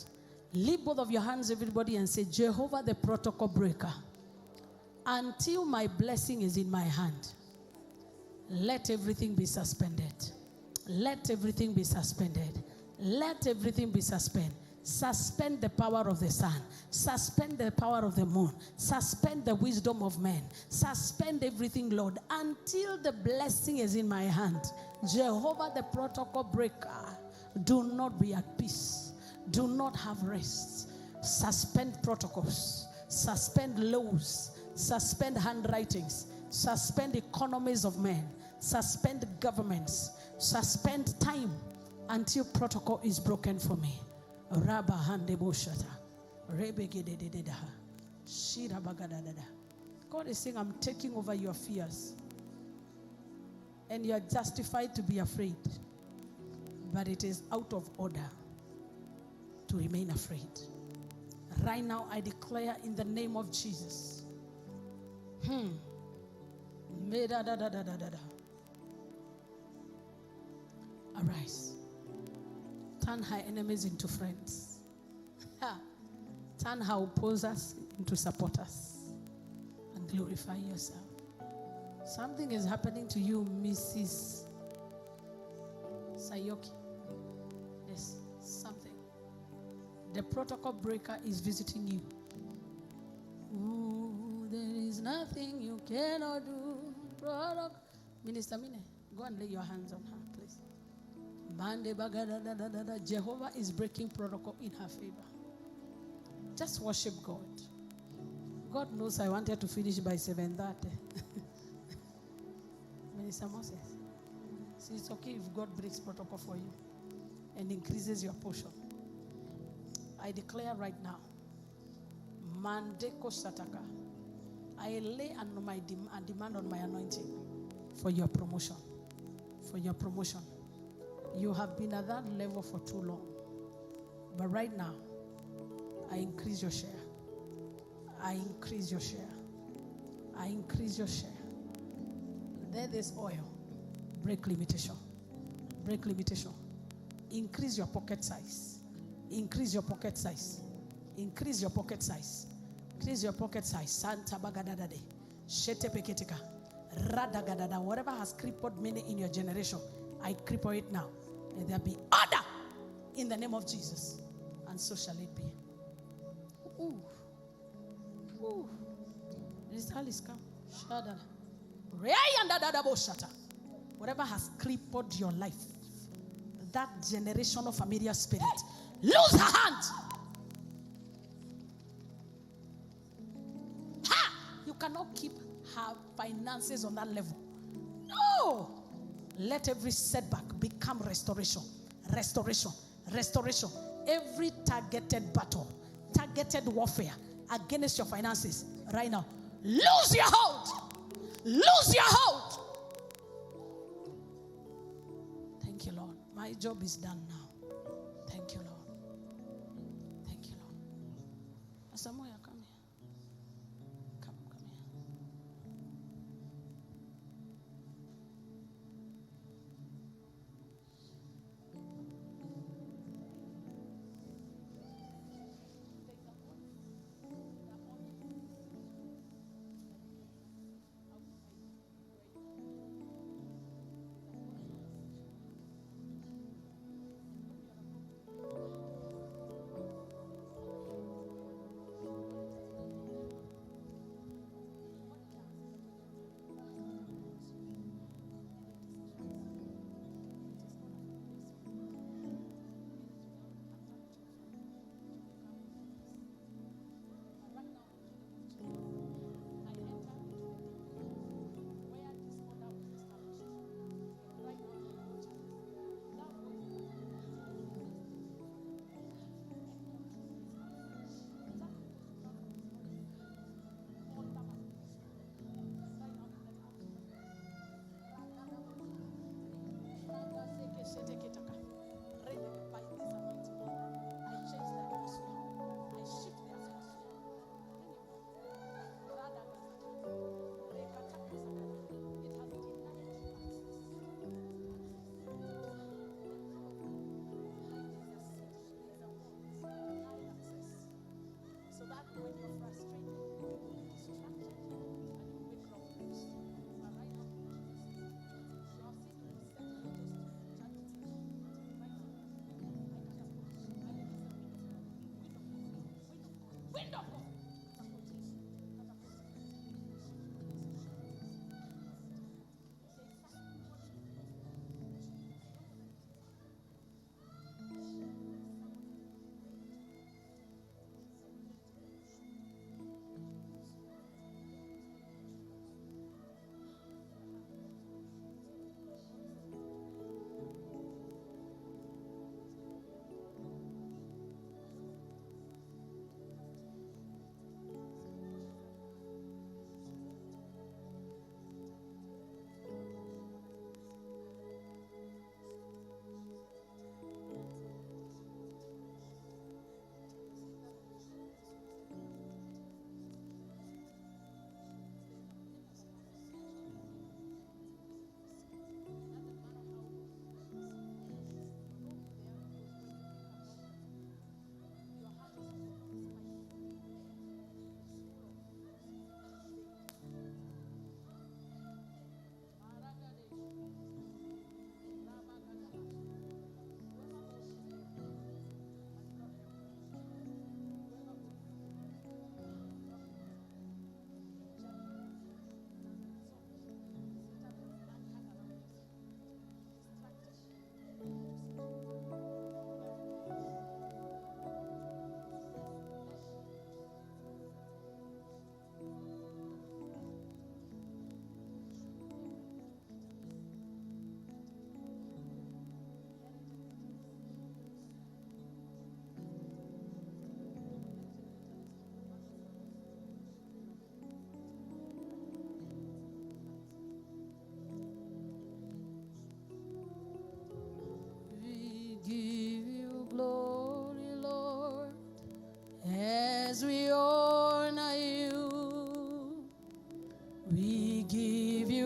Lift both of your hands, everybody, and say, Jehovah, the protocol breaker, until my blessing is in my hand, let everything be suspended. Let everything be suspended. Let everything be suspended. Suspend the power of the sun. Suspend the power of the moon. Suspend the wisdom of men. Suspend everything, Lord, until the blessing is in my hand. Jehovah, the protocol breaker, do not be at peace. Do not have rest. Suspend protocols. Suspend laws. Suspend handwritings. Suspend economies of men. Suspend governments. Suspend time until protocol is broken for me. Rabba hande boshata. Rebegededededa. Shirabagadadada. God is saying, I'm taking over your fears. And you are justified to be afraid. But it is out of order to remain afraid. Right now, I declare in the name of Jesus. Arise. Turn her enemies into friends. Turn her opposers into supporters. And glorify yourself. Something is happening to you, Mrs. Sayoki. Yes, something. The protocol breaker is visiting you. Ooh, there is nothing you cannot do. Minister Mine, go and lay your hands on her, please. Jehovah is breaking protocol in her favor. Just worship God. God knows I wanted to finish by 7:30. Minister Moses. See, it's okay if God breaks protocol for you and increases your portion. I declare right now, Mandeko Sataka, I lay under my demand on my anointing for your promotion. For your promotion. You have been at that level for too long. But right now, I increase your share. I increase your share. I increase your share. There is oil. Break limitation. Break limitation. Increase your pocket size. Increase your pocket size. Increase your pocket size. Increase your pocket size. Santa bagadadade. Shete peketika. Radagadada. Whatever has crippled many in your generation, I cripple it now. May there be order in the name of Jesus. And so shall it be. Ooh. Ooh. This is come. Shadada. Whatever has crippled your life, that generational familiar spirit, lose her hand. Ha! You cannot keep her finances on that level. No! Let every setback become restoration. Restoration. Restoration. Every targeted battle, targeted warfare against your finances right now, lose your hold. Lose your hold. Thank you, Lord. My job is done now. Thank you, Lord. Thank you, Lord. Asamoya, come here. Come here.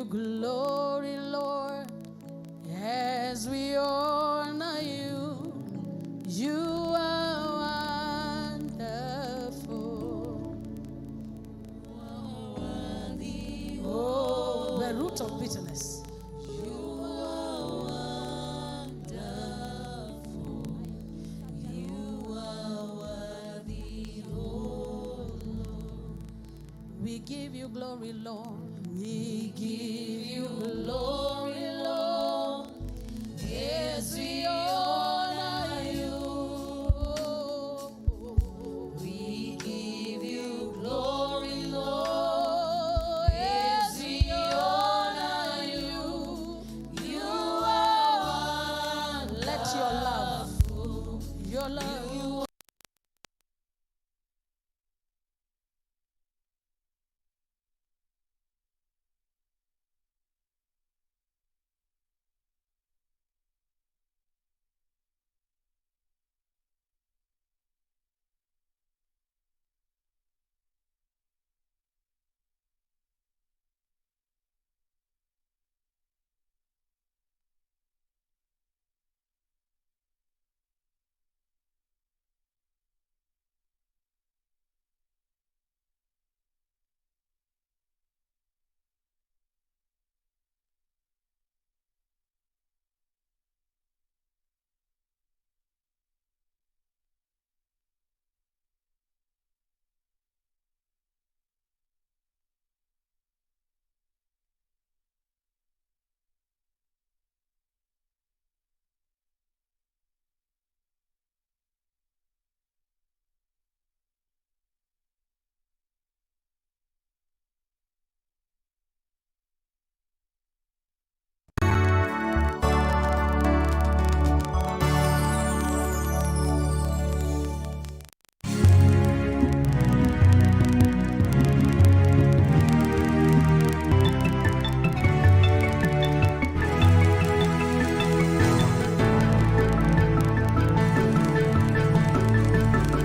glory, Lord, as we honor you. You are wonderful. Oh, the root of bitterness. You are wonderful. You are worthy, oh Lord. We give you glory, Lord. We give you glory, Lord, as we